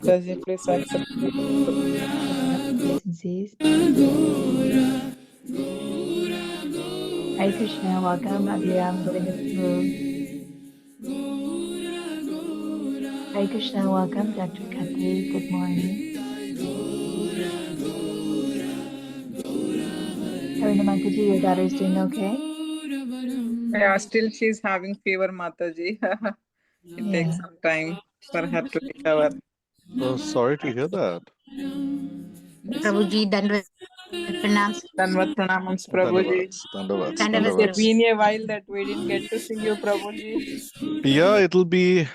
Mataji, please accept. Licensees. Hare Krishna, welcome, Abhiram, Govinda Prabhu. Hare Krishna, welcome, Dr. Khatri, good morning. Haruna Mataji, your daughter's doing okay? Yeah, still she's having fever, Mataji. It takes Yeah. some time for her to recover. Oh, sorry to hear that. Prabhuji, Dandvat Pranams. Danvat Pranamams, Prabhuji. Dandavats, Dandavats, It's Dandavats. been a while that we didn't get to see you, Prabhuji. Yeah, it'll be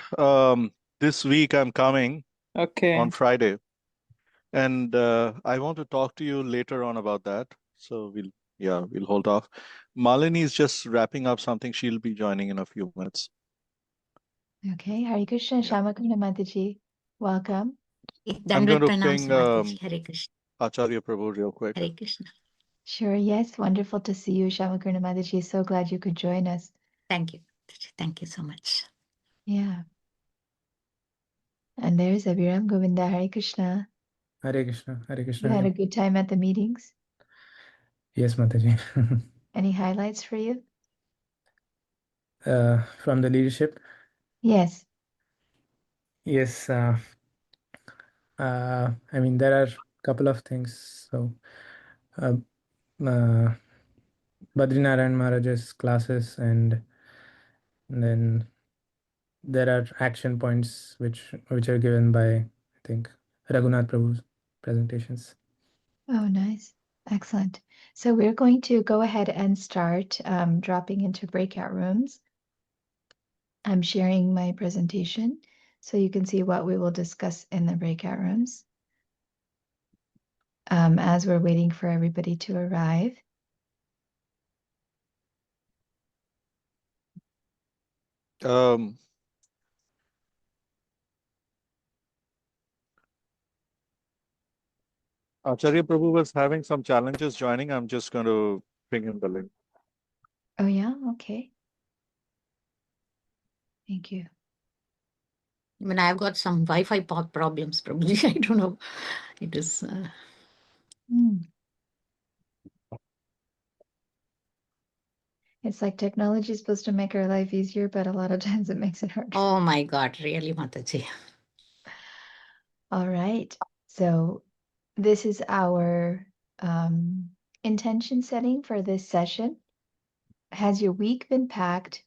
this week. I'm coming on Okay. Friday, and I want to talk to you later on about that. So we'll hold off. Malini is just wrapping up something. She'll be joining in a few minutes. Okay, Hare Krishna, Yeah. Shamakuna Mataji, welcome. I'm going Dandvat to Pranams, ping Mataji. Hare Krishna. Acharya Prabhu real quick. Hare Krishna. Sure, yes, wonderful to see you, Shamakuna Mataji. So glad you could join us. Thank you. Thank you so much. Yeah. And there's Abhiram Govinda, Hare Krishna. Hare Krishna, Hare You Krishna. had a good time at the meetings? Yes, Mataji. Any highlights for you? From the leadership, Yes. yes. I mean, there are a couple of things. So, Badrinarayan Maharaj's classes, and then there are action points which are given by, I think, Raghunath Prabhu's presentations. Oh, nice. Excellent. So we're going to go ahead and start dropping into breakout rooms. I'm sharing my presentation so you can see what we will discuss in the breakout rooms as we're waiting for everybody to arrive. Acharya Prabhu was having some challenges joining. I'm just going to ping him the link. Oh, yeah? Okay. Thank you. I mean, I've got some Wi-Fi problems, Prabhuji. I don't know. It is. It's like technology is supposed to make our life easier, but a lot of times it makes it harder. Oh my God, really, Mataji. All right. So this is our intention setting for this session. Has your week been packed?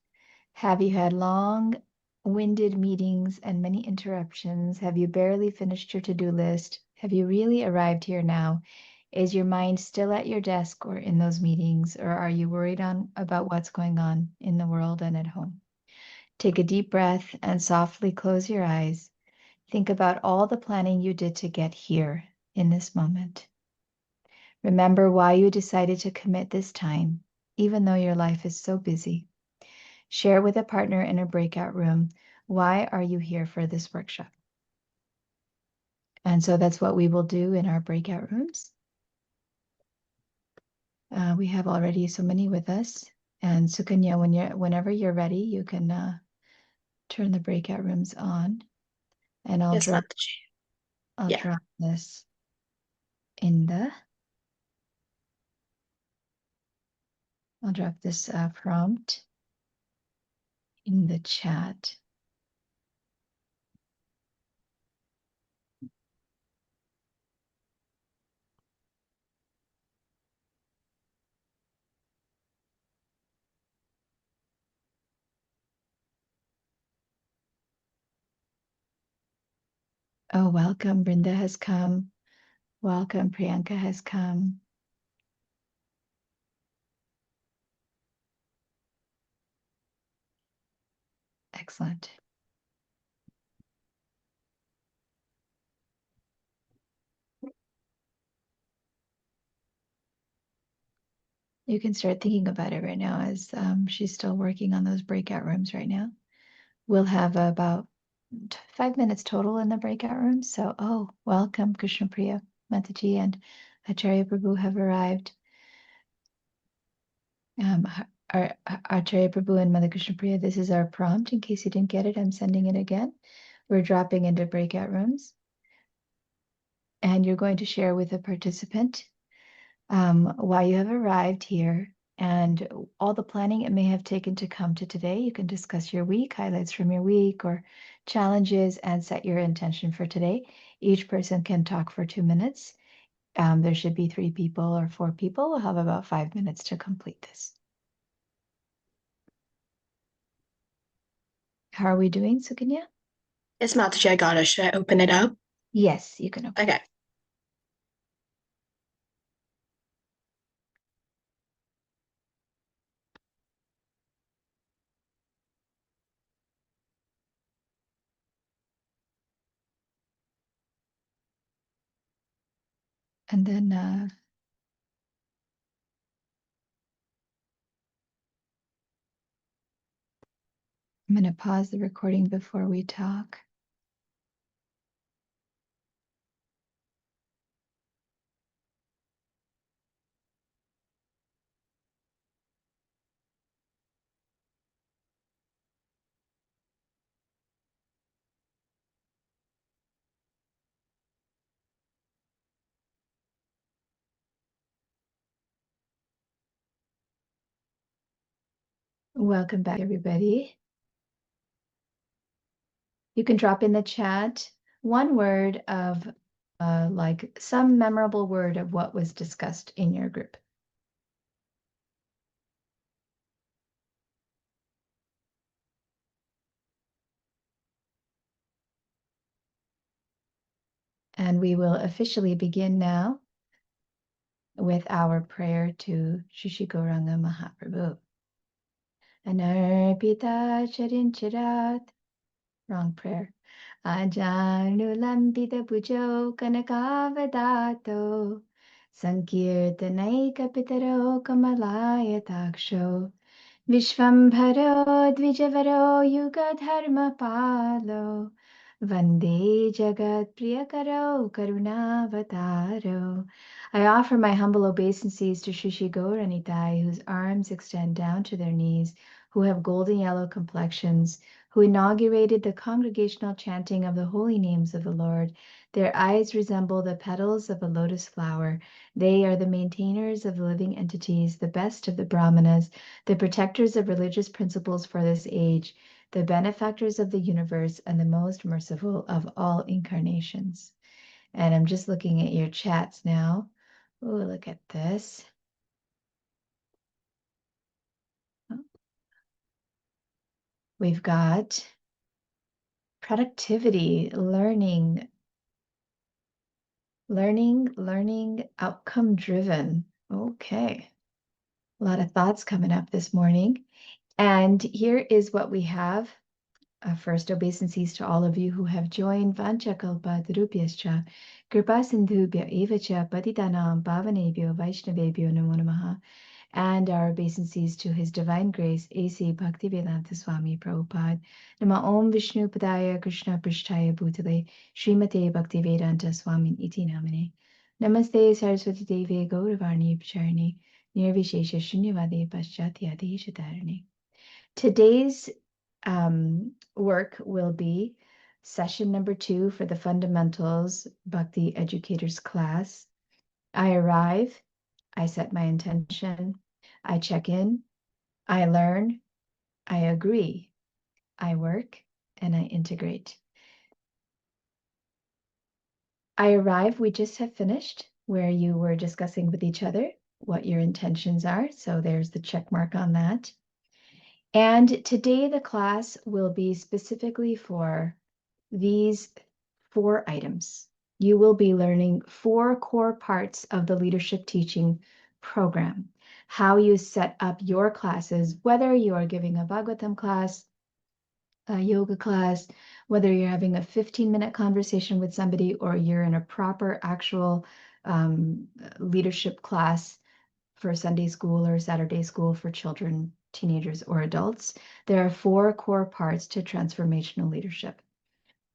Have you had long-winded meetings and many interruptions? Have you barely finished your to-do list? Have you really arrived here now? Is your mind still at your desk or in those meetings, or are you worried about what's going on in the world and at home? Take a deep breath and softly close your eyes. Think about all the planning you did to get here in this moment. Remember why you decided to commit this time, even though your life is so busy. Share with a partner in a breakout room, why are you here for this workshop? And so that's what we will do in our breakout rooms. We have already so many with us. And Sukanya, whenever you're ready, you can turn the breakout rooms on. And I'll Yes, drop Mataji. Yeah. drop this in the I'll drop this prompt in the chat. Oh, welcome. Brinda has come. Welcome. Priyanka has come. Excellent. You can start thinking about it right now as she's still working on those breakout rooms right now. We'll have about 5 minutes total in the breakout rooms. So, oh, welcome, Krishna Priya, Mataji, and Acharya Prabhu have arrived. Acharya Prabhu and Mother Krishna Priya, this is our prompt. In case you didn't get it, I'm sending it again. We're dropping into breakout rooms. and you're going to share with the participant why you have arrived here and all the planning it may have taken to come to today. You can discuss your week, highlights from your week, or challenges, and set your intention for today. Each person can talk for 2 minutes. There should be 3 people or 4 people. We'll have about 5 minutes to complete this. How are we doing, Sukanya? Yes, Mataji, I got it. Should I open it up? Yes, you can open. Okay. And then I'm going to pause the recording before we talk. Welcome back, everybody. You can drop in the chat one word of like some memorable word of what was discussed in your group. And we will officially begin now with our prayer to Shishigoranga Mahaprabhu. Anarpita Charincharat. Wrong prayer. Ajanulambita Pujo Kanakavadato Sankirtanaika Pitaro Kamalaya Taksho Vishvambharo Dvijavaro Yugadharma Palo Vande Jagat Priyakaro Karunavataro. I offer my humble obeisances to Shishi Gauranitai, whose arms extend down to their knees, who have golden yellow complexions, who inaugurated the congregational chanting of the holy names of the Lord. Their eyes resemble the petals of a lotus flower. They are the maintainers of the living entities, the best of the Brahmanas, the protectors of religious principles for this age, the benefactors of the universe, and the most merciful of all incarnations. And I'm just looking at your chats now. Oh, look at this. We've got productivity, learning, outcome driven. Okay. A lot of thoughts coming up this morning. And here is what we have. First, obeisances to all of you who have joined. Vanchakalpadrupyascha, Kripasindhubhya evacha patitanam pavanebhyo vaishnavebhyo namo namaha. And our obeisances to His Divine Grace, A.C. Bhaktivedanta Swami Prabhupada. Nama Om Vishnu Padaya Krishna Prishtaya Bhutale Srimate Bhaktivedanta Swami Iti Namane. Namaste Saraswati Devi Gauravarni Pacharni Nirvishesha Shunyavade Paschatya Deshatarani. Today's work will be session number 2 for the Fundamentals Bhakti Educators class. I arrive, I set my intention, I check in, I learn, I agree, I work, and I integrate. I arrive, we just have finished where you were discussing with each other what your intentions are. So there's the check mark on that. And today the class will be specifically for these 4 items. You will be learning 4 core parts of the leadership teaching program. How you set up your classes, whether you are giving a Bhagavatam class, a yoga class, whether you're having a 15-minute conversation with somebody or you're in a proper actual leadership class for Sunday school or Saturday school for children, teenagers, or adults. There are 4 core parts to transformational leadership.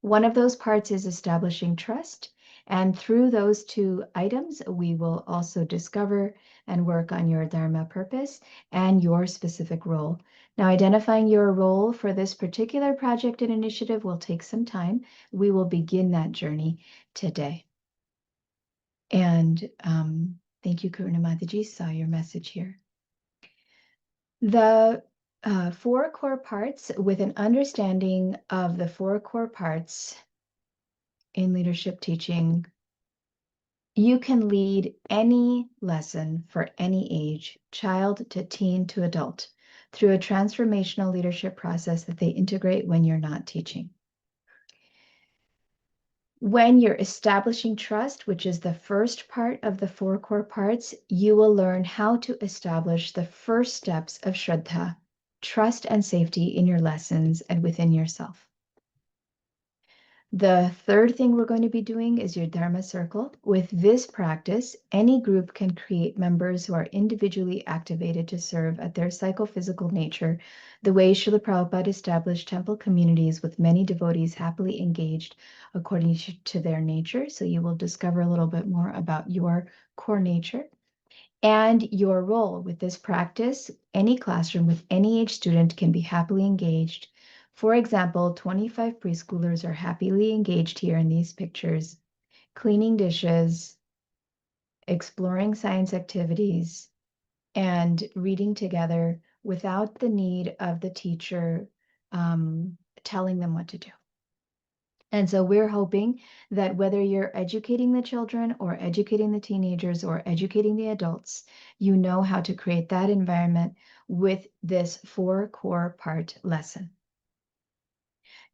One of those parts is establishing trust. And through those 2 items, we will also discover and work on your Dharma purpose and your specific role. Now, identifying your role for this particular project and initiative will take some time. We will begin that journey today. And thank you, Karuna Mataji, saw your message here. The 4 core parts, with an understanding of the 4 core parts in leadership teaching, you can lead any lesson for any age, child to teen to adult, through a transformational leadership process that they integrate when you're not teaching. When you're establishing trust, which is the first part of the 4 core parts, you will learn how to establish the first steps of Shraddha, trust and safety in your lessons and within yourself. The third thing we're going to be doing is your Dharma Circle. With this practice, any group can create members who are individually activated to serve at their psychophysical nature, the way Srila Prabhupada established temple communities with many devotees happily engaged according to their nature. So you will discover a little bit more about your core nature. And your role with this practice, any classroom with any age student can be happily engaged. For example, 25 preschoolers are happily engaged here in these pictures, cleaning dishes, exploring science activities, and reading together without the need of the teacher telling them what to do. And so we're hoping that whether you're educating the children or educating the teenagers or educating the adults, you know how to create that environment with this 4 core part lesson.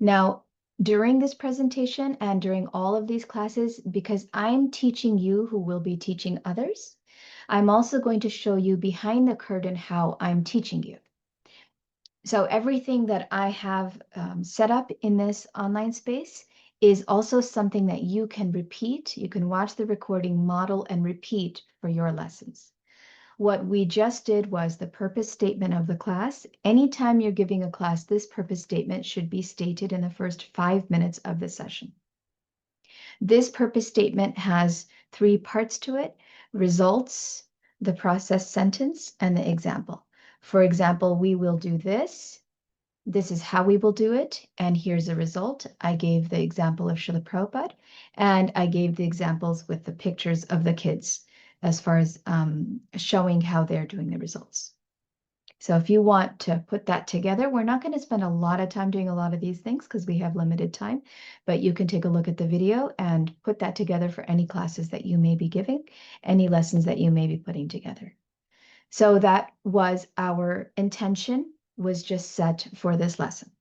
Now, during this presentation and during all of these classes, because I'm teaching you who will be teaching others, I'm also going to show you behind the curtain how I'm teaching you. So everything that I have set up in this online space is also something that you can repeat. You can watch the recording, model, and repeat for your lessons. What we just did was the purpose statement of the class. Anytime you're giving a class, this purpose statement should be stated in the first 5 minutes of the session. This purpose statement has 3 parts to it: results, the process sentence, and the example. For example, we will do this. This is how we will do it, and here's a result. I gave the example of Srila Prabhupada, and I gave the examples with the pictures of the kids as far as showing how they're doing the results. So if you want to put that together, we're not going to spend a lot of time doing a lot of these things because we have limited time, but you can take a look at the video and put that together for any classes that you may be giving, any lessons that you may be putting together. So that was our intention, was just set for this lesson.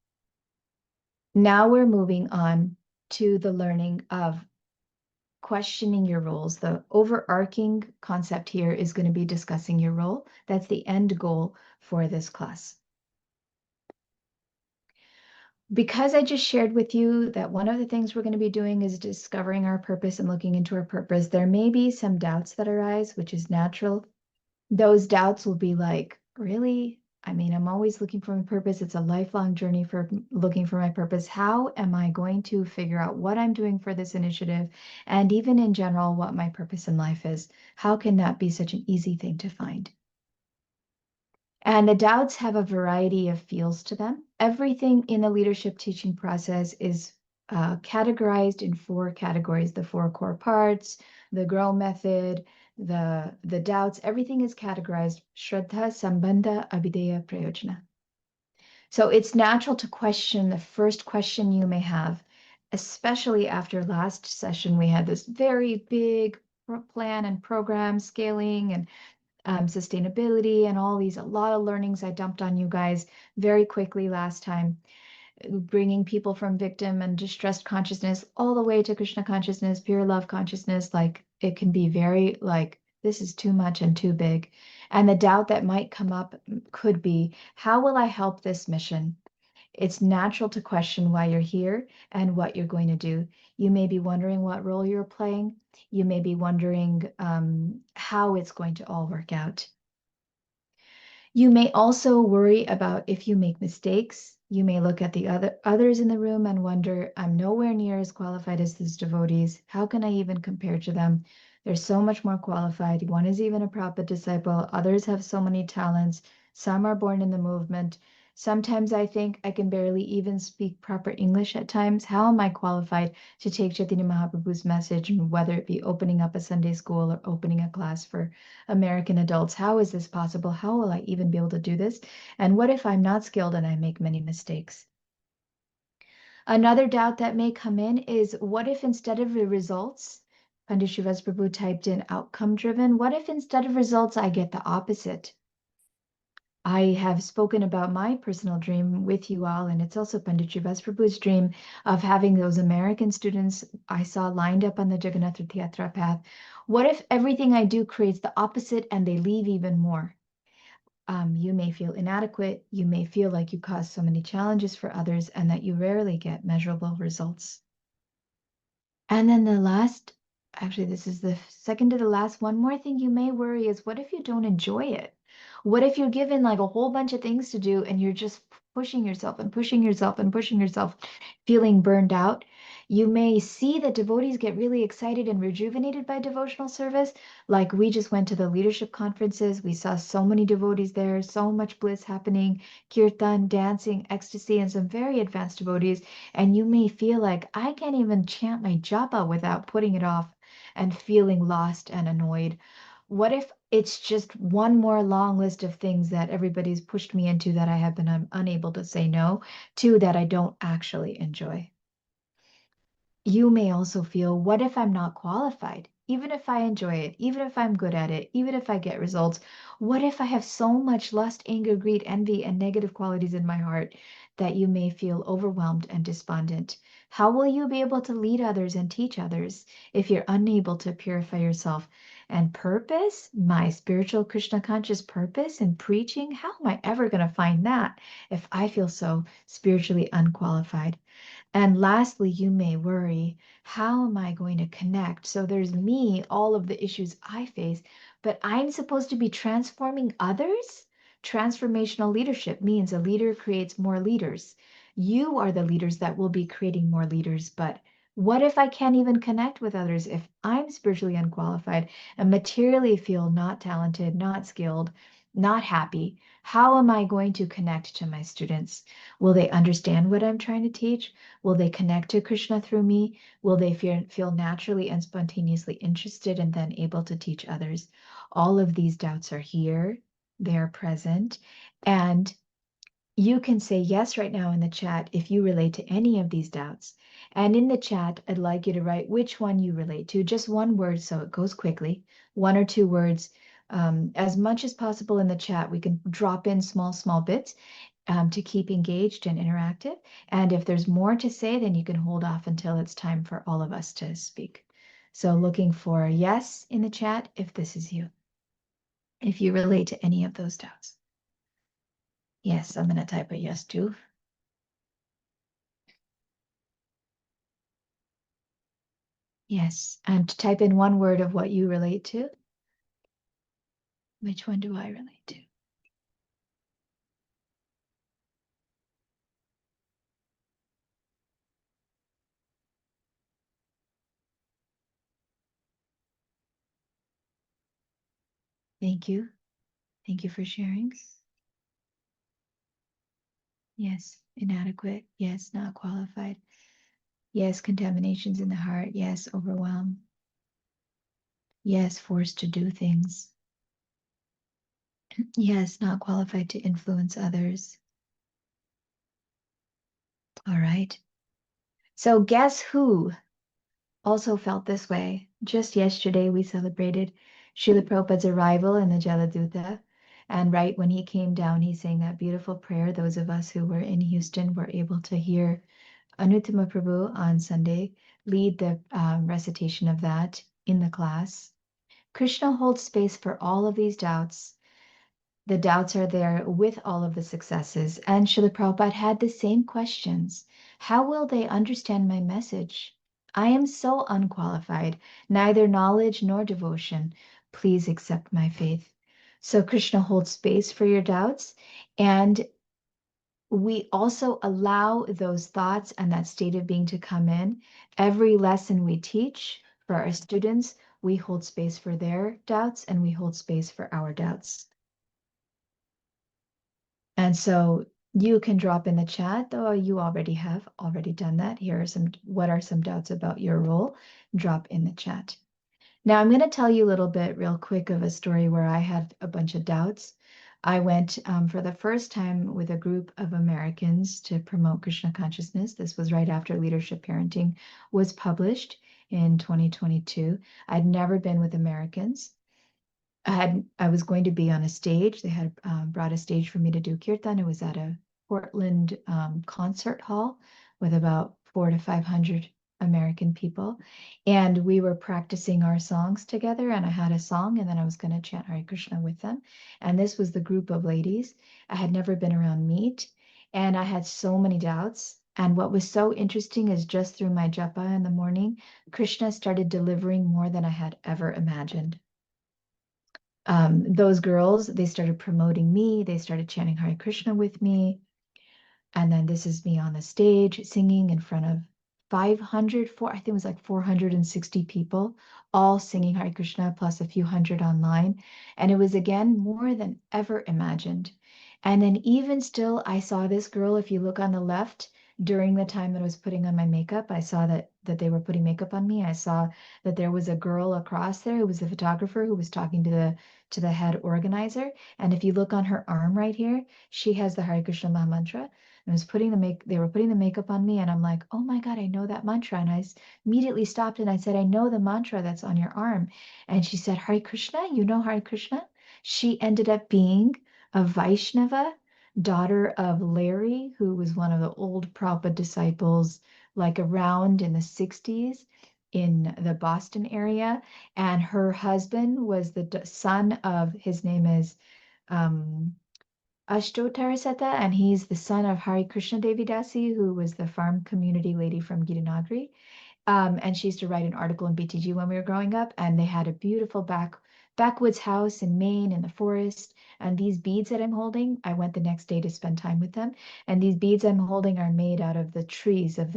Now we're moving on to the learning of questioning your roles. The overarching concept here is going to be discussing your role. That's the end goal for this class. Because I just shared with you that one of the things we're going to be doing is discovering our purpose and looking into our purpose, there may be some doubts that arise, which is natural. Those doubts will be like, really? I mean, I'm always looking for my purpose. It's a lifelong journey for looking for my purpose. How am I going to figure out what I'm doing for this initiative? And even in general, what my purpose in life is? How can that be such an easy thing to find? And the doubts have a variety of feels to them. Everything in the leadership teaching process is categorized in 4 categories: the 4 core parts, the GROW method, the doubts. Everything is categorized Shraddha, Sambandha, Abhideya, Prayojana. So it's natural to question the first question you may have, especially after last session. We had this very big plan and program scaling and sustainability and all these, a lot of learnings I dumped on you guys very quickly last time, bringing people from victim and distressed consciousness all the way to Krishna consciousness, pure love consciousness. Like, it can be very like, this is too much and too big. And the doubt that might come up could be, how will I help this mission? It's natural to question why you're here and what you're going to do. You may be wondering what role you're playing. You may be wondering how it's going to all work out. You may also worry about if you make mistakes. You may look at the others in the room and wonder, I'm nowhere near as qualified as these devotees. How can I even compare to them? They're so much more qualified. One is even a Prabhupada disciple. Others have so many talents. Some are born in the movement. Sometimes I think I can barely even speak proper English at times. How am I qualified to take Chaitanya Mahaprabhu's message, and whether it be opening up a Sunday school or opening a class for American adults? How is this possible? How will I even be able to do this? And what if I'm not skilled and I make many mistakes? Another doubt that may come in is, what if instead of the results, Pandit Srivas Prabhu typed in outcome driven, what if instead of results I get the opposite? I have spoken about my personal dream with you all, and it's also Pandit Srivas Prabhu's dream of having those American students I saw lined up on the Jagannath Rath Yatra path. What if everything I do creates the opposite and they leave even more? You may feel inadequate. You may feel like you cause so many challenges for others and that you rarely get measurable results. And then the last, actually, this is the second to the last, one more thing you may worry is, what if you don't enjoy it? What if you're given like a whole bunch of things to do and you're just pushing yourself and pushing yourself and pushing yourself, feeling burned out? You may see that devotees get really excited and rejuvenated by devotional service. Like, we just went to the leadership conferences. We saw so many devotees there, so much bliss happening, kirtan, dancing, ecstasy, and some very advanced devotees. And you may feel like, I can't even chant my japa without putting it off and feeling lost and annoyed. What if it's just one more long list of things that everybody's pushed me into that I have been unable to say no to, that I don't actually enjoy? You may also feel, what if I'm not qualified? Even if I enjoy it, even if I'm good at it, even if I get results, what if I have so much lust, anger, greed, envy, and negative qualities in my heart that you may feel overwhelmed and despondent? How will you be able to lead others and teach others if you're unable to purify yourself? And purpose, my spiritual Krishna conscious purpose in preaching, how am I ever going to find that if I feel so spiritually unqualified? And lastly, you may worry, how am I going to connect? So there's me, all of the issues I face, but I'm supposed to be transforming others? Transformational leadership means a leader creates more leaders. You are the leaders that will be creating more leaders, but what if I can't even connect with others if I'm spiritually unqualified and materially feel not talented, not skilled, not happy? How am I going to connect to my students? Will they understand what I'm trying to teach? Will they connect to Krishna through me? Will they feel naturally and spontaneously interested and then able to teach others? All of these doubts are here, they're present. And you can say yes right now in the chat if you relate to any of these doubts. And in the chat, I'd like you to write which one you relate to, just one word so it goes quickly, one or two words. As much as possible in the chat, we can drop in small bits to keep engaged and interactive. And if there's more to say, then you can hold off until it's time for all of us to speak. So looking for a yes in the chat if this is you, if you relate to any of those doubts. Yes, I'm going to type a yes too. Yes, and type in one word of what you relate to. Which one do I relate to? Thank you. Thank you for sharing. Yes, inadequate. Yes, not qualified. Yes, contaminations in the heart. Yes, overwhelm. Yes, forced to do things. Yes, not qualified to influence others. All right. So guess who also felt this way? Just yesterday, we celebrated Srila Prabhupada's arrival in the Jaladuta. And right when he came down, he sang that beautiful prayer. Those of us who were in Houston were able to hear Anuttama Prabhu on Sunday lead the recitation of that in the class. Krishna holds space for all of these doubts. The doubts are there with all of the successes. And Srila Prabhupada had the same questions. How will they understand my message? I am so unqualified, neither knowledge nor devotion. Please accept my faith. So Krishna holds space for your doubts. And we also allow those thoughts and that state of being to come in. Every lesson we teach for our students, we hold space for their doubts and we hold space for our doubts. And so You can drop in the chat, though you already have done that. Here are what are some doubts about your role? Drop in the chat. Now I'm going to tell you a little bit real quick of a story where I had a bunch of doubts. I went for the first time with a group of Americans to promote Krishna consciousness. This was right after Leadership Parenting was published in 2022. I'd never been with Americans. I was going to be on a stage. They had brought a stage for me to do kirtan. It was at a Portland concert hall with about 400 to 500 American people, and we were practicing our songs together. And I had a song, and then I was going to chant Hare Krishna with them. And this was the group of ladies. I had never been around meat, and I had so many doubts. And what was so interesting is just through my japa in the morning, Krishna started delivering more than I had ever imagined. Those girls, they started promoting me. They started chanting Hare Krishna with me. And then this is me on the stage singing in front of 500, I think it was like 460 people, all singing Hare Krishna plus a few hundred online. And it was again more than ever imagined. And then even still, I saw this girl, if you look on the left, during the time that I was putting on my makeup, I saw that they were putting makeup on me. I saw that there was a girl across there who was the photographer who was talking to the head organizer. And if you look on her arm right here, she has the Hare Krishna Maha Mantra. And was they were putting the makeup on me, and I'm like, oh my God, I know that mantra. And I immediately stopped and I said, I know the mantra that's on your arm. And she said, Hare Krishna, you know Hare Krishna? She ended up being a Vaishnava, daughter of Larry, who was one of the old Prabhupada disciples, like around in the 60s in the Boston area. And her husband was the son of, his name is Ashtotar Seta, and he's the son of Hari Krishna Devi Dasi, who was the farm community lady from Gitanagri. And she used to write an article in BTG when we were growing up, and they had a beautiful backwoods house in Maine in the forest. And these beads that I'm holding, I went the next day to spend time with them. And these beads I'm holding are made out of the trees of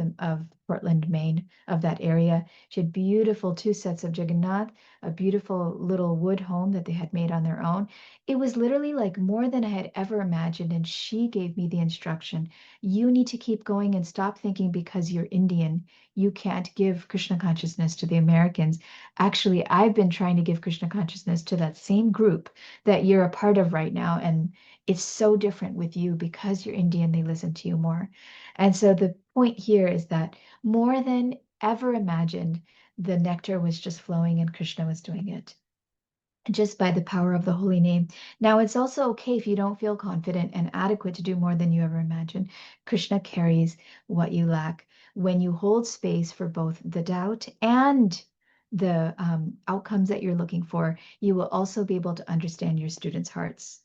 Portland, Maine, of that area. She had beautiful 2 sets of Jagannath, a beautiful little wood home that they had made on their own. It was literally like more than I had ever imagined. And she gave me the instruction, you need to keep going and stop thinking because you're Indian you can't give Krishna consciousness to the Americans. Actually, I've been trying to give Krishna consciousness to that same group that you're a part of right now. And it's so different with you because you're Indian, they listen to you more. And so the point here is that more than ever imagined, the nectar was just flowing and Krishna was doing it just by the power of the holy name. Now, it's also okay if you don't feel confident and adequate to do more than you ever imagined. Krishna carries what you lack. When you hold space for both the doubt and the outcomes that you're looking for, you will also be able to understand your students' hearts.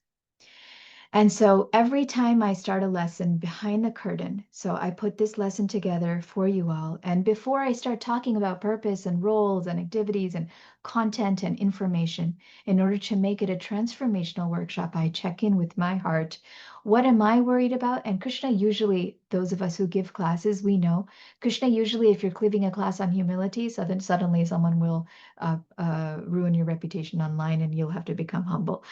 And so every time I start a lesson behind the curtain, so I put this lesson together for you all. And before I start talking about purpose and roles and activities and content and information, in order to make it a transformational workshop, I check in with my heart. What am I worried about? And Krishna usually, those of us who give classes, we know, Krishna usually, if you're giving a class on humility, so then suddenly someone will ruin your reputation online and you'll have to become humble.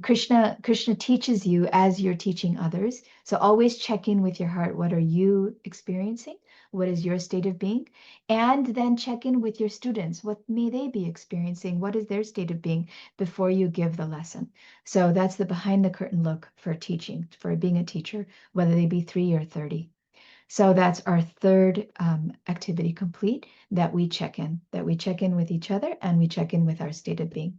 Krishna teaches you as you're teaching others. So always check in with your heart. What are you experiencing? What is your state of being? And then check in with your students. What may they be experiencing? What is their state of being before you give the lesson? So that's the behind the curtain look for teaching, for being a teacher, whether they be 3 or 30. So that's our third activity complete, that we check in with each other and we check in with our state of being.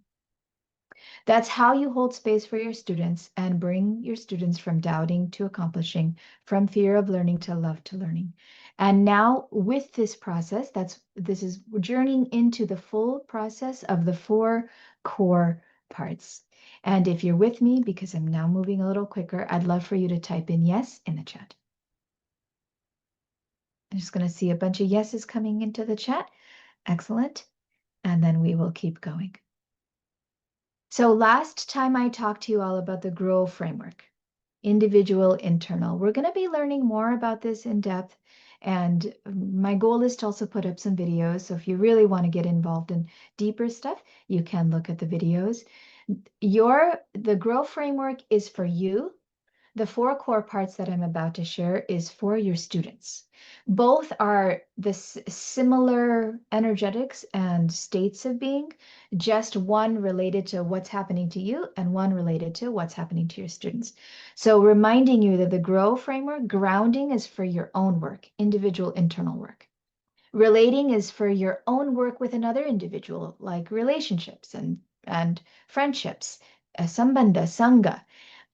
That's how you hold space for your students and bring your students from doubting to accomplishing, from fear of learning to love to learning. And now with this process, this is journeying into the full process of the 4 core parts. And if you're with me, because I'm now moving a little quicker, I'd love for you to type in yes in the chat. I'm just going to see a bunch of yeses coming into the chat. Excellent. And then we will keep going. So last time I talked to you all about the GROW framework, individual, internal. We're going to be learning more about this in depth. And my goal is to also put up some videos. So if you really want to get involved in deeper stuff, you can look at the videos. The GROW framework is for you. the 4 core parts that I'm about to share is for your students. Both are the similar energetics and states of being, just one related to what's happening to you and one related to what's happening to your students. So reminding you that the GROW framework, grounding is for your own work, individual internal work. Relating is for your own work with another individual, like relationships and friendships, sambandha, sangha.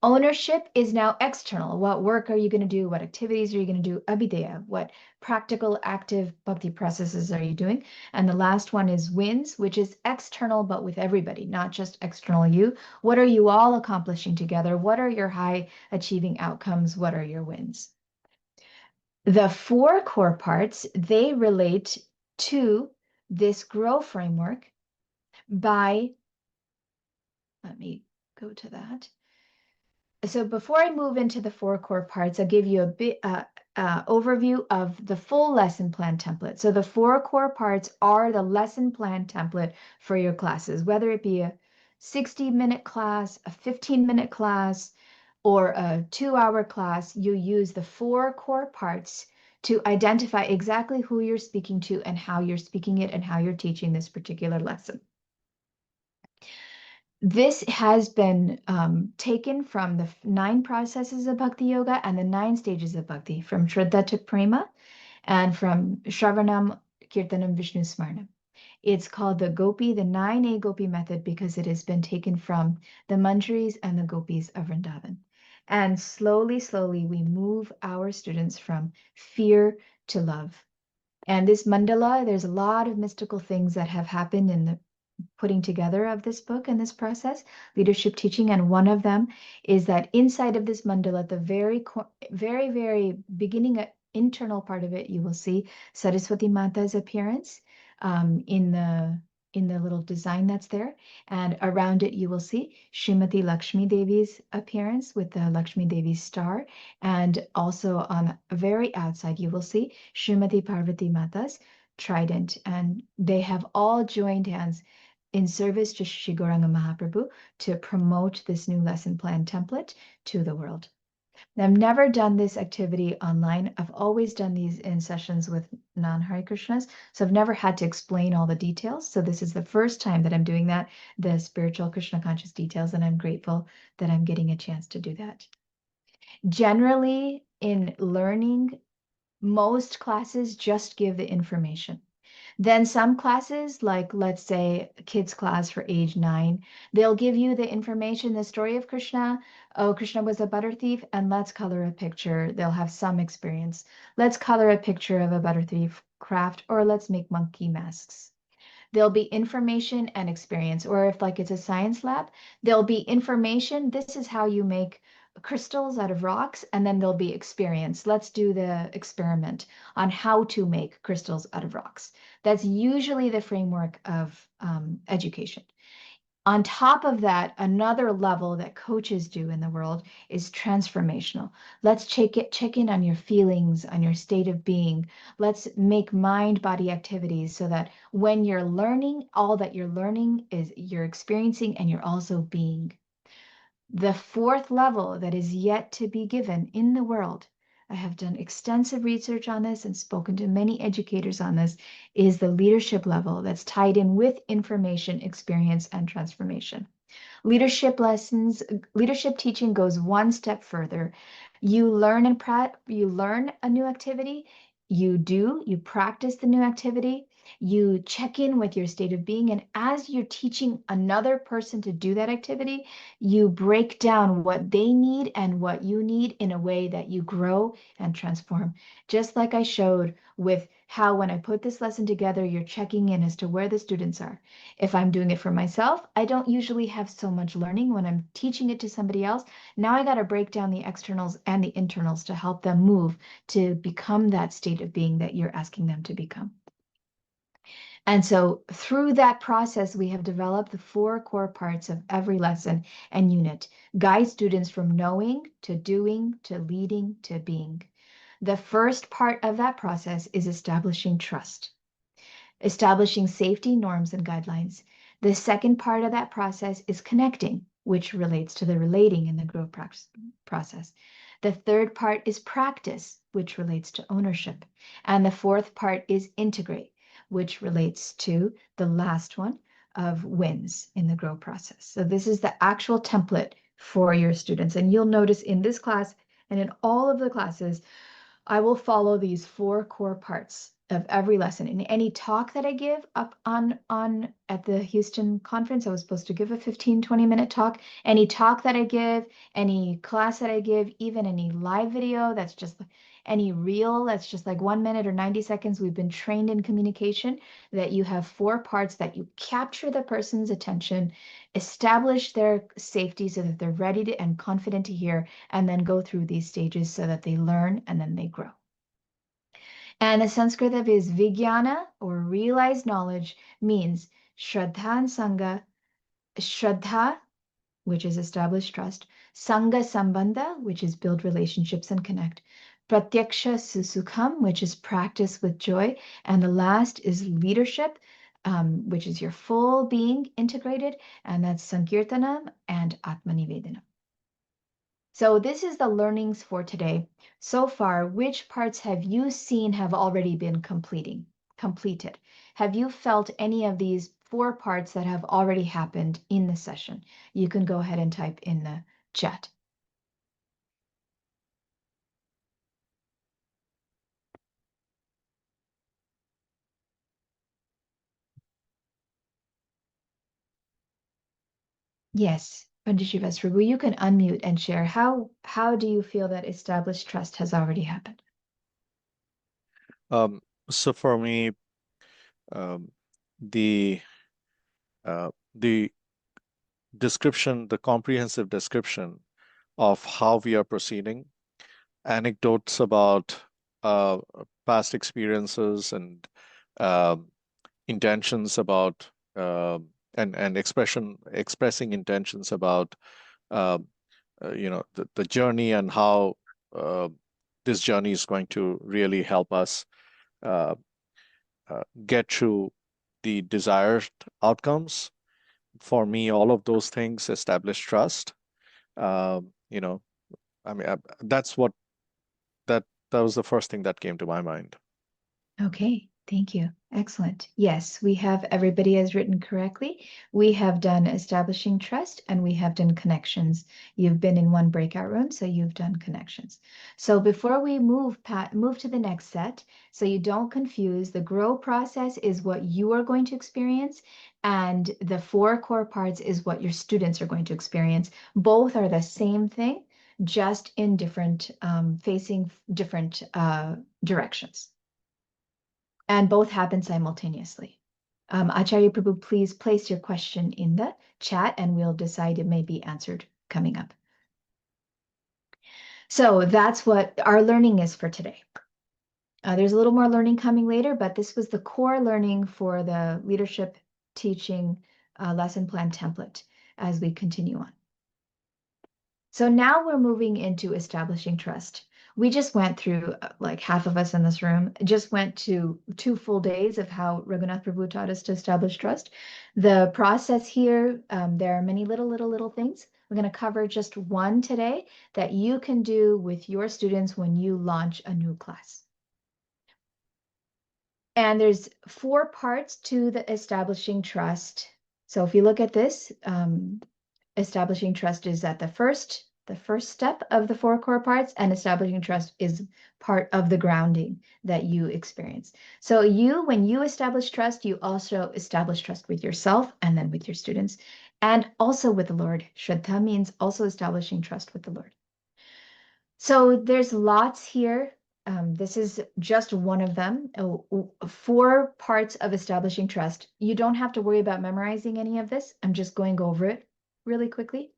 Ownership is now external. What work are you going to do? What activities are you going to do? Abhidheya. What practical, active bhakti processes are you doing? And the last one is wins, which is external, but with everybody, not just external you. What are you all accomplishing together? What are your high achieving outcomes? What are your wins? The 4 core parts, they relate to this GROW framework by, let me go to that. So before I move into the 4 core parts, I'll give you a bit overview of the full lesson plan template. So the 4 core parts are the lesson plan template for your classes, whether it be a 60-minute class, a 15-minute class, or a 2-hour class. You use the 4 core parts to identify exactly who you're speaking to and how you're speaking it and how you're teaching this particular lesson. This has been taken from the 9 processes of Bhakti Yoga and the 9 stages of Bhakti, from Shraddha to Prema and from Shravanam, Kirtanam, Vishnu Smarnam. It's called the Gopi, the 9A Gopi method, because it has been taken from the Manjaris and the Gopis of Vrindavan. And slowly, slowly, we move our students from fear to love. And this mandala, there's a lot of mystical things that have happened in the putting together of this book and this process, leadership teaching, and one of them is that inside of this mandala, at the very beginning, internal part of it, you will see Saraswati Mata's appearance in the little design that's there, and around it you will see Srimati Lakshmi Devi's appearance with the Lakshmi Devi star, and also on the very outside you will see Srimati Parvati Mata's trident, and they have all joined hands in service to Shri Gauranga Mahaprabhu to promote this new lesson plan template to the world. Now, I've never done this activity online. I've always done these in sessions with non-Hare Krishnas, so I've never had to explain all the details. So this is the first time that I'm doing that, the spiritual Krishna conscious details, and I'm grateful that I'm getting a chance to do that. Generally, in learning, most classes just give the information. Then some classes, like let's say a kids class for age 9, they'll give you the information, the story of Krishna. Oh, Krishna was a butter thief, and let's color a picture. They'll have some experience. Let's color a picture of a butter thief craft, or let's make monkey masks. There'll be information and experience, or if like it's a science lab, there'll be information. This is how you make crystals out of rocks, and then there'll be experience. Let's do the experiment on how to make crystals out of rocks. That's usually the framework of education. On top of that, another level that coaches do in the world is transformational. Let's check in on your feelings, on your state of being. Let's make mind-body activities so that when you're learning, all that you're learning is you're experiencing and you're also being. The 4th level that is yet to be given in the world, I have done extensive research on this and spoken to many educators on this, is the leadership level that's tied in with information, experience, and transformation. Leadership lessons, leadership teaching goes one step further. You learn a new activity, you practice the new activity, you check in with your state of being, and as you're teaching another person to do that activity, you break down what they need and what you need in a way that you grow and transform. Just like I showed with how when I put this lesson together, you're checking in as to where the students are. If I'm doing it for myself, I don't usually have so much learning. When I'm teaching it to somebody else, now I got to break down the externals and the internals to help them move to become that state of being that you're asking them to become. And so through that process, we have developed the 4 core parts of every lesson and unit, guide students from knowing to doing to leading to being. The first part of that process is establishing trust, establishing safety norms and guidelines. The second part of that process is connecting, which relates to the relating in the growth process. The third part is practice, which relates to ownership. And the fourth part is integrate, which relates to the last one of wins in the grow process. So this is the actual template for your students. And you'll notice in this class and in all of the classes, I will follow these 4 core parts of every lesson. In any talk that I give up on at the Houston conference, I was supposed to give a 15-20 minute talk. Any talk that I give, any class that I give, even any live video that's just any reel that's just like 1 minute or 90 seconds, we've been trained in communication that you have 4 parts that you capture the person's attention, establish their safety so that they're ready to and confident to hear, and then go through these stages so that they learn and then they grow. And the Sanskrit of is Vijnana, or realized knowledge, means Shraddha and Sangha. Shraddha, which is established trust. Sangha Sambandha, which is build relationships and connect. Pratyaksha Susukham, which is practice with joy. And the last is leadership, which is your full being integrated. And that's Sankirtanam and Atmanivedanam. So this is the learnings for today. So far, which parts have you seen have already been completed? Have you felt any of these 4 parts that have already happened in the session? You can go ahead and type in the chat. Yes, Pandit Prabhu, you can unmute and share. How do you feel that established trust has already happened? So for me, um, the the description, the comprehensive description of how we are proceeding, anecdotes about past experiences and intentions about and expressing intentions about the journey and how this journey is going to really help us uh, get through the desired outcomes. For me, all of those things establish trust. You know, I mean, that's what that was the first thing that came to my mind. Okay, thank you. Excellent. Yes, we have everybody has written correctly. We have done establishing trust and we have done connections. You've been in one breakout room, so you've done connections. So before we move to the next set, so you don't confuse, the grow process is what you are going to experience, and the 4 core parts is what your students are going to experience. Both are the same thing, just in different, facing different directions. And both happen simultaneously. Acharya Prabhu, please place your question in the chat and we'll decide it may be answered coming up. So that's what our learning is for today. There's a little more learning coming later, but this was the core learning for the leadership teaching lesson plan template as we continue on. So now we're moving into establishing trust. We just went through, like half of us in this room, just went to 2 full days of how Raghunath Prabhu taught us to establish trust. The process here, there are many little things. We're going to cover just one today that you can do with your students when you launch a new class. And there's 4 parts to the establishing trust. So if you look at this, establishing trust is at the first step of the 4 core parts, and establishing trust is part of the grounding that you experience. So when you establish trust, you also establish trust with yourself and then with your students, and also with the Lord. Shraddha means also establishing trust with the Lord. So there's lots here. This is just one of them. 4 parts of establishing trust. You don't have to worry about memorizing any of this. I'm just going over it really quickly.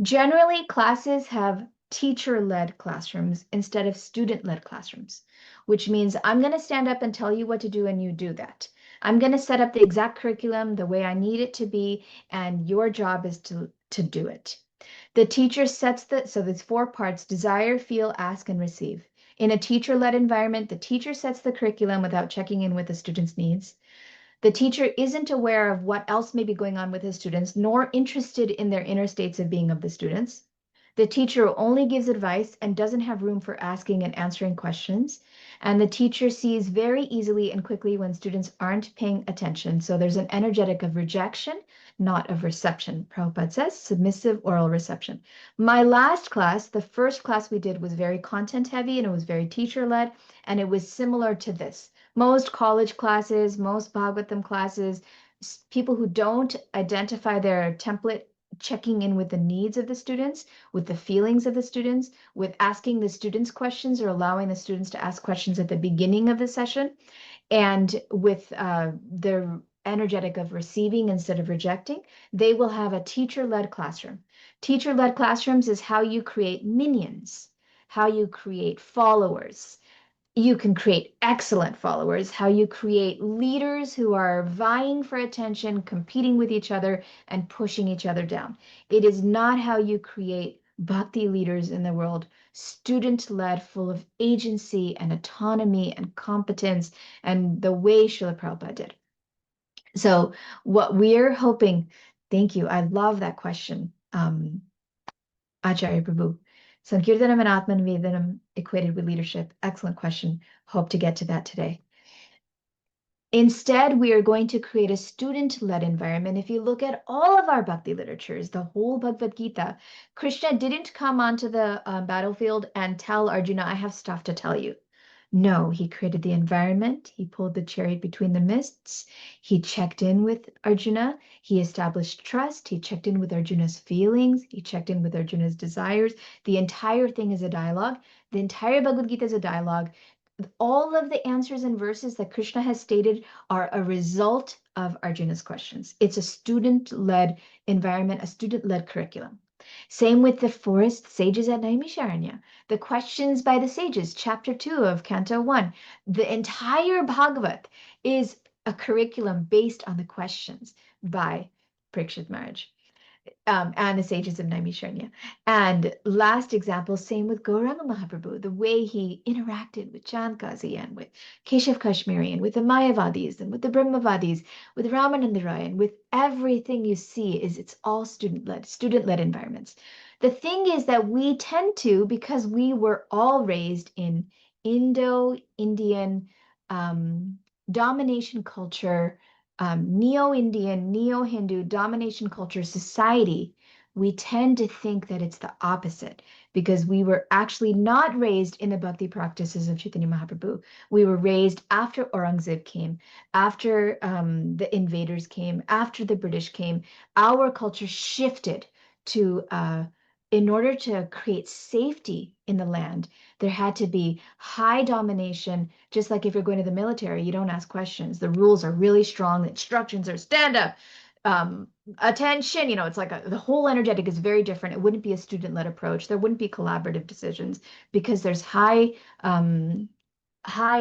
Generally, classes have teacher-led classrooms instead of student-led classrooms, which means I'm going to stand up and tell you what to do and you do that. I'm going to set up the exact curriculum the way I need it to be, and your job is to do it. The teacher sets so there's 4 parts: desire, feel, ask, and receive. In a teacher-led environment, the teacher sets the curriculum without checking in with the student's needs. The teacher isn't aware of what else may be going on with his students, nor interested in their inner states of being of the students. The teacher only gives advice and doesn't have room for asking and answering questions. And the teacher sees very easily and quickly when students aren't paying attention. So there's an energetic of rejection, not of reception. Prabhupada says submissive oral reception. My last class, the first class we did was very content heavy and it was very teacher led. And it was similar to this. Most college classes, most Bhagavatam classes, people who don't identify their template checking in with the needs of the students, with the feelings of the students, with asking the students questions or allowing the students to ask questions at the beginning of the session, and with their energetic of receiving instead of rejecting, they will have a teacher-led classroom. Teacher-led classrooms is how you create minions, how you create followers. You can create excellent followers, how you create leaders who are vying for attention, competing with each other, and pushing each other down. It is not how you create bhakti leaders in the world, student-led, full of agency and autonomy and competence, and the way Srila Prabhupada did. So what we're hoping, thank you, I love that question, Acharya Prabhu. Sankirtanam and Atmanivedanam equated with leadership. Excellent question. Hope to get to that today. Instead, we are going to create a student-led environment. If you look at all of our bhakti literatures, the whole Bhagavad Gita, Krishna didn't come onto the battlefield and tell Arjuna, I have stuff to tell you. No, he created the environment. He pulled the chariot between the mists. He checked in with Arjuna. He established trust. He checked in with Arjuna's feelings. He checked in with Arjuna's desires. The entire thing is a dialogue. The entire Bhagavad Gita is a dialogue. All of the answers and verses that Krishna has stated are a result of Arjuna's questions. It's a student-led environment, a student-led curriculum. Same with the forest sages at Naimisharanya. The questions by the sages, chapter 2 of Canto 1. The entire Bhagavat is a curriculum based on the questions by Parikshit Maharaj. And the sages of Naimisharanya. And last example, same with Gauranga Mahaprabhu, the way he interacted with Chandkazi and with Keshav Kashmiri and with the Mayavadis and with the Brahmavadis, with Ramananda Rai, and with everything you see is it's all student-led environments. The thing is that we tend to, because we were all raised in Indo-Indian domination culture, neo-Indian, neo-Hindu domination culture society, we tend to think that it's the opposite because we were actually not raised in the bhakti practices of Chaitanya Mahaprabhu. We were raised after Aurangzeb came, after the invaders came, after the British came. Our culture shifted to, in order to create safety in the land, there had to be high domination. Just like if you're going to the military, you don't ask questions. The rules are really strong. The instructions are stand up, attention. It's like the whole energetic is very different. It wouldn't be a student-led approach. There wouldn't be collaborative decisions because there's high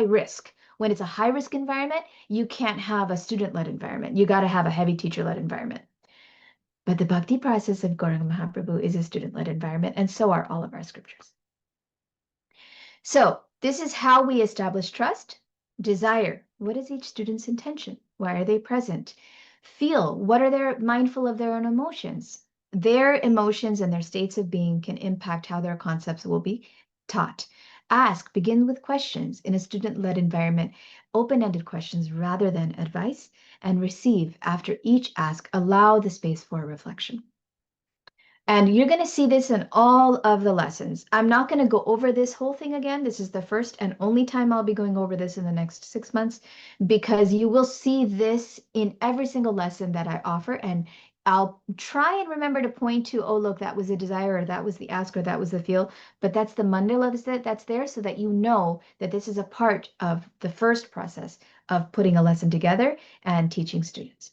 risk. When it's a high risk environment, you can't have a student-led environment. You got to have a heavy teacher-led environment. But the bhakti process of Gauranga Mahaprabhu is a student-led environment, and so are all of our scriptures. So this is how we establish trust. Desire. What is each student's intention? Why are they present? Feel. What are they mindful of their own emotions? Their emotions and their states of being can impact how their concepts will be taught. Ask. Begin with questions in a student-led environment. Open-ended questions rather than advice. And receive. After each ask, allow the space for reflection. And you're going to see this in all of the lessons. I'm not going to go over this whole thing again. This is the first and only time I'll be going over this in the next 6 months, because you will see this in every single lesson that I offer. And I'll try and remember to point to, oh, look, that was a desire, or that was the ask, or that was the feel. But that's the mandala that's there so that you know that this is a part of the first process of putting a lesson together and teaching students.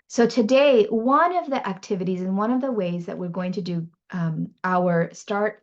So today, one of the activities and one of the ways that we're going to do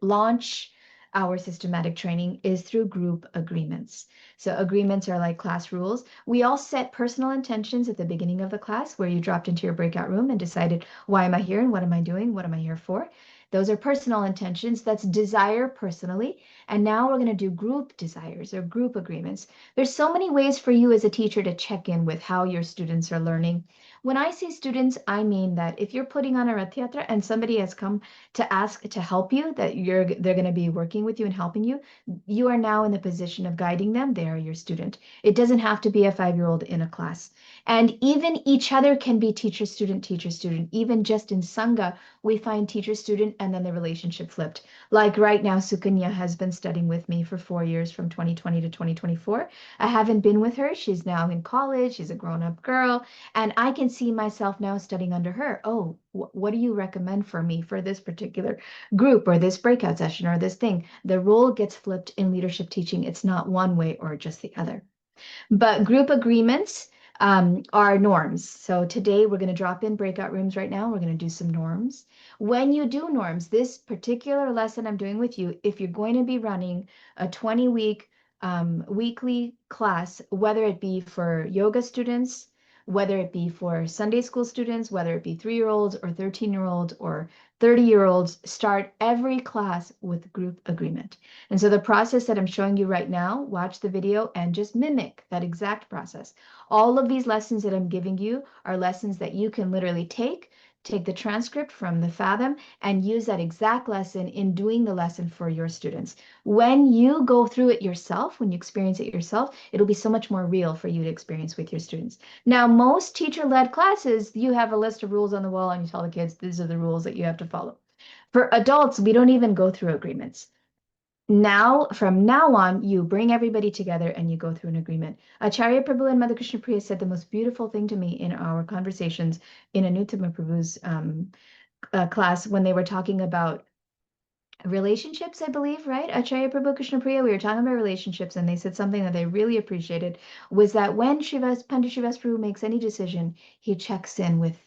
launch our systematic training is through group agreements. So agreements are like class rules. We all set personal intentions at the beginning of the class where you dropped into your breakout room and decided, why am I here and what am I doing? What am I here for? Those are personal intentions. That's desire personally. And now we're going to do group desires or group agreements. There's so many ways for you as a teacher to check in with how your students are learning. When I say students, I mean that if you're putting on a Rath Yatra and somebody has come to ask to help you, that they're going to be working with you and helping you, you are now in the position of guiding them. They are your student. It doesn't have to be a 5-year-old in a class. And even each other can be teacher, student, teacher, student. Even just in Sangha, we find teacher, student, and then the relationship flipped. Like right now, Sukanya has been studying with me for 4 years from 2020 to 2024. I haven't been with her. She's now in college. She's a grown-up girl. And I can see myself now studying under her. Oh, what do you recommend for me for this particular group or this breakout session or this thing? The role gets flipped in leadership teaching. It's not one way or just the other. But group agreements are norms. So today we're going to drop in breakout rooms right now. We're going to do some norms. When you do norms, this particular lesson I'm doing with you, if you're going to be running a 20-week weekly class, whether it be for yoga students, whether it be for Sunday school students, whether it be 3-year-olds or 13-year-olds or 30-year-olds, start every class with group agreement. And so the process that I'm showing you right now, watch the video and just mimic that exact process. All of these lessons that I'm giving you are lessons that you can literally take the transcript from the Fathom and use that exact lesson in doing the lesson for your students. When you go through it yourself, when you experience it yourself, it'll be so much more real for you to experience with your students. Now, most teacher-led classes, you have a list of rules on the wall and you tell the kids, these are the rules that you have to follow. For adults, we don't even go through agreements. Now, from now on, you bring everybody together and you go through an agreement. Acharya Prabhu and Mother Krishna Priya said the most beautiful thing to me in our conversations in Anuttama Prabhu's class when they were talking about relationships, I believe, right? Acharya Prabhu Krishna Priya, we were talking about relationships, and they said something that they really appreciated was that when Pandit Srivas Prabhu makes any decision, he checks in with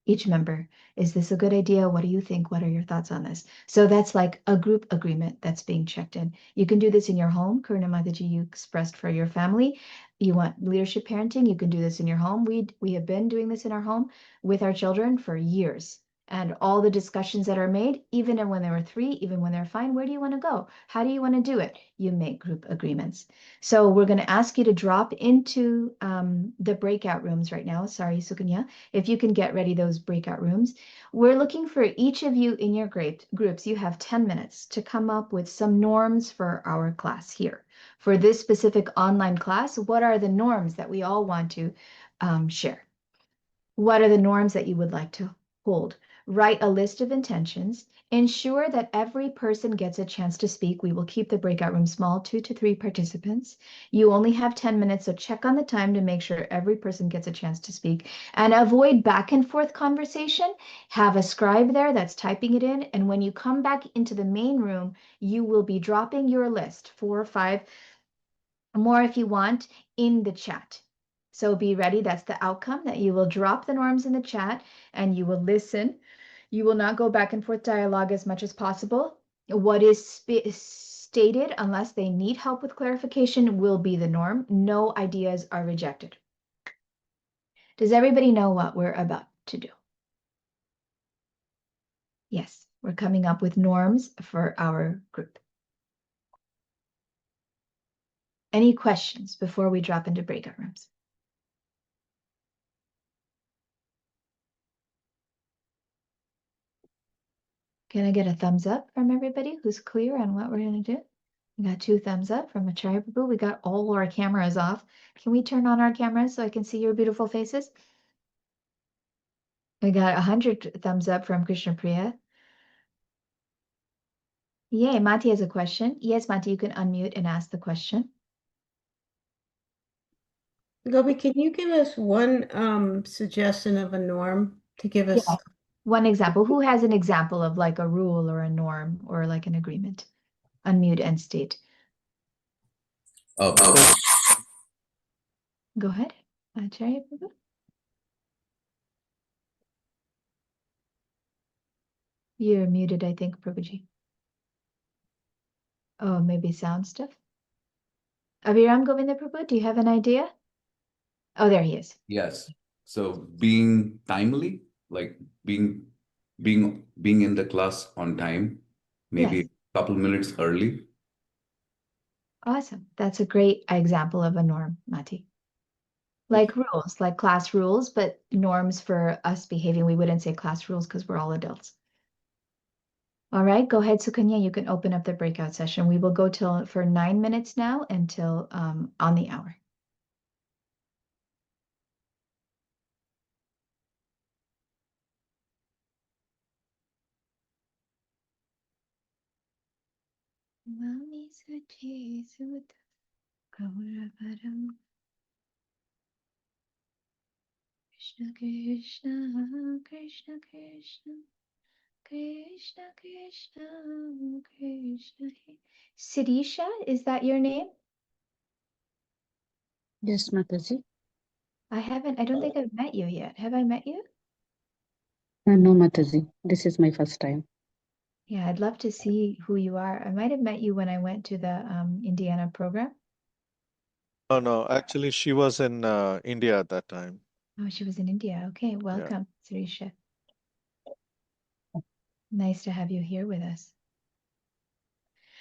each member. Is this a good idea? What do you think? What are your thoughts on this? So that's like a group agreement that's being checked in. You can do this in your home. Karuna Mataji, you expressed for your family. You want leadership parenting, you can do this in your home. We have been doing this in our home with our children for years. And all the discussions that are made, even when they were 3, even when they're fine, where do you want to go? How do you want to do it? You make group agreements. So we're going to ask you to drop into the breakout rooms right now. Sorry, Sukanya, if you can get ready those breakout rooms. We're looking for each of you in your groups. You have 10 minutes to come up with some norms for our class here. For this specific online class, what are the norms that we all want to share? What are the norms that you would like to hold? Write a list of intentions. Ensure that every person gets a chance to speak. We will keep the breakout room small, 2 to 3 participants. You only have 10 minutes, so check on the time to make sure every person gets a chance to speak. And avoid back and forth conversation. Have a scribe there that's typing it in. And when you come back into the main room, you will be dropping your list, 4 or 5 more if you want, in the chat. So be ready. That's the outcome, that you will drop the norms in the chat and you will listen. You will not go back and forth dialogue as much as possible. What is stated, unless they need help with clarification, will be the norm. No ideas are rejected. Does everybody know what we're about to do? Yes, we're coming up with norms for our group. Any questions before we drop into breakout rooms? Can I get a thumbs up from everybody who's clear on what we're going to do? We got 2 thumbs up from Acharya Prabhu. We got all our cameras off. Can we turn on our cameras so I can see your beautiful faces? We got 100 thumbs up from Krishna Priya. Yay, Mati has a question. Yes, Mati, you can unmute and ask the question. Gopi, can you give us one suggestion of a norm to give us? Yeah. One example. Who has an example of like a rule or a norm or like an agreement? Unmute and state. Oh, Go ahead, Acharya Prabhu. You're muted, I think, Prabhuji. Oh, maybe sound stuff. Aviram Govinda Prabhu, do you have an idea? Oh, there he is. yes. So being timely, like being in the class on time, maybe Yes. a couple minutes early. Awesome. That's a great example of a norm, Mati. Like rules, like class rules, but norms for us behaving. We wouldn't say class rules because we're all adults. All right, go ahead, Sukanya. You can open up the breakout session. We will go till for 9 minutes now until on the hour. Krishna Krishna Krishna Krishna Krishna Krishna Krishna. Sirisha, is that your name? Yes, Mataji. I don't think I've met you yet. Have I met you? No, Mataji. This is my first time. Yeah, I'd love to see who you are. I might have met you when I went to the Indiana program. Oh no, actually, she was in India at that time. Oh, she was in India. Okay, welcome, Sirisha. Nice to have you here with us.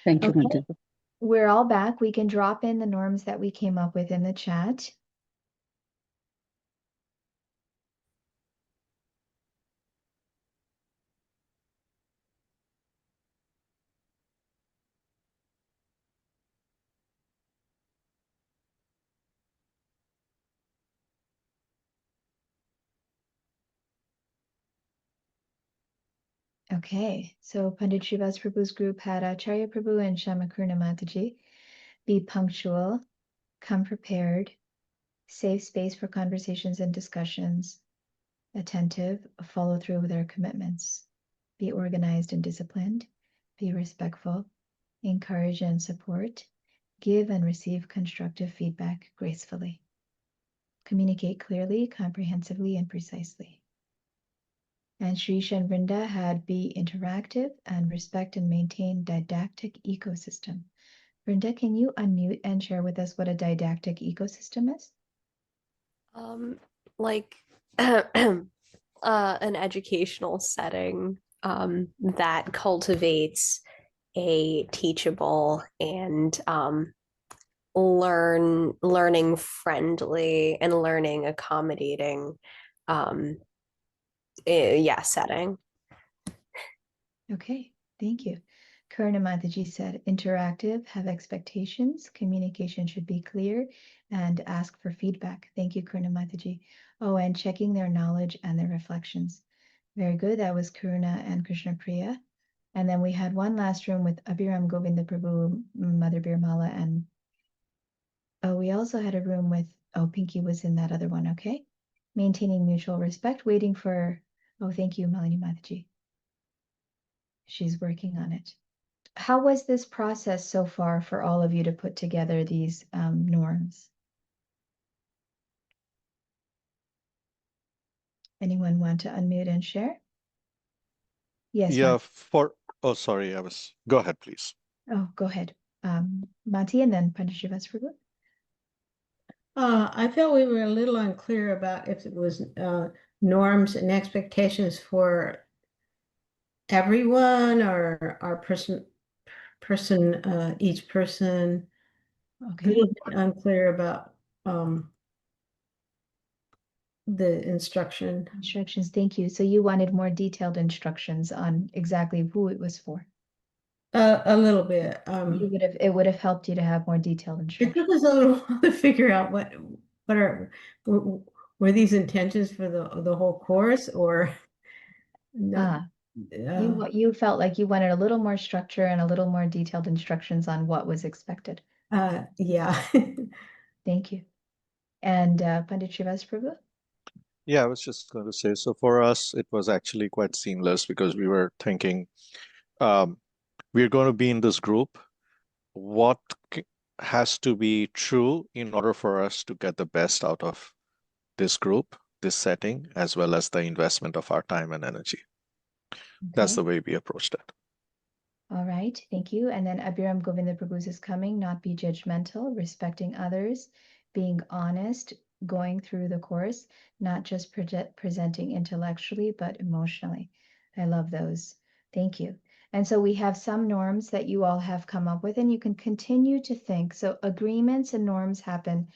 Thank you, Okay, Mataji. we're all back. We can drop in the norms that we came up with in the chat. Okay, so Pandit Srivas Prabhu's group had Acharya Prabhu and Shamakruna Mataji. Be punctual, come prepared, save space for conversations and discussions, attentive, follow through with our commitments, be organized and disciplined, be respectful, encourage and support, give and receive constructive feedback gracefully, communicate clearly, comprehensively, and precisely. And Shrisha and Vrinda had be interactive and respect and maintain didactic ecosystem. Vrinda, can you unmute and share with us what a didactic ecosystem is? Like an educational setting that cultivates a teachable and learning friendly and learning accommodating setting. Okay, thank you. Karna Mataji said, interactive, have expectations, communication should be clear, and ask for feedback. Thank you, Karna Mataji. Oh, and checking their knowledge and their reflections. Very good. That was Karuna and Krishna Priya. And then we had one last room with Abhiram Govinda Prabhu, Mother Birmala, and we also had a room with, Pinky was in that other one, okay? Maintaining mutual respect, waiting for, thank you, Malini Mataji. She's working on it. How was this process so far for all of you to put together these norms? Anyone want to unmute and share? Yes, Yeah, Mati. sorry, go ahead, please. Oh, go ahead. Mati and then Pandit Srivastava. I felt we were a little unclear about if it was norms and expectations for everyone or our each person. A Okay. little bit unclear about the instruction. Instructions, thank you. So you wanted more detailed instructions on exactly who it was for. A little bit. It would have helped you to have more detailed It instructions. took us a little while to figure out were these intentions for the whole course or not? You felt like you wanted a little more structure and a little more detailed instructions on what was expected. Yeah. Thank you. And Pandit Srivastava? Yeah, I was just going to say, so for us, it was actually quite seamless because we were thinking we're going to be in this group. What has to be true in order for us to get the best out of this group, this setting, as well as the investment of our time and energy? That's the way we approached it. All right, thank you. And then Abhiram Govinda Prabhu's is coming, not be judgmental, respecting others, being honest, going through the course, not just presenting intellectually, but emotionally. I love those. Thank you. And so we have some norms that you all have come up with, and you can continue to think. So agreements and norms happen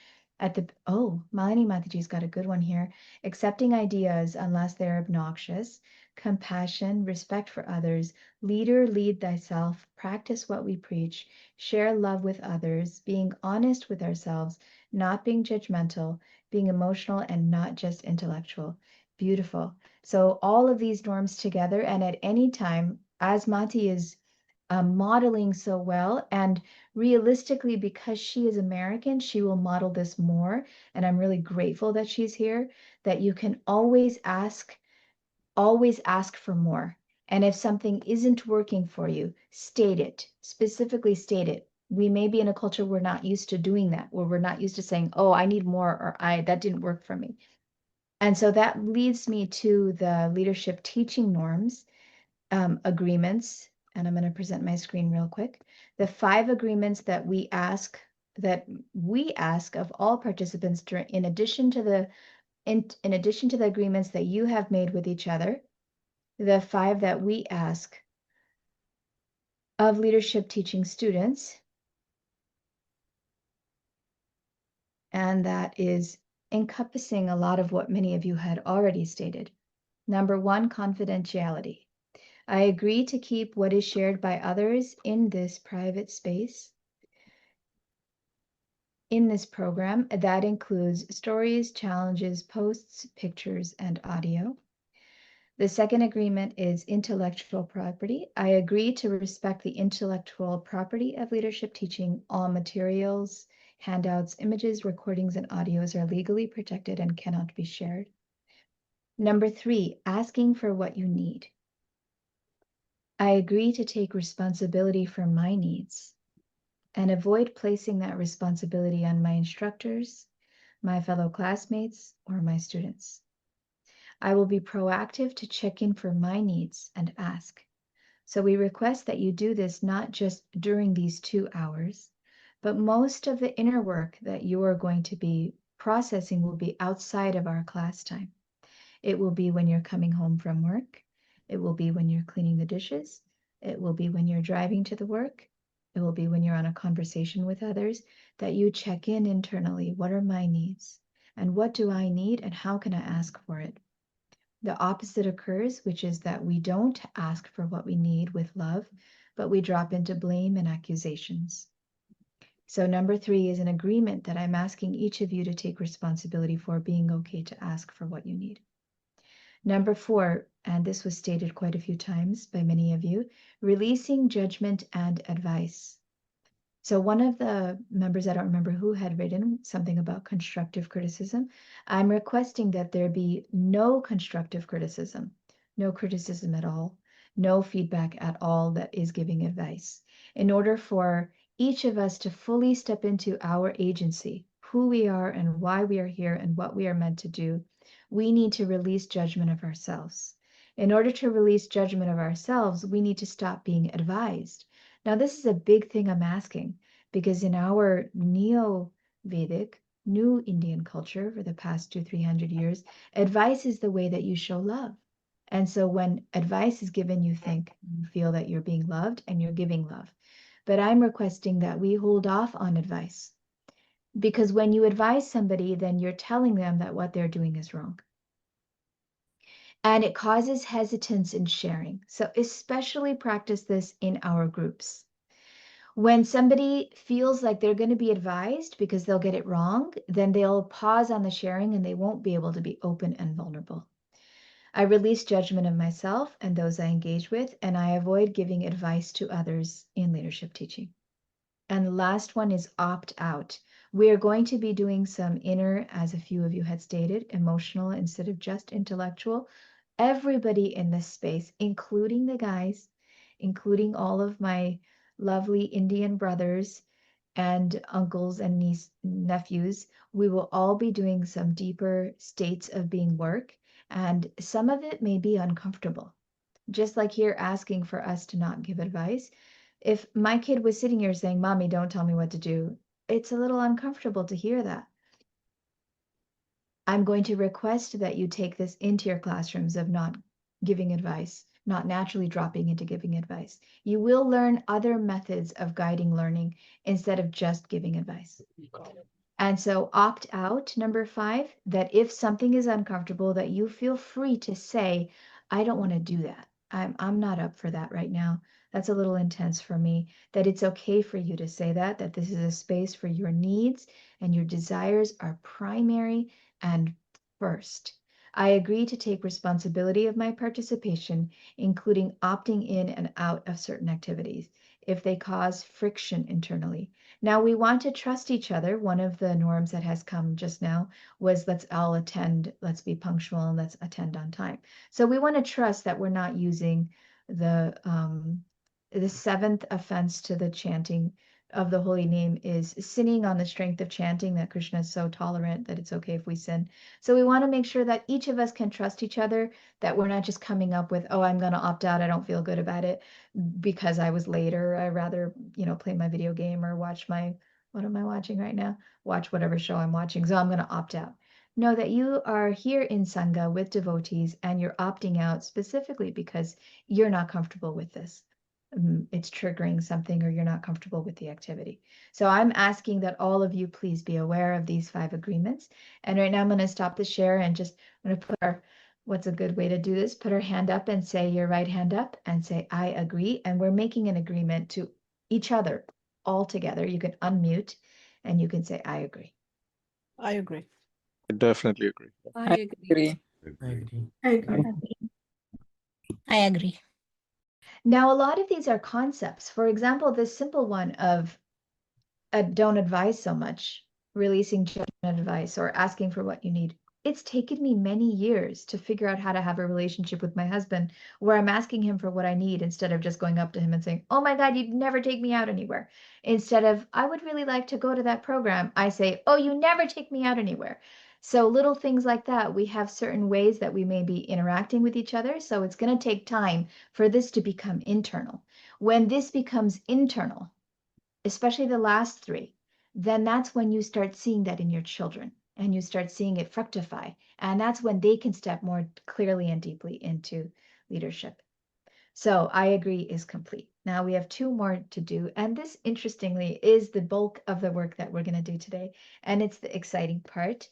Malini Mataji's got a good one here. Accepting ideas unless they're obnoxious, compassion, respect for others, leader, lead thyself, practice what we preach, share love with others, being honest with ourselves, not being judgmental, being emotional and not just intellectual. Beautiful. So all of these norms together, and at any time, as Mati is modeling so well, and realistically, because she is American, she will model this more. And I'm really grateful that she's here, that you can always ask for more. And if something isn't working for you, state it, specifically state it. We may be in a culture we're not used to doing that, where we're not used to saying, oh, I need more, or that didn't work for me. And so that leads me to the leadership teaching norms, agreements, and I'm going to present my screen real quick. The 5 agreements that we ask of all participants in addition to the agreements that you have made with each other, the 5 that we ask of leadership teaching students, and that is encompassing a lot of what many of you had already stated. Number 1, confidentiality. I agree to keep what is shared by others in this private space. In this program, that includes stories, challenges, posts, pictures, and audio. The second agreement is intellectual property. I agree to respect the intellectual property of leadership teaching. All materials, handouts, images, recordings, and audios are legally protected and cannot be shared. Number 3, asking for what you need. I agree to take responsibility for my needs and avoid placing that responsibility on my instructors, my fellow classmates, or my students. I will be proactive to check in for my needs and ask. So we request that you do this not just during these 2 hours, but most of the inner work that you are going to be processing will be outside of our class time. It will be when you're coming home from work. It will be when you're cleaning the dishes. It will be when you're driving to the work. It will be when you're on a conversation with others, that you check in internally. What are my needs? And what do I need? And how can I ask for it? The opposite occurs, which is that we don't ask for what we need with love, but we drop into blame and accusations. So number 3 is an agreement that I'm asking each of you to take responsibility for being okay to ask for what you need. Number 4, and this was stated quite a few times by many of you, releasing judgment and advice. So one of the members, I don't remember who, had written something about constructive criticism. I'm requesting that there be no constructive criticism, no criticism at all, no feedback at all that is giving advice. In order for each of us to fully step into our agency, who we are and why we are here and what we are meant to do, we need to release judgment of ourselves. In order to release judgment of ourselves, we need to stop being advised. Now, this is a big thing I'm asking, because in our Neo-Vedic, new Indian culture for the past 200-300 years, advice is the way that you show love. And so when advice is given, you feel that you're being loved and you're giving love. But I'm requesting that we hold off on advice, because when you advise somebody, then you're telling them that what they're doing is wrong. And it causes hesitance in sharing. So especially practice this in our groups. When somebody feels like they're going to be advised because they'll get it wrong, then they'll pause on the sharing and they won't be able to be open and vulnerable. I release judgment of myself and those I engage with, and I avoid giving advice to others in leadership teaching. And the last one is opt out. We are going to be doing some inner, as a few of you had stated, emotional instead of just intellectual. Everybody in this space, including the guys, including all of my lovely Indian brothers and uncles and nephews, we will all be doing some deeper states of being work. And some of it may be uncomfortable. Just like here asking for us to not give advice. If my kid was sitting here saying, Mommy, don't tell me what to do, it's a little uncomfortable to hear that. I'm going to request that you take this into your classrooms of not giving advice, not naturally dropping into giving advice. You will learn other methods of guiding learning instead of just giving advice. And so opt out, number 5, that if something is uncomfortable, that you feel free to say, I don't want to do that. I'm not up for that right now. That's a little intense for me. That it's okay for you to say that this is a space for your needs and your desires are primary and first. I agree to take responsibility of my participation, including opting in and out of certain activities if they cause friction internally. Now we want to trust each other. One of the norms that has come just now was let's all attend, let's be punctual, and let's attend on time. So we want to trust that we're not using the 7th offense to the chanting of the holy name is sinning on the strength of chanting, that Krishna is so tolerant that it's okay if we sin. So we want to make sure that each of us can trust each other, that we're not just coming up with, oh, I'm going to opt out, I don't feel good about it because I was later. I rather, play my video game or watch what am I watching right now? Watch whatever show I'm watching. So I'm going to opt out. Know that you are here in Sangha with devotees and you're opting out specifically because you're not comfortable with this. It's triggering something or you're not comfortable with the activity. So I'm asking that all of you please be aware of these 5 agreements. And right now I'm going to stop the share and I'm going to put what's a good way to do this? Put our hand up and say your right hand up and say, I agree. And we're making an agreement to each other all together. You can unmute and you can say, I agree. I agree. I definitely agree. I agree. I agree. I agree. I agree. Now, a lot of these are concepts. For example, this simple one of don't advise so much, releasing judgment advice or asking for what you need. It's taken me many years to figure out how to have a relationship with my husband where I'm asking him for what I need instead of just going up to him and saying, oh my God, you'd never take me out anywhere. Instead of, I would really like to go to that program, I say, oh, you never take me out anywhere. So little things like that, we have certain ways that we may be interacting with each other. So it's going to take time for this to become internal. When this becomes internal, especially the last 3, then that's when you start seeing that in your children and you start seeing it fructify. And that's when they can step more clearly and deeply into leadership. So I agree is complete. Now we have 2 more to do. And this, interestingly, is the bulk of the work that we're going to do today. And it's the exciting part.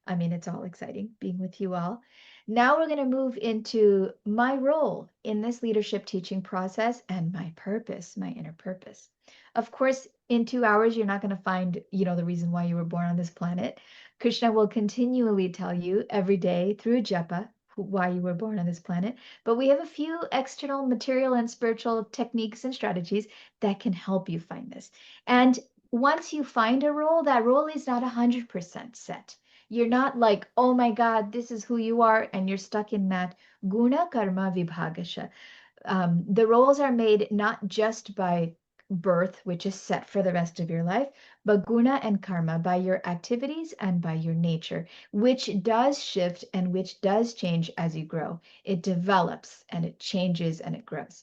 I mean, it's all exciting being with you all. Now we're going to move into my role in this leadership teaching process and my purpose, my inner purpose. Of course, in 2 hours, you're not going to find, the reason why you were born on this planet. Krishna will continually tell you every day through japa why you were born on this planet. But we have a few external material and spiritual techniques and strategies that can help you find this. And once you find a role, that role is not 100% set. You're not like, oh my God, this is who you are, and you're stuck in that guna karma vibhagasha. The roles are made not just by birth, which is set for the rest of your life, but guna and karma by your activities and by your nature, which does shift and which does change as you grow. It develops and it changes and it grows.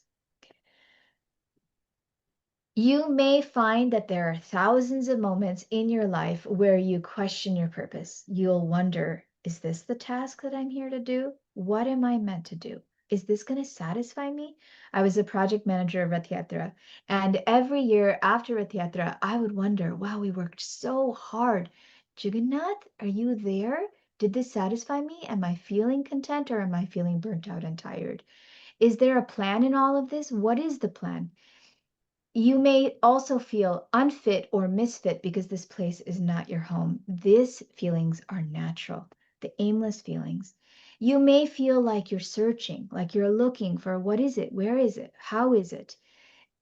You may find that there are thousands of moments in your life where you question your purpose. You'll wonder, is this the task that I'm here to do? What am I meant to do? Is this going to satisfy me? I was a project manager of Rath Yatra, and every year after Rath Yatra, I would wonder, wow, we worked so hard. Jagannath, are you there? Did this satisfy me? Am I feeling content or am I feeling burnt out and tired? Is there a plan in all of this? What is the plan? You may also feel unfit or misfit because this place is not your home. These feelings are natural, the aimless feelings. You may feel like you're searching, like you're looking for what is it, where is it, how is it?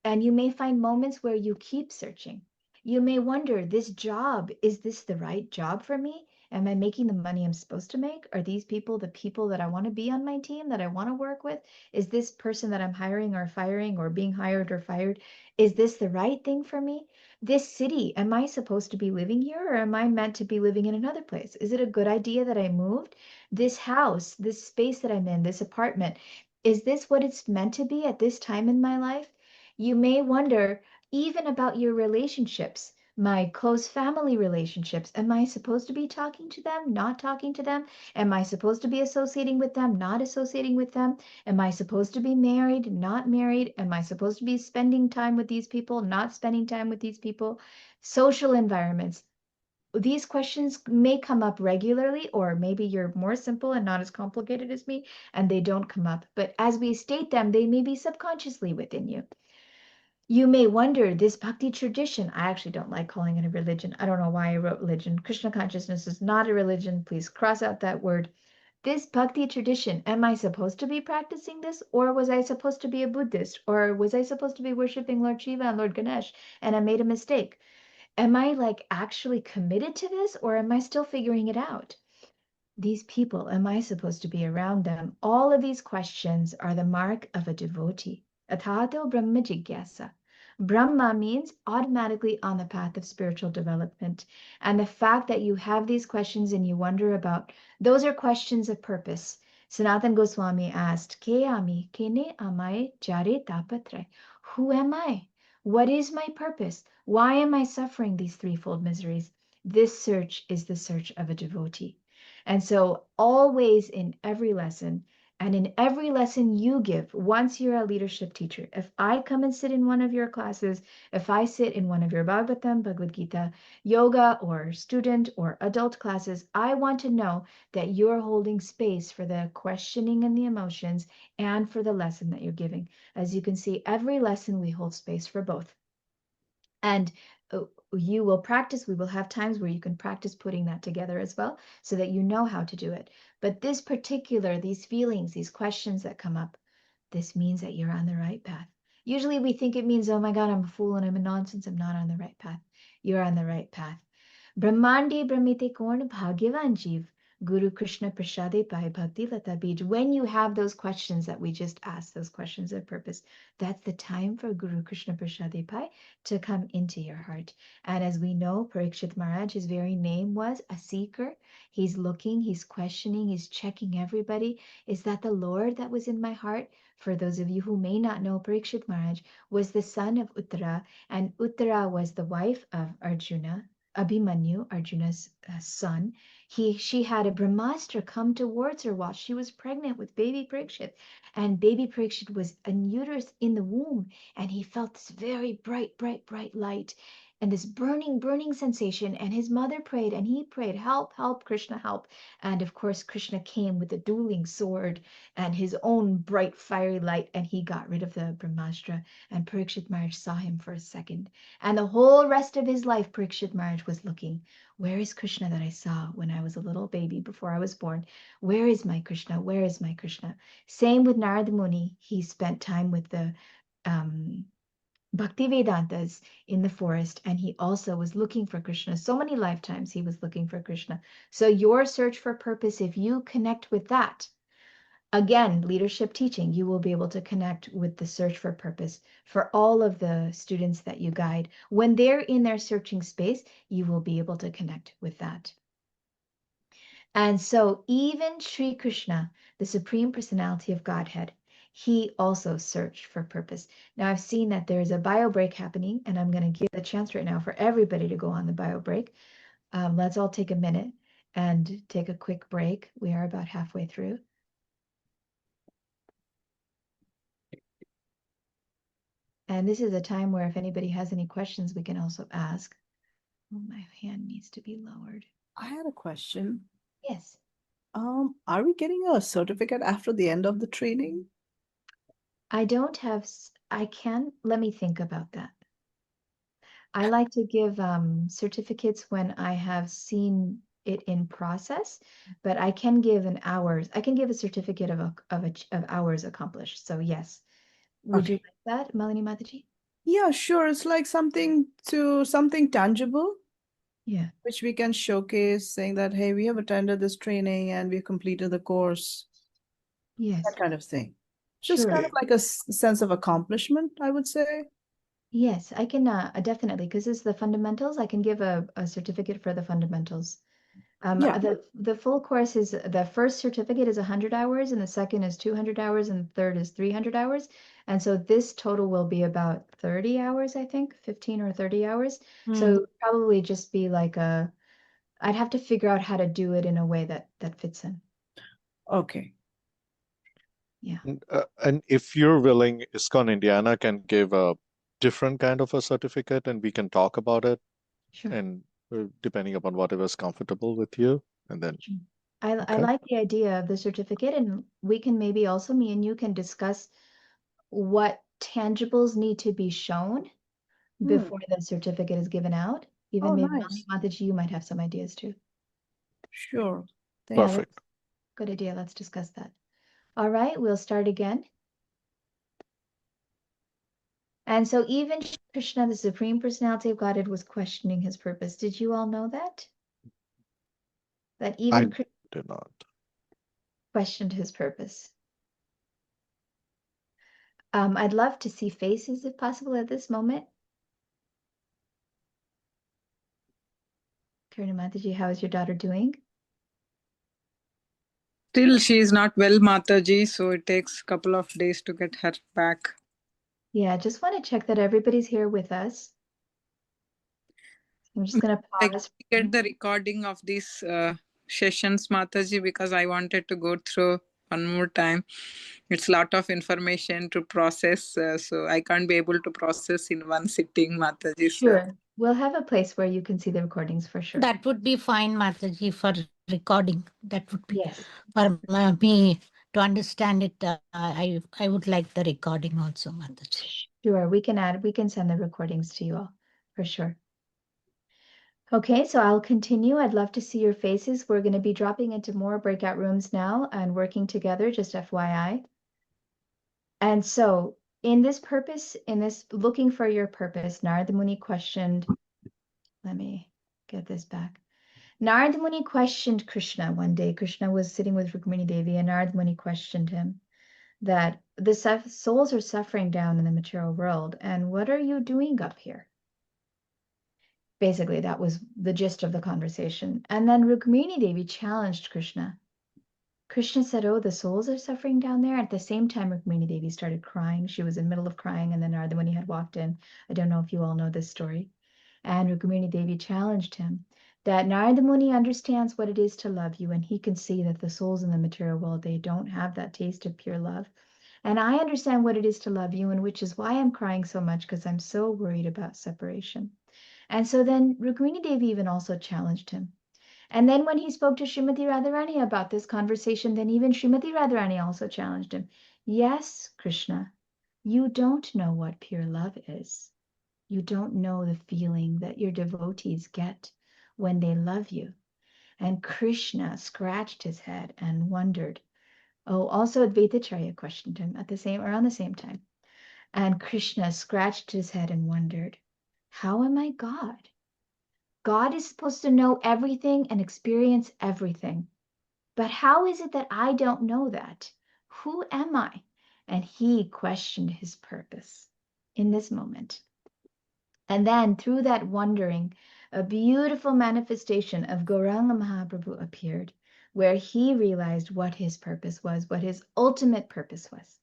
And you may find moments where you keep searching. You may wonder, this job, is this the right job for me? Am I making the money I'm supposed to make? Are these people the people that I want to be on my team, that I want to work with? Is this person that I'm hiring or firing or being hired or fired, is this the right thing for me? This city, am I supposed to be living here or am I meant to be living in another place? Is it a good idea that I moved? This house, this space that I'm in, this apartment, is this what it's meant to be at this time in my life? You may wonder even about your relationships, my close family relationships. Am I supposed to be talking to them, not talking to them? Am I supposed to be associating with them, not associating with them? Am I supposed to be married, not married? Am I supposed to be spending time with these people, not spending time with these people? Social environments. these questions may come up regularly, or maybe you're more simple and not as complicated as me, and they don't come up. But as we state them, they may be subconsciously within you. You may wonder, this bhakti tradition, I actually don't like calling it a religion. I don't know why I wrote religion. Krishna consciousness is not a religion. Please cross out that word. This bhakti tradition, am I supposed to be practicing this? Or was I supposed to be a Buddhist? Or was I supposed to be worshiping Lord Shiva and Lord Ganesh and I made a mistake? Am I like actually committed to this, or am I still figuring it out? These people, am I supposed to be around them? All of these questions are the mark of a devotee. Atato Brahma Jigyasa. Brahma means automatically on the path of spiritual development. And the fact that you have these questions and you wonder about, those are questions of purpose. Sanatan Goswami asked, Ke ami, kene amai jare tapatre. Who am I? What is my purpose? Why am I suffering these threefold miseries? This search is the search of a devotee. And so, always in every lesson, and in every lesson you give, once you're a leadership teacher, if I come and sit in one of your classes, if I sit in one of your Bhagavatam, Bhagavad Gita, yoga, or student or adult classes, I want to know that you're holding space for the questioning and the emotions and for the lesson that you're giving. As you can see, every lesson we hold space for both. And you will practice, we will have times where you can practice putting that together as well, so that you know how to do it. But this particular, these feelings, these questions that come up, this means that you're on the right path. Usually we think it means, oh my God, I'm a fool and I'm a nonsense, I'm not on the right path. You're on the right path. Brahmande Brahmite Korn Bhagyavan Jeev. Guru Krishna Prasade Pai Bhakti Lata Bij. When you have those questions that we just asked, those questions of purpose, that's the time for Guru Krishna Prasade Pai to come into your heart. And as we know, Parikshit Maharaj, his very name was a seeker. He's looking, he's questioning, he's checking everybody. Is that the Lord that was in my heart? For those of you who may not know, Parikshit Maharaj was the son of Uttara, and Uttara was the wife of Arjuna. Abhimanyu, Arjuna's son, she had a Brahmastra come towards her while she was pregnant with baby Parikshit. And baby Parikshit was in uterus in the womb, and he felt this very bright, bright, bright light and this burning, burning sensation. And his mother prayed, and he prayed, help, help, Krishna, help. And of course, Krishna came with a dueling sword and his own bright, fiery light, and he got rid of the Brahmastra. And Parikshit Maharaj saw him for a second. And the whole rest of his life, Parikshit Maharaj was looking, where is Krishna that I saw when I was a little baby before I was born? Where is my Krishna? Where is my Krishna? Same with Narada Muni. He spent time with the Bhakti Vedantas in the forest, and he also was looking for Krishna. So many lifetimes he was looking for Krishna. So your search for purpose, if you connect with that, again, leadership teaching, you will be able to connect with the search for purpose for all of the students that you guide. When they're in their searching space, you will be able to connect with that. And so even Sri Krishna, the Supreme Personality of Godhead, he also searched for purpose. Now I've seen that there's a bio break happening, and I'm going to give the chance right now for everybody to go on the bio break. Let's all take a minute and take a quick break. We are about halfway through. And this is a time where if anybody has any questions, we can also ask. Oh, my hand needs to be lowered. I had a question. Yes. Are we getting a certificate after the end of the training? I don't have, I can, let me think about that. I like to give certificates when I have seen it in process, but I can give an hours. I can give a certificate of hours accomplished. So yes. Would you Okay. like that, Malini Mataji? Yeah, sure. It's like something tangible, Yeah. which we can showcase, saying that, hey, we have attended this training and we completed the course, Yes. that kind of thing. Just Sure. kind of like a sense of accomplishment, I would say. Yes, I can definitely, because it's the fundamentals. I can give a certificate for the fundamentals. Yeah. The full course is, the first certificate is 100 hours, and the second is 200 hours, and the third is 300 hours. And so this total will be about 30 hours, I think, 15 or 30 hours. So it would probably just be like I'd have to figure out how to do it in a way that fits in. Okay. Yeah. And if you're willing, ISKCON Indiana can give a different kind of a certificate and we can talk about it Sure. and depending upon whatever's comfortable with you. And then, I okay. like the idea of the certificate, and we can maybe also, me and you can discuss what tangibles need to be shown before the certificate is given out. Even Oh, maybe nice. Mataji, you might have some ideas too. Sure. Thank Yeah, you. Perfect. good idea. Let's discuss that. All right, we'll start again. And so even Krishna, the Supreme Personality of Godhead, was questioning his purpose. Did you all know that? That even I Krishna did not. questioned his purpose. I'd love to see faces if possible at this moment. Karuna Mataji, how is your daughter doing? Still, she is not well, Mataji, so it takes a couple of days to get her back. Yeah, just want to check that everybody's here with us. I'm just going to I pause. get the recording of these sessions, Mataji, because I wanted to go through one more time. It's a lot of information to process, so I can't be able to process in one sitting, Mataji. So Sure. We'll have a place where you can see the recordings for sure. That would be fine, Mataji, for recording. That would be Yes. for me to understand it. I would like the recording also, Mataji. Sure, we can send the recordings to you all for sure. Okay, so I'll continue. I'd love to see your faces. We're going to be dropping into more breakout rooms now and working together, just FYI. And so in this looking for your purpose, Narada Muni questioned, let me get this back. Narada Muni questioned Krishna one day. Krishna was sitting with Rukmini Devi, and Narada Muni questioned him that the souls are suffering down in the material world, and what are you doing up here? Basically, that was the gist of the conversation. And then Rukmini Devi challenged Krishna. Krishna said, oh, the souls are suffering down there. At the same time, Rukmini Devi started crying. She was in the middle of crying, and then Narada Muni had walked in. I don't know if you all know this story. And Rukmini Devi challenged him that Narada Muni understands what it is to love you, and he can see that the souls in the material world, they don't have that taste of pure love. And I understand what it is to love you, and which is why I'm crying so much, because I'm so worried about separation. And so then Rukmini Devi even also challenged him. And then when he spoke to Srimati Radharani about this conversation, then even Srimati Radharani also challenged him. Yes, Krishna, you don't know what pure love is. You don't know the feeling that your devotees get when they love you. And Krishna scratched his head and wondered. Oh, also Advaitacharya questioned him around the same time. And Krishna scratched his head and wondered, how am I God? God is supposed to know everything and experience everything. But how is it that I don't know that? Who am I? And he questioned his purpose in this moment. And then through that wondering, a beautiful manifestation of Gauranga Mahaprabhu appeared, where he realized what his purpose was, what his ultimate purpose was.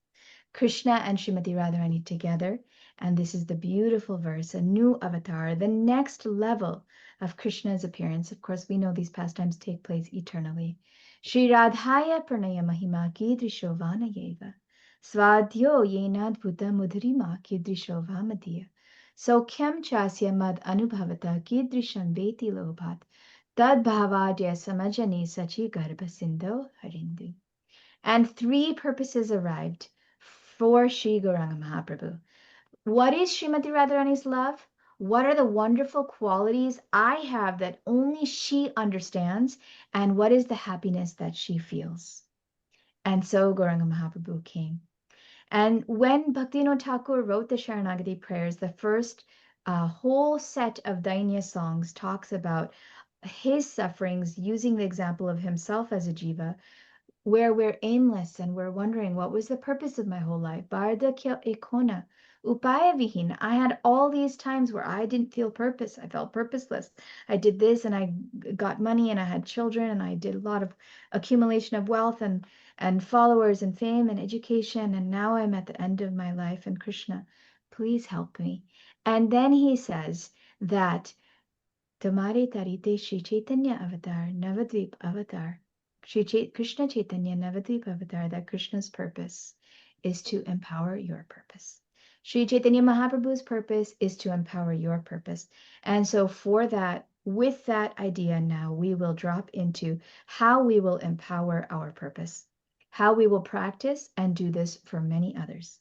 Krishna and Srimati Radharani together, and this is the beautiful verse, a new avatar, the next level of Krishna's appearance. Of course, we know these pastimes take place eternally. Shri Radhaya Pranaya Mahima Kidrisho Vanayeva Svadhyo Yenadbhuta Mudhrima Kidrisho Vamadiya Sokyam Chasya Mad Anubhavata Kidrisham Veti Lobhat Tad Bhavadya Samajani Sachi Garbha Sindho Harindu. And three purposes arrived for Sri Gauranga Mahaprabhu. What is Srimati Radharani's love? What are the wonderful qualities I have that only she understands? And what is the happiness that she feels? And so Gauranga Mahaprabhu came. And when Bhaktivinoda Thakur wrote the Sharanagati prayers, the first whole set of Dainya songs talks about his sufferings using the example of himself as a jiva, where we're aimless and we're wondering, what was the purpose of my whole life? Bardakya ekona, upaya vihin. I had all these times where I didn't feel purpose. I felt purposeless. I did this and I got money and I had children and I did a lot of accumulation of wealth and followers and fame and education. And now I'm at the end of my life. And Krishna, please help me. And then he says that Tamare tarite Shri Chaitanya avatar, Navadvip avatar. Krishna Chaitanya Navadvip avatar, that Krishna's purpose is to empower your purpose. Sri Chaitanya Mahaprabhu's purpose is to empower your purpose. And so for that, With that idea now, we will drop into how we will empower our purpose, how we will practice and do this for many others.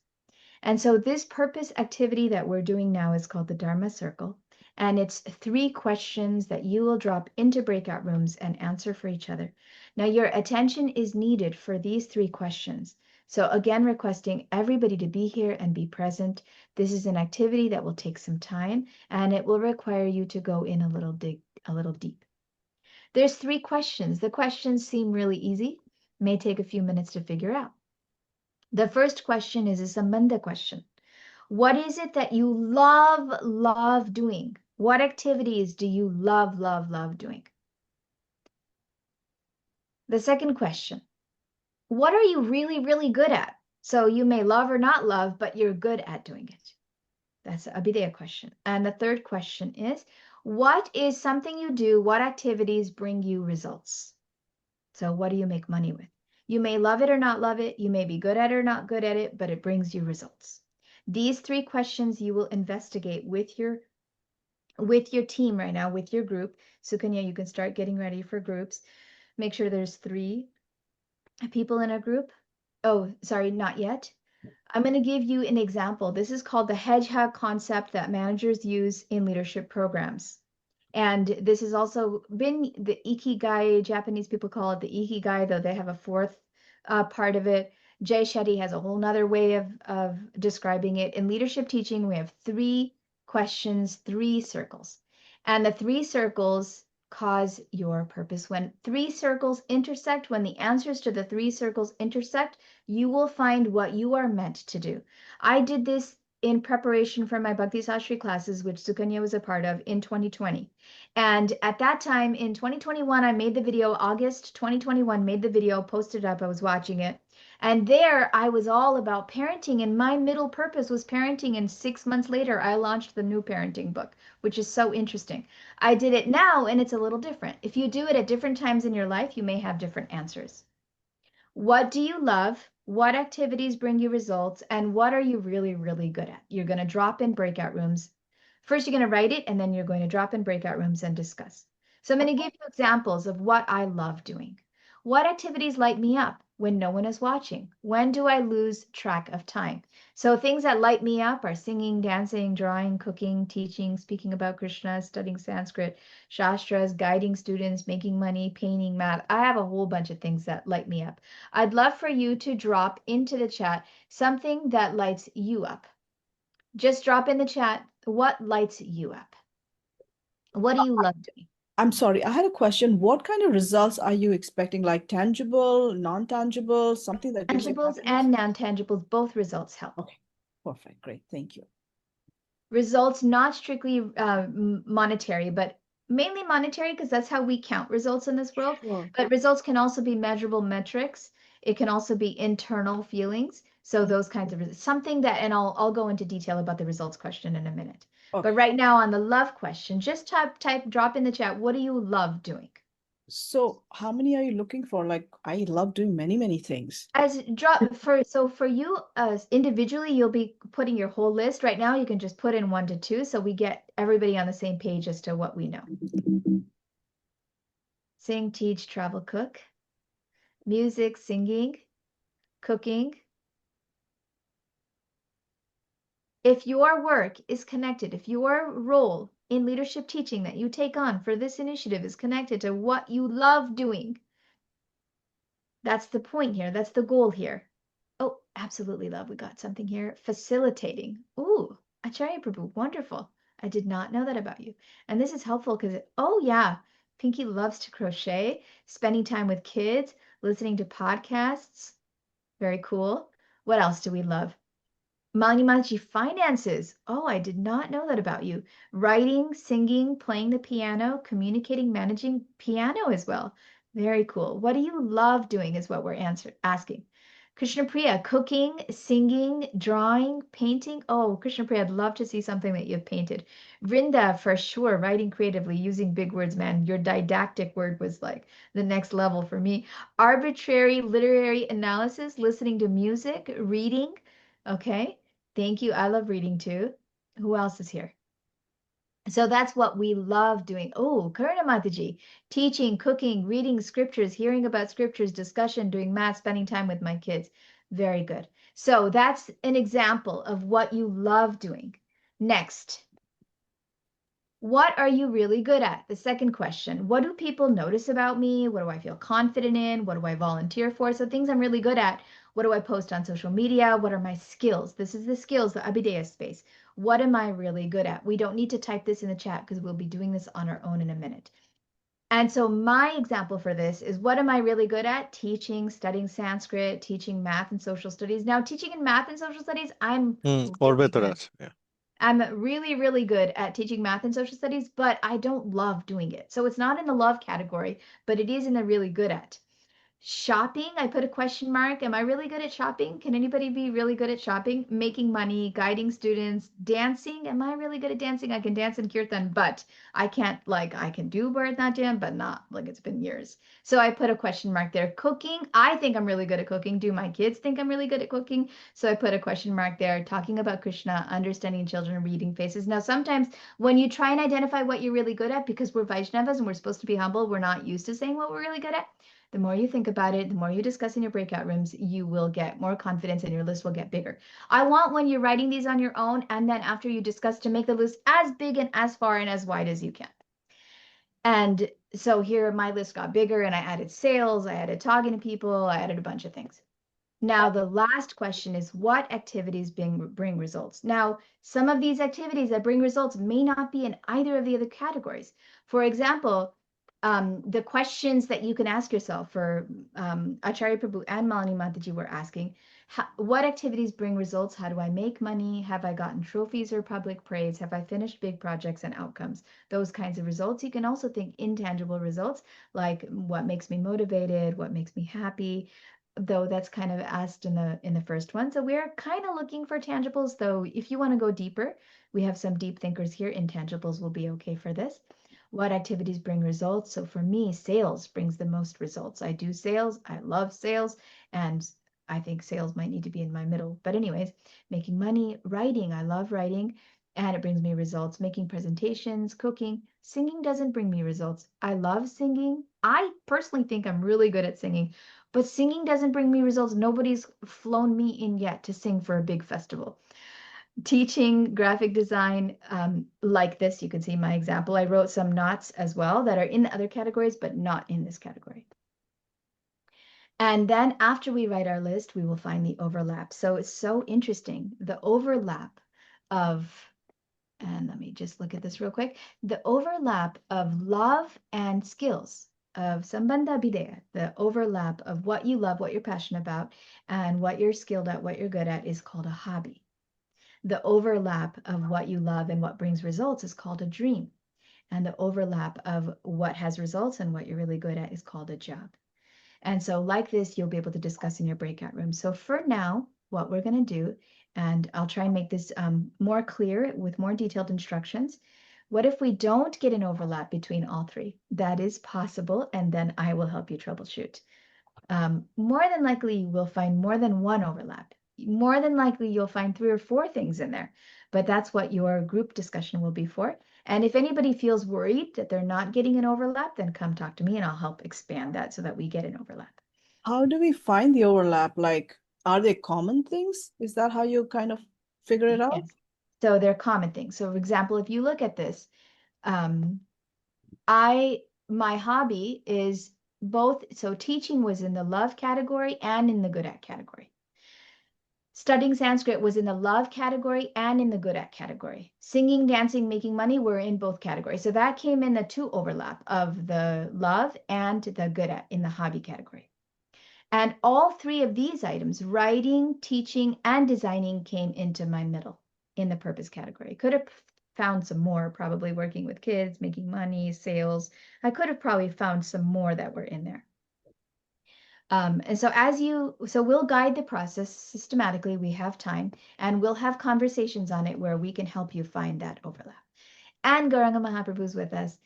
And so this purpose activity that we're doing now is called the Dharma Circle. And it's 3 questions that you will drop into breakout rooms and answer for each other. Now, your attention is needed for these 3 questions. So again, requesting everybody to be here and be present. This is an activity that will take some time, and it will require you to go in a little deep. There's 3 questions. The questions seem really easy, may take a few minutes to figure out. The first question is a Sambandha question. What is it that you love doing? What activities do you love doing? The second question, what are you really good at? So you may love or not love, but you're good at doing it. That's a Abhidheya question. And the third question is, what is something you do? What activities bring you results? So what do you make money with? You may love it or not love it. You may be good at it or not good at it, but it brings you results. These 3 questions you will investigate with your team right now, with your group. Sukanya, you can start getting ready for groups. Make sure there's 3 people in a group. Oh, sorry, not yet. I'm going to give you an example. This is called the hedgehog concept that managers use in leadership programs. And this has also been the ikigai. Japanese people call it the ikigai, though they have a 4th part of it. Jay Shetty has a whole nother way of describing it. In leadership teaching, we have 3 questions, 3 circles. And the 3 circles cause your purpose. When 3 circles intersect, when the answers to the 3 circles intersect, you will find what you are meant to do. I did this in preparation for my Bhakti Sastri classes, which Sukanya was a part of in 2020. And at that time in 2021, I made the video, August 2021, made the video, posted up, I was watching it. And there I was all about parenting, and my middle purpose was parenting. And 6 months later, I launched the new parenting book, which is so interesting. I did it now, and it's a little different. If you do it at different times in your life, you may have different answers. What do you love? What activities bring you results? And what are you really good at? You're going to drop in breakout rooms. First, you're going to write it, and then you're going to drop in breakout rooms and discuss. So I'm going to give you examples of what I love doing. What activities light me up when no one is watching? When do I lose track of time? So things that light me up are singing, dancing, drawing, cooking, teaching, speaking about Krishna, studying Sanskrit, Shastras, guiding students, making money, painting, math. I have a whole bunch of things that light me up. I'd love for you to drop into the chat something that lights you up. Just drop in the chat what lights you up. What do you love doing? I'm sorry, I had a question. What kind of results are you expecting? Like tangible, non-tangible, something that gives you Tangibles happiness? and non-tangibles, both results help. Okay, perfect, great, thank you. Results not strictly monetary, but mainly monetary because that's how we count results in this world. Sure. But results can also be measurable metrics. It can also be internal feelings. So those kinds of something that, and I'll go into detail about the results question in a minute. Okay. But right now on the love question, just drop in the chat. What do you love doing? So how many are you looking for? Like, I love doing many things. As drop for you individually, you'll be putting your whole list. Right now, you can just put in 1 to 2, so we get everybody on the same page as to what we know. Sing, teach, travel, cook. Music, singing, cooking. If your work is connected, if your role in leadership teaching that you take on for this initiative is connected to what you love doing, that's the point here. That's the goal here. Oh, absolutely love. We got something here. Facilitating. Ooh, Acharya Prabhu, wonderful. I did not know that about you. And this is helpful because, oh yeah, Pinky loves to crochet, spending time with kids, listening to podcasts. Very cool. What else do we love? Manimachi finances. Oh, I did not know that about you. Writing, singing, playing the piano, communicating, managing piano as well. Very cool. What do you love doing is what we're asking. Krishna Priya, cooking, singing, drawing, painting. Oh, Krishna Priya, I'd love to see something that you've painted. Vrinda, for sure, writing creatively, using big words, man. Your didactic word was like the next level for me. Arbitrary literary analysis, listening to music, reading. Okay. Thank you. I love reading too. Who else is here? So that's what we love doing. Oh, Karuna Mataji, teaching, cooking, reading scriptures, hearing about scriptures, discussion, doing math, spending time with my kids. Very good. So that's an example of what you love doing. Next, what are you really good at? The second question, what do people notice about me? What do I feel confident in? What do I volunteer for? So things I'm really good at. What do I post on social media? What are my skills? This is the skills, the Abhidheya space. What am I really good at? We don't need to type this in the chat because we'll be doing this on our own in a minute. And so my example for this is, what am I really good at? Teaching, studying Sanskrit, teaching math and social studies. Now, teaching in math and social studies, I'm और really बेहतर good. है. Yeah. I'm really, really good at teaching math and social studies, but I don't love doing it. So it's not in the love category, but it is in the really good at. Shopping, I put a question mark. Am I really good at shopping? Can anybody be really good at shopping? Making money, guiding students, dancing. Am I really good at dancing? I can dance in kirtan, but I can't, like, I can do Bharatanatyam, but not like it's been years. So I put a question mark there. Cooking, I think I'm really good at cooking. Do my kids think I'm really good at cooking? So I put a question mark there. Talking about Krishna, understanding children, reading faces. Now, sometimes when you try and identify what you're really good at, because we're Vaishnavas and we're supposed to be humble, we're not used to saying what we're really good at. The more you think about it, the more you discuss in your breakout rooms, you will get more confidence and your list will get bigger. I want, when you're writing these on your own, and then after you discuss, to make the list as big and as far and as wide as you can. And so here my list got bigger, and I added sales, I added talking to people, I added a bunch of things. Now, the last question is, what activities bring results? Now, some of these activities that bring results may not be in either of the other categories. For example, the questions that you can ask yourself, for Acharya Prabhu and Malini Mataji were asking, what activities bring results? How do I make money? Have I gotten trophies or public praise? Have I finished big projects and outcomes? Those kinds of results. You can also think intangible results, like what makes me motivated, what makes me happy, though that's kind of asked in the first one. So we're kind of looking for tangibles, though if you want to go deeper, we have some deep thinkers here. Intangibles will be okay for this. What activities bring results? So for me, sales brings the most results. I do sales. I love sales. And I think sales might need to be in my middle. But anyways, making money, writing. I love writing and it brings me results. Making presentations, cooking. Singing doesn't bring me results. I love singing. I personally think I'm really good at singing, but singing doesn't bring me results. Nobody's flown me in yet to sing for a big festival. Teaching, graphic design, like this, you can see my example. I wrote some knots as well that are in the other categories, but not in this category. And then after we write our list, we will find the overlap. So it's so interesting. The overlap of, and let me just look at this real quick. The overlap of love and skills, of Sambandha Abhidheya, the overlap of what you love, what you're passionate about, and what you're skilled at, what you're good at, is called a hobby. The overlap of what you love and what brings results is called a dream. And the overlap of what has results and what you're really good at is called a job. And so like this, you'll be able to discuss in your breakout room. So for now, what we're going to do, and I'll try and make this more clear with more detailed instructions. What if we don't get an overlap between all three? That is possible, and then I will help you troubleshoot. More than likely, you will find more than one overlap. More than likely, you'll find 3 or 4 things in there, but that's what your group discussion will be for. And if anybody feels worried that they're not getting an overlap, then come talk to me and I'll help expand that so that we get an overlap. How do we find the overlap? Like, are they common things? Is that how you kind of figure it out? Yes. So they're common things. So for example, if you look at this, my hobby is both. So teaching was in the love category and in the good at category. Studying Sanskrit was in the love category and in the good at category. Singing, dancing, making money were in both categories. So that came in the 2 overlap of the love and the good at in the hobby category. And all 3 of these items, writing, teaching, and designing, came into my middle in the purpose category. Could have found some more, probably working with kids, making money, sales. I could have probably found some more that were in there. And so we'll guide the process systematically. We have time, and we'll have conversations on it where we can help you find that overlap. And Gauranga Mahaprabhu's with us,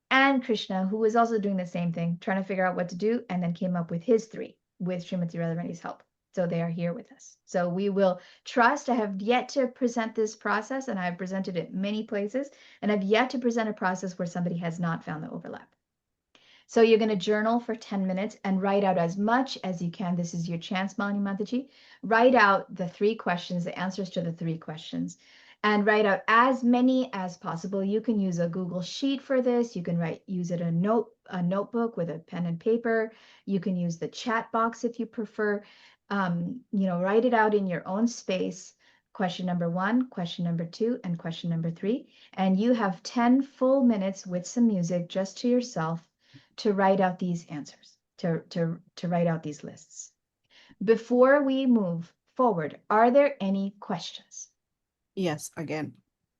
and Krishna, who was also doing the same thing, trying to figure out what to do, and then came up with his 3 with Srimati Radharani's help. So they are here with us. So we will trust. I have yet to present this process, and I've presented it many places, and I've yet to present a process where somebody has not found the overlap. So you're going to journal for 10 minutes and write out as much as you can. This is your chance, Malini Mataji. Write out the 3 questions, the answers to the 3 questions, and write out as many as possible. You can use a Google Sheet for this. You can use it a notebook with a pen and paper. You can use the chat box if you prefer. Write it out in your own space. Question number 1, question number 2, and question number 3. And you have 10 full minutes with some music just to yourself to write out these answers, to write out these lists. Before we move forward, are there any questions? Yes, again.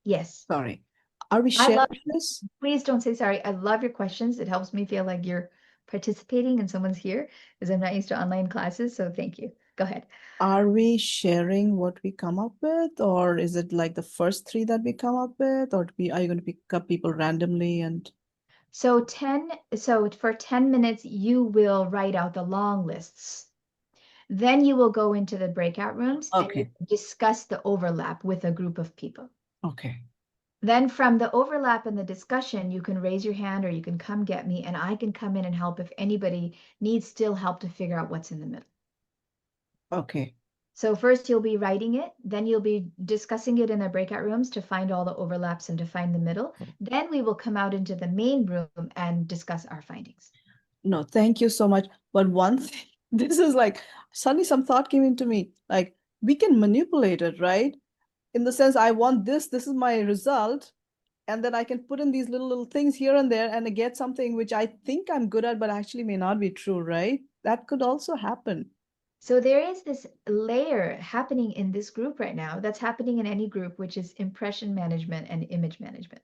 Yes. Sorry. Are we I love, sharing this? please don't say sorry. I love your questions. It helps me feel like you're participating and someone's here because I'm not used to online classes. So thank you. Go ahead. Are we sharing what we come up with, or is it like the first 3 that we come up with, or are you going to pick up people randomly and So for 10 minutes, you will write out the long lists. Then you will go into the breakout rooms and okay, discuss the overlap with a group of people. okay. Then from the overlap in the discussion, you can raise your hand or you can come get me and I can come in and help if anybody needs still help to figure out what's in the middle. Okay. So first you'll be writing it, then you'll be discussing it in the breakout rooms to find all the overlaps and to find the middle. Then we will come out into the main room and discuss our findings. No, thank you so much. But one thing, this is like suddenly some thought came into me. Like we can manipulate it, right? In the sense, I want this is my result. And then I can put in these little things here and there and get something which I think I'm good at, but actually may not be true, right? That could also happen. So there is this layer happening in this group right now that's happening in any group, which is impression management and image management.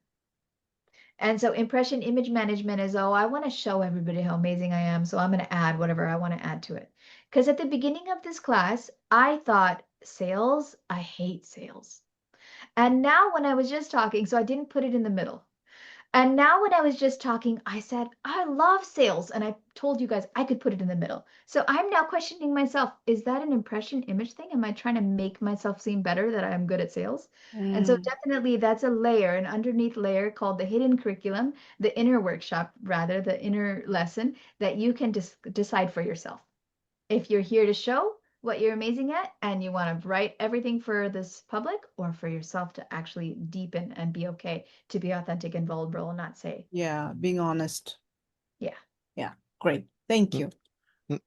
And so impression image management is, oh, I want to show everybody how amazing I am. So I'm going to add whatever I want to add to it. Because at the beginning of this class, I thought sales, I hate sales. And now when I was just talking, so I didn't put it in the middle. And now when I was just talking, I said, I love sales. And I told you guys I could put it in the middle. So I'm now questioning myself, is that an impression image thing? Am I trying to make myself seem better that I'm good at sales? And so definitely that's a layer, an underneath layer called the hidden curriculum, the inner workshop, rather, the inner lesson that you can decide for yourself. If you're here to show what you're amazing at and you want to write everything for this public or for yourself to actually deepen and be okay to be authentic and vulnerable and not say, Yeah, being honest. yeah. Yeah, great. Thank you.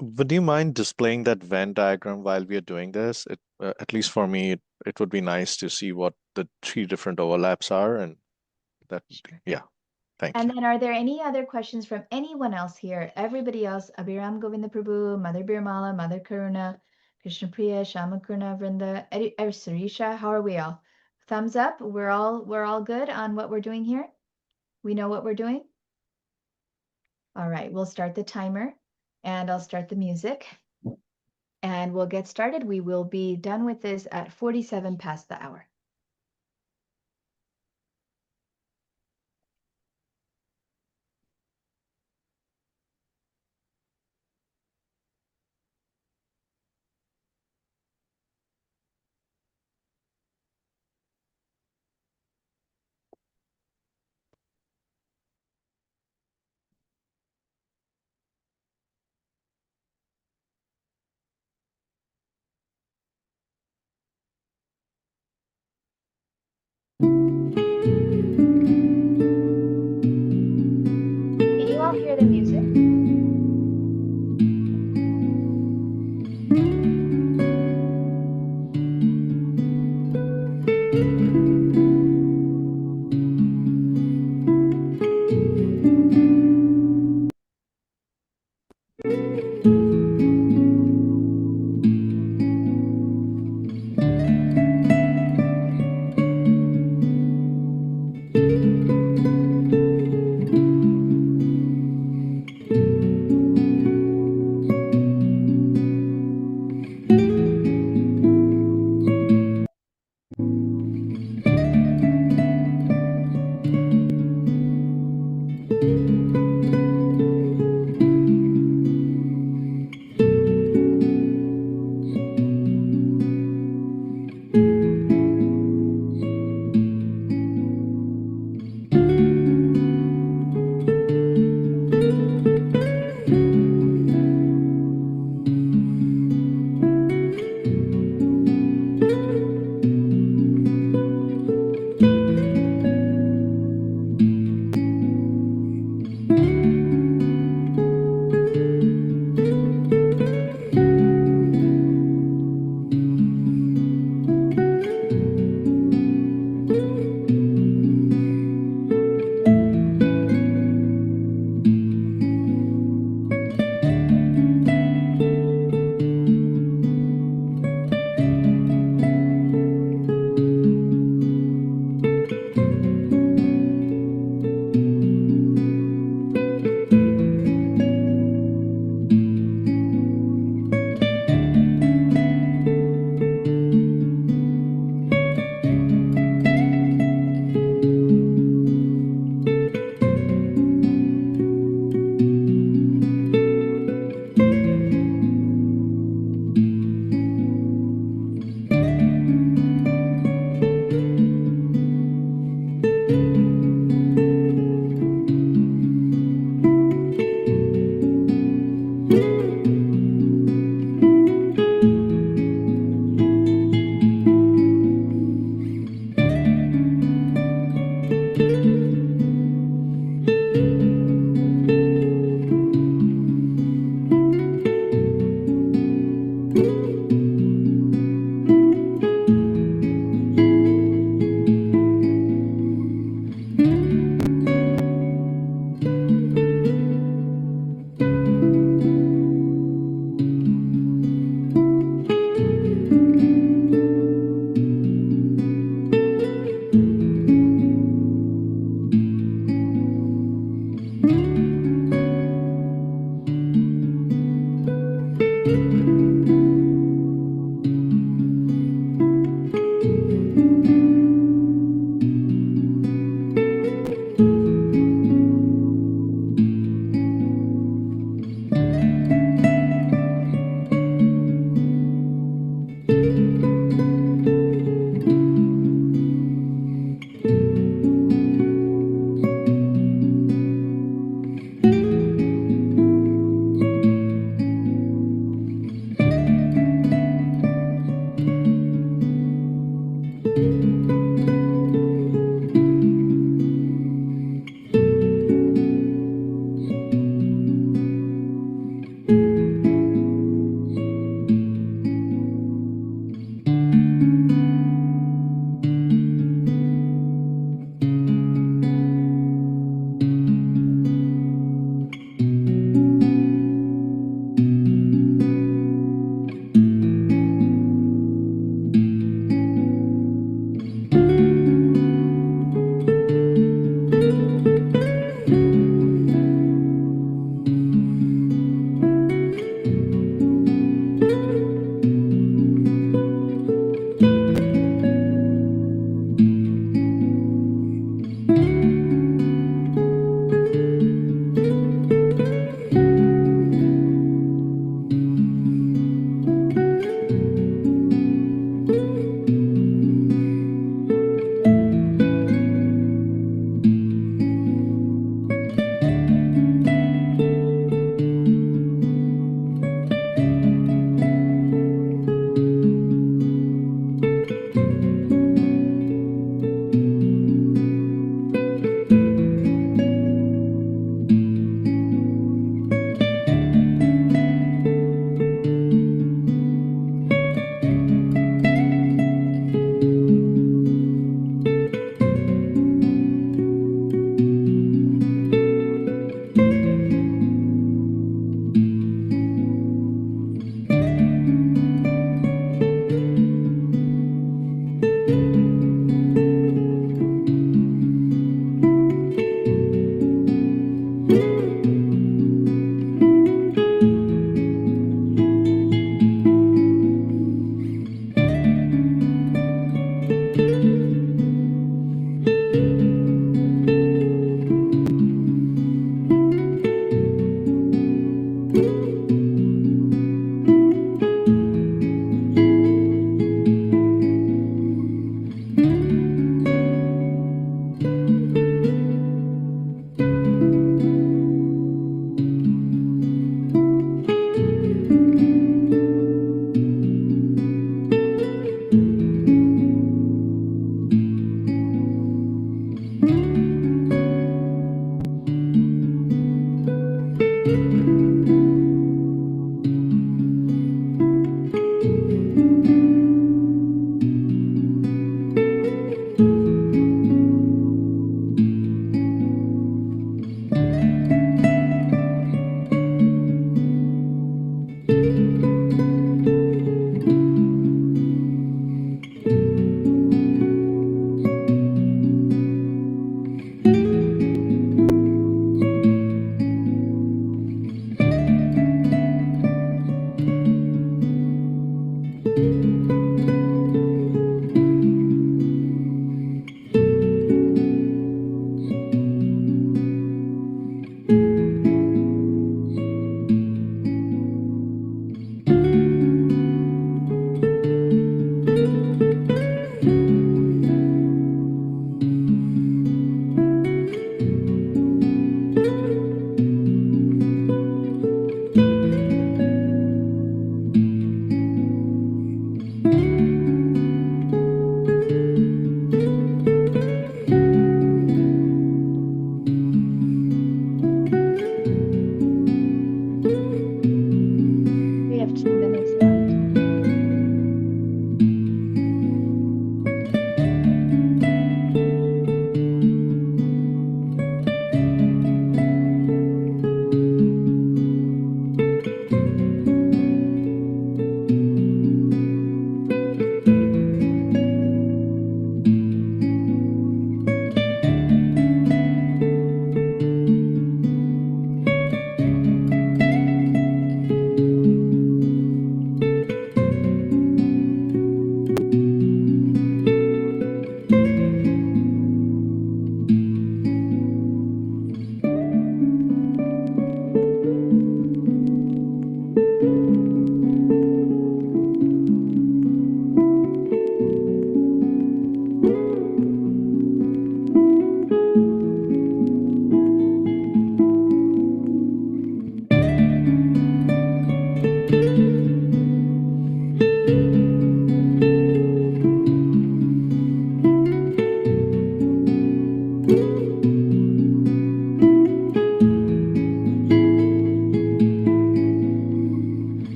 Would you mind displaying that Venn diagram while we are doing this? At least for me, it would be nice to see what the 3 different overlaps are, and that, yeah, thank And you. then are there any other questions from anyone else here? Everybody else, Abhiram Govinda Prabhu, Mother Birmala, Mother Karuna, Krishna Priya, Shamakurna, Vrinda, Sarisha, how are we all? Thumbs up. We're all good on what we're doing here. We know what we're doing. All right, we'll start the timer and I'll start the music and we'll get started. We will be done with this at 47 past the hour. Can you all hear the music?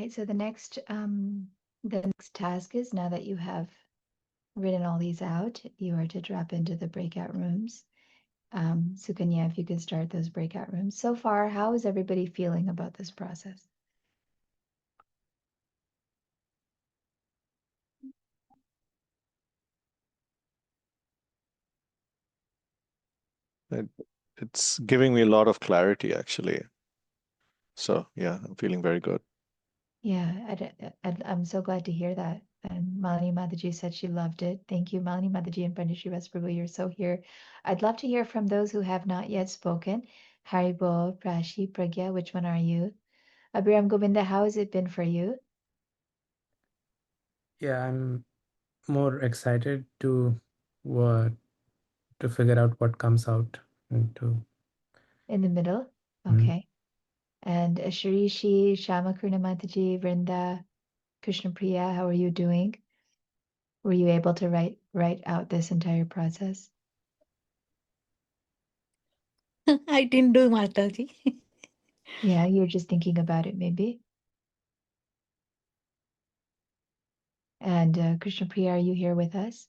right, so the next task is, now that you have written all these out, you are to drop into the breakout rooms. Sukanya, if you could start those breakout rooms. So far, how is everybody feeling about this process? It's giving me a lot of clarity, actually. So yeah, I'm feeling very good. Yeah, I'm so glad to hear that. And Malini Mataji said she loved it. Thank you, Malini Mataji and Pandit Srivas Prabhu. You're so here. I'd love to hear from those who have not yet spoken. Haribo, Prashi, Pragya, which one are you? Abhiram Govinda, how has it been for you? Yeah, I'm more excited to figure out what comes out and to In the middle? mm. Okay. And Shirishi, Shamakruna Mataji, Vrinda, Krishna Priya, how are you doing? Were you able to write out this entire process? I didn't do Mataji. Yeah, you were just thinking about it, maybe. And Krishna Priya, are you here with us?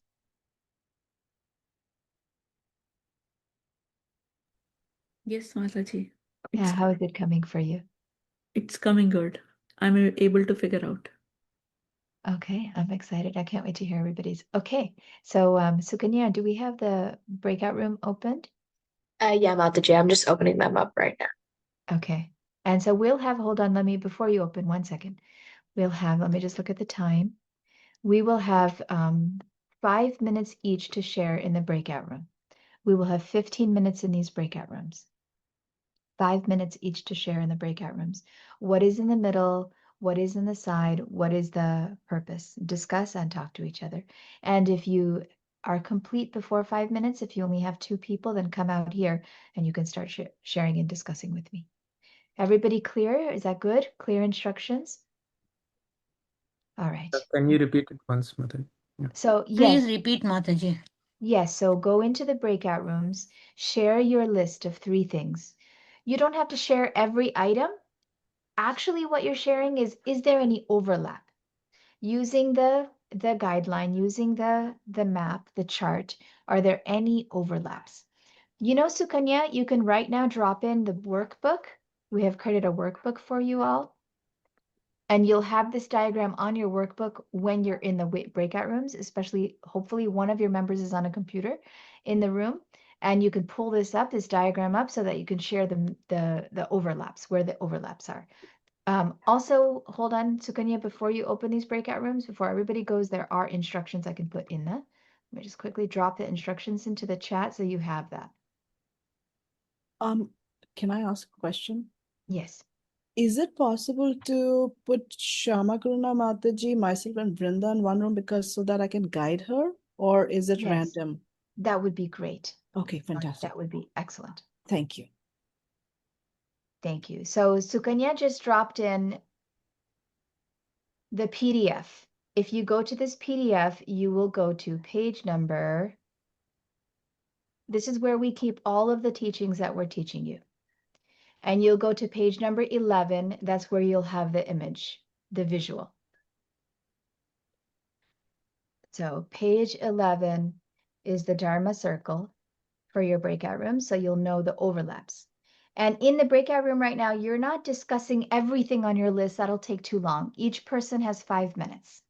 Yes, Mataji. Yeah, It's how is it coming for you? it's coming good. I'm able to figure out. Okay, I'm excited. I can't wait to hear everybody's. Okay, so Sukanya, do we have the breakout room opened? Yeah, Mataji, I'm just opening them up right now. Okay, and so we'll have, hold on, before you open, 1 second. Let me just look at the time. We will have 5 minutes each to share in the breakout room. We will have 15 minutes in these breakout rooms. 5 minutes each to share in the breakout rooms. What is in the middle? What is in the side? What is the purpose? Discuss and talk to each other. And if you are complete before 5 minutes, if you only have 2 people, then come out here and you can start sharing and discussing with me. Everybody clear? Is that good? Clear instructions? All right. Can you repeat it once, Mataji? Yeah. So Please yes, repeat, Mataji. yes. So go into the breakout rooms, share your list of 3 things. You don't have to share every item. Actually, what you're sharing is there any overlap? Using the guideline, using the map, the chart, are there any overlaps? You know, Sukanya, you can right now drop in the workbook. We have created a workbook for you all. And you'll have this diagram on your workbook when you're in the breakout rooms, especially hopefully one of your members is on a computer in the room. And you can pull this diagram up so that you can share the overlaps, where the overlaps are. Also, hold on, Sukanya, before you open these breakout rooms, before everybody goes, there are instructions I can put in there. Let me just quickly drop the instructions into the chat so you have that. Can I ask a question? Yes. Is it possible to put Shamakruna Mataji, myself, and Vrinda in one room because so that I can guide her, or is it Yes. random? That would be great. Okay, fantastic. That would be excellent. Thank you. Thank you. So Sukanya just dropped in the PDF. If you go to this PDF, you will go to page number. This is where we keep all of the teachings that we're teaching you. And you'll go to page number 11. That's where you'll have the image, the visual. So page 11 is the Dharma circle for your breakout room, so you'll know the overlaps. And in the breakout room right now, you're not discussing everything on your list. That'll take too long. Each person has 5 minutes.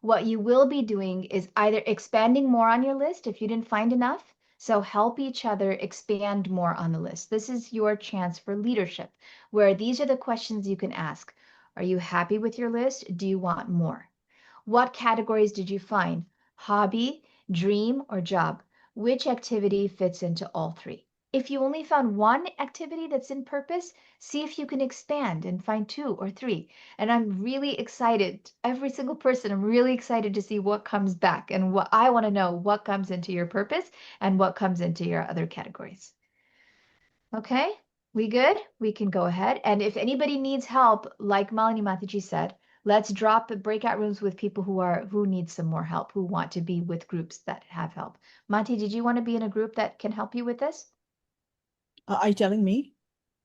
What you will be doing is either expanding more on your list if you didn't find enough. So help each other expand more on the list. This is your chance for leadership, where these are the questions you can ask. Are you happy with your list? Do you want more? What categories did you find? Hobby, dream, or job? Which activity fits into all 3? If you only found one activity that's in purpose, see if you can expand and find 2 or 3. And I'm really excited, every single person, I'm really excited to see what comes back, and what I want to know what comes into your purpose and what comes into your other categories. Okay, we good? We can go ahead. And if anybody needs help, like Malini Mataji said, let's drop the breakout rooms with people who need some more help, who want to be with groups that have help. Mati, did you want to be in a group that can help you with this? Are you telling me?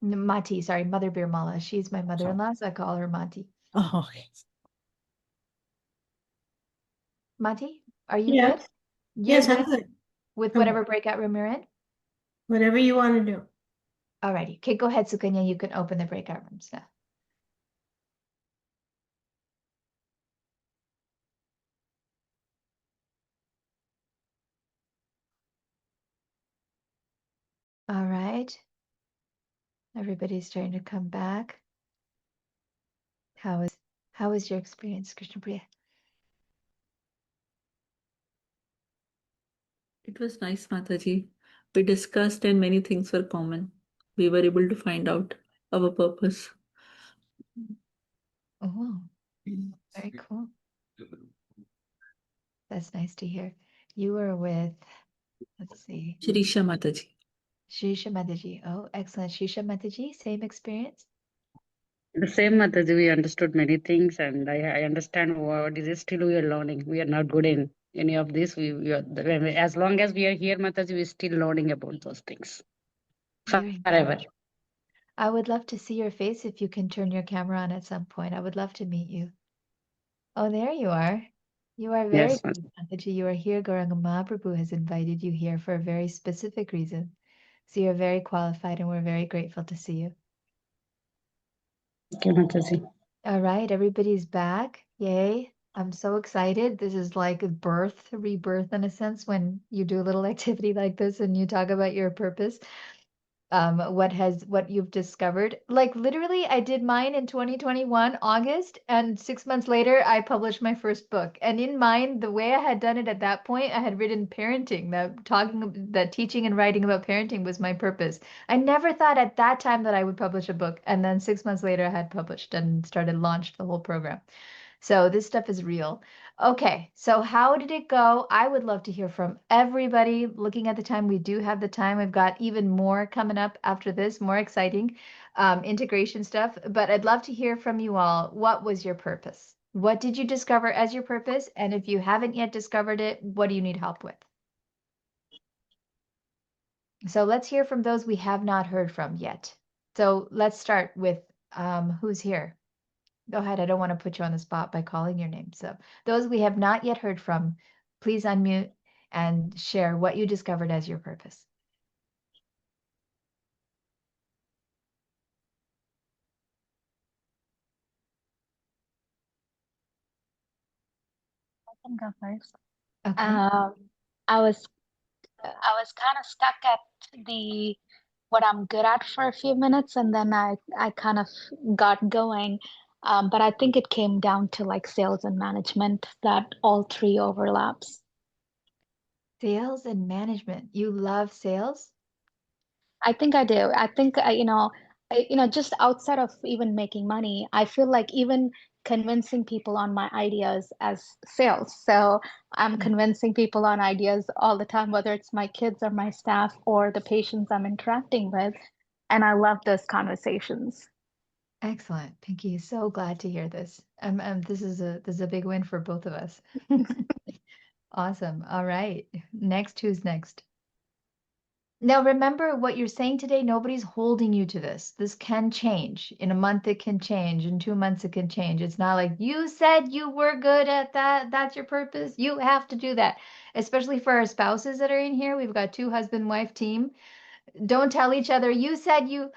Mati, sorry, Mother Birmala. She's my mother-in-law, so I call her Mati. Oh, okay. Mati, are you Yes. good? You're Yes, I'm good good. with I'm whatever good. breakout room you're in? Whatever you want to do. Alrighty. Okay, go ahead, Sukanya. You can open the breakout rooms now. All right. Everybody's starting to come back. How is your experience, Krishna Priya? It was nice, Mataji. We discussed and many things were common. We were able to find out our purpose. Oh, very cool. That's nice to hear. You were with, let's see, Shirisha Mataji. Shisha Mataji. Oh, excellent. Shisha Mataji, same experience? The same Mataji, we understood many things, and I understand what is it. Still, we are learning. We are not good in any of this. We are, as long as we are here, Mataji, we are still learning about those things Very forever. nice. I would love to see your face if you can turn your camera on at some point. I would love to meet you. Oh, there you are. You are very Yes, good, Mataji. You are here. Gauranga Mahaprabhu has invited you here for a very specific reason. So you're very qualified, and we're very grateful to see you. okay, Mataji. All right, everybody's back. Yay. I'm so excited. This is like a birth, rebirth in a sense, when you do a little activity like this and you talk about your purpose. What you've discovered. Like literally, I did mine in 2021, August, and 6 months later, I published my first book. And in mine, the way I had done it at that point, I had written parenting, that teaching and writing about parenting was my purpose. I never thought at that time that I would publish a book. And then 6 months later, I had published and launched the whole program. So this stuff is real. Okay, so how did it go? I would love to hear from everybody. Looking at the time, we do have the time. We've got even more coming up after this, more exciting integration stuff. But I'd love to hear from you all. What was your purpose? What did you discover as your purpose? And if you haven't yet discovered it, what do you need help with? So let's hear from those we have not heard from yet. So let's start with who's here? Go ahead. I don't want to put you on the spot by calling your name. So those we have not yet heard from, please unmute and share what you discovered as your purpose. I can go first. Okay. I was kind of stuck at the what I'm good at for a few minutes, and then I kind of got going. But I think it came down to like sales and management, that all three overlaps. Sales and management. You love sales? I think I do. I think just outside of even making money, I feel like even convincing people on my ideas as sales. So I'm convincing people on ideas all the time, whether it's my kids or my staff or the patients I'm interacting with. And I love those conversations. Excellent. Pinky, so glad to hear this. This is a big win for both of us. Awesome. All right. Next, who's next? Now, remember what you're saying today, nobody's holding you to this. This can change. In a month, it can change. In 2 months, it can change. It's not like you said you were good at that. That's your purpose. You have to do that. Especially for our spouses that are in here. We've got 2 husband-wife team. Don't tell each other, you said you.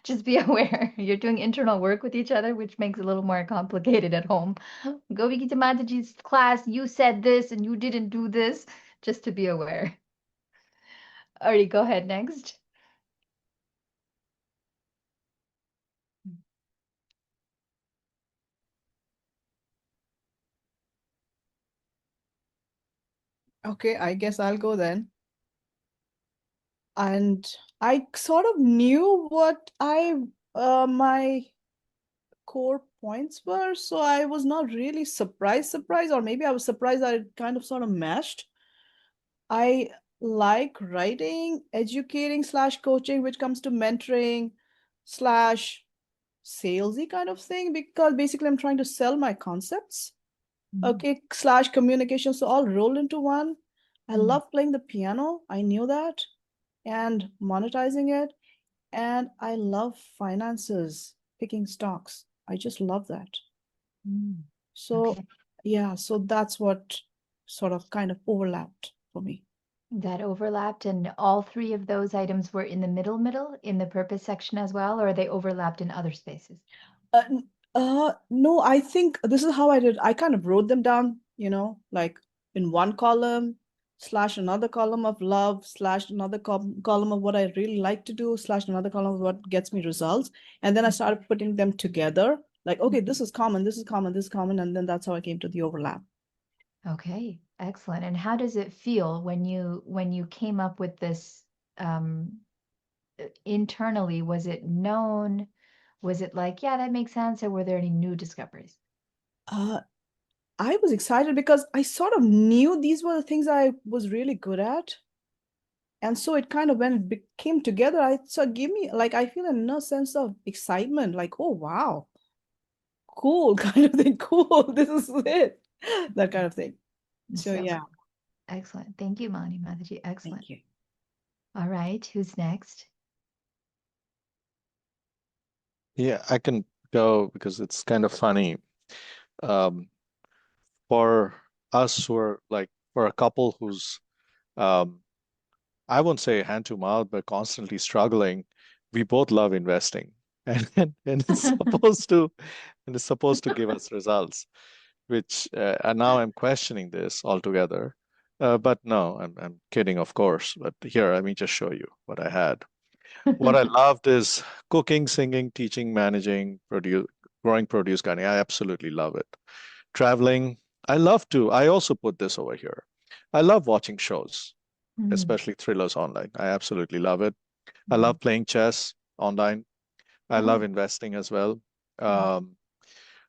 Just be aware. You're doing internal work with each other, which makes it a little more complicated at home. Go to Mataji's class. You said this and you didn't do this. Just to be aware. Alrighty, go ahead next. Okay, I guess I'll go then. And I sort of knew what my core points were, so I was not really surprised, or maybe I was surprised that it kind of sort of meshed. I like writing, educating slash coaching, which comes to mentoring slash salesy kind of thing, because basically I'm trying to sell my concepts. Okay, slash communication. So all rolled into one. I love playing the piano. I knew that. And monetizing it. And I love finances, picking stocks. I just love that. Mm, So okay. yeah, so that's what sort of kind of overlapped for me. That overlapped, and all three of those items were in the middle, in the purpose section as well, or they overlapped in other spaces? No, I think this is how I did. I kind of wrote them down, like in one column, slash another column of love, slash another column of what I really like to do, slash another column of what gets me results. And then I started putting them together, like, okay, this is common, this is common, this is common. And then that's how I came to the overlap. Okay, excellent. And how does it feel when you came up with this internally? Was it known? Was it like, yeah, that makes sense, or were there any new discoveries? I was excited because I sort of knew these were the things I was really good at. And so it kind of, when it came together, so it gave me, like, I feel a sense of excitement, like, oh, wow, cool, kind of thing, cool, this is it, that kind of thing. So yeah. Cool. Excellent. Thank you, Mani Mataji. Excellent. Thank you. All right, who's next? Yeah, I can go because it's kind of funny. For us who are like, for a couple who's, I won't say hand to mouth, but constantly struggling, we both love investing. And it's supposed to give us results, which and now I'm questioning this altogether. But no, I'm kidding, of course. But here, let me just show you what I had. What I loved is cooking, singing, teaching, managing, growing produce gardening. I absolutely love it. Traveling, I also put this over here. I love watching shows, especially thrillers online. I absolutely love it. I love playing chess online. I love investing as well. Um,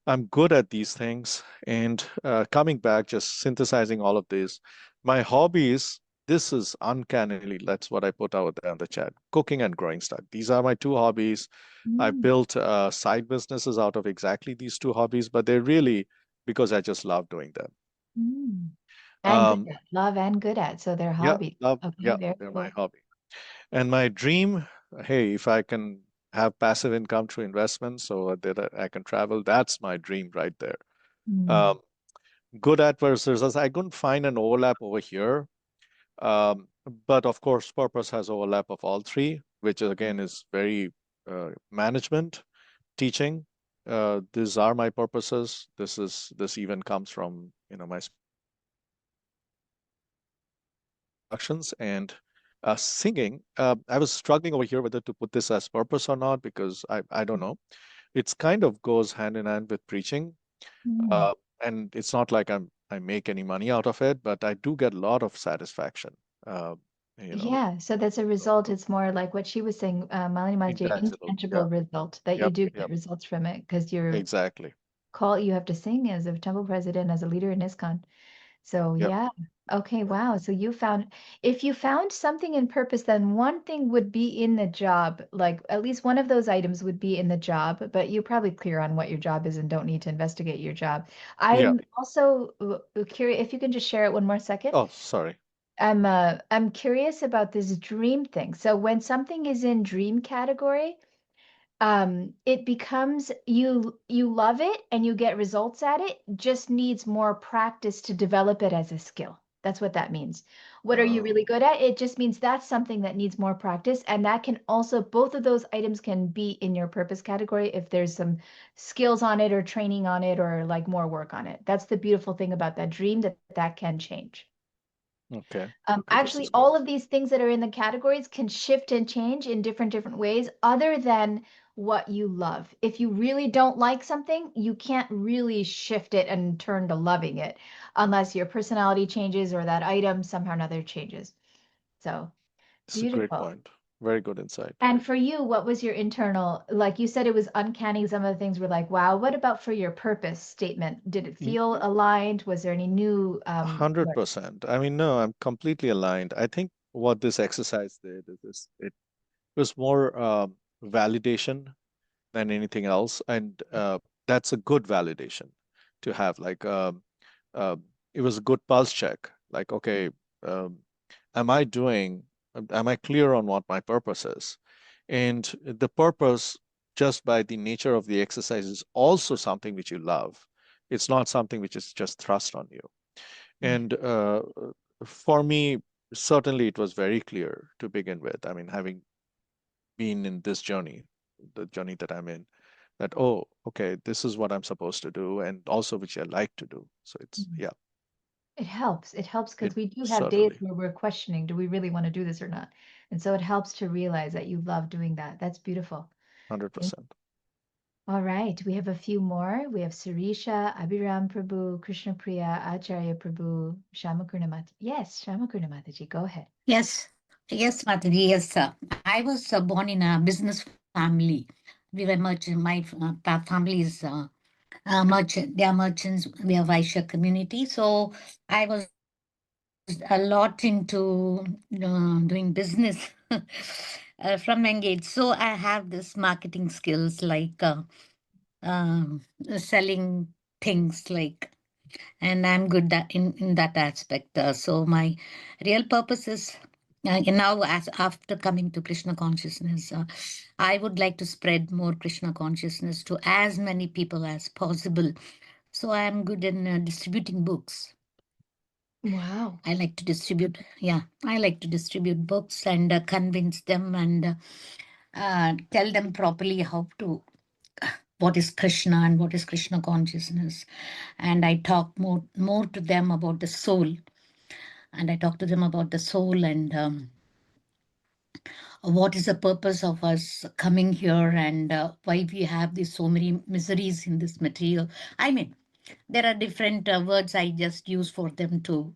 I'm good at these things. And coming back, just synthesizing all of this, my hobbies, this is uncannily, that's what I put out there in the chat, cooking and growing stuff. These are my two hobbies. I built side businesses out of exactly these two hobbies, but they're really because I just love doing them. And good Um, at, love and good at, so they're yeah, hobbies. Okay, yeah, very they're my cool. hobby. And my dream, hey, if I can have passive income through investments so that I can travel, that's my dream right there. Um, good at versus us. I couldn't find an overlap over here. Um, but of course, purpose has overlap of all three, which again is very management, teaching. These are my purposes. This even comes from my productions and singing. I was struggling over here whether to put this as purpose or not because I don't know. It's kind of goes hand in hand with preaching. Uh, and it's not like I make any money out of it, but I do get a lot of satisfaction. Uh, you know, Yeah, so that's a result. It's more like what she was saying, Malini Mataji, intangible. Yeah. intangible result that you Yep. do get Yep. results from it because you're Exactly. you have to sing as a temple president, as a leader in ISKCON. So Yep. yeah. Okay, wow. So if you found something in purpose, then one thing would be in the job, like at least one of those items would be in the job, but you're probably clear on what your job is and don't need to investigate your job. Yeah. I'm also curious if you can just share it one more second. Oh, sorry. I'm curious about this dream thing. So when something is in dream category, it becomes you love it and you get results at it, just needs more practice to develop it as a skill. That's what that means. What are you really good at? It just means that's something that needs more practice, and that can also, both of those items can be in your purpose category if there's some skills on it or training on it or like more work on it. That's the beautiful thing about that dream, that can change. Okay. Okay. This Actually, is good. all of these things that are in the categories can shift and change in different ways, other than what you love. If you really don't like something, you can't really shift it and turn to loving it unless your personality changes or that item somehow or another changes. So It's a great beautiful. point. Very good insight. And for you, what was your internal, like you said, it was uncanny. Some of the things were like, wow. What about for your purpose statement? Did it feel aligned? Was there any new 100%. I mean, no, I'm completely aligned. I think what this exercise did is it was more validation than anything else, and that's a good validation to have. Like, uh, it was a good pulse check. Like, okay, um, am I doing? Am I clear on what my purpose is? And the purpose just by the nature of the exercise is also something which you love. It's not something which is just thrust on you. And for me, certainly it was very clear to begin with. I mean, having been in this journey, the journey that I'm in, that, oh, okay, this is what I'm supposed to do, and also which I like to do. So it's, yeah, It helps. It helps because it we do have days certainly, where we're questioning, do we really want to do this or not? And so it helps to realize that you love doing that. That's beautiful. Thank 100%. All right, we have a few more. We have Sirisha, Abhiram Prabhu, Krishna Priya, Acharya Prabhu, Shamakurna Mataji. Yes, Shamakurna Mataji, go ahead. Yes, yes, Mataji, yes, sir. I was born in a business family. We were merchant. My family is merchant. They are merchants. We are Vaishya community. So I was a lot into doing business from young age. So I have this marketing skills like selling things like, and I'm good in that aspect. So my real purpose is now, as after coming to Krishna consciousness, I would like to spread more Krishna consciousness to as many people as possible. So I am good in distributing books. Wow. I like to distribute. Yeah, I like to distribute books and convince them and tell them properly how to what is Krishna and what is Krishna consciousness. And I talk more to them about the soul. And I talk to them about the soul and what is the purpose of us coming here and why we have these so many miseries in this material. I mean, there are different words I just use for them to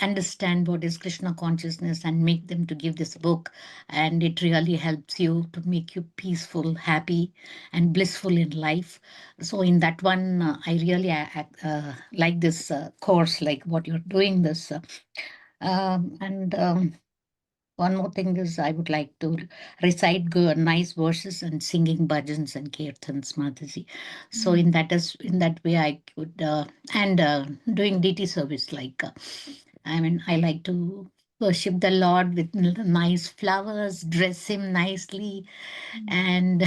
understand what is Krishna consciousness and make them to give this book. And it really helps you to make you peaceful, happy, and blissful in life. So in that one, I really like this course, like what you're doing this. And one more thing is I would like to recite nice verses and singing bhajans and kirtans, Mataji. So in that way I could and doing deity service like I mean I like to worship the Lord with nice flowers, dress him nicely, and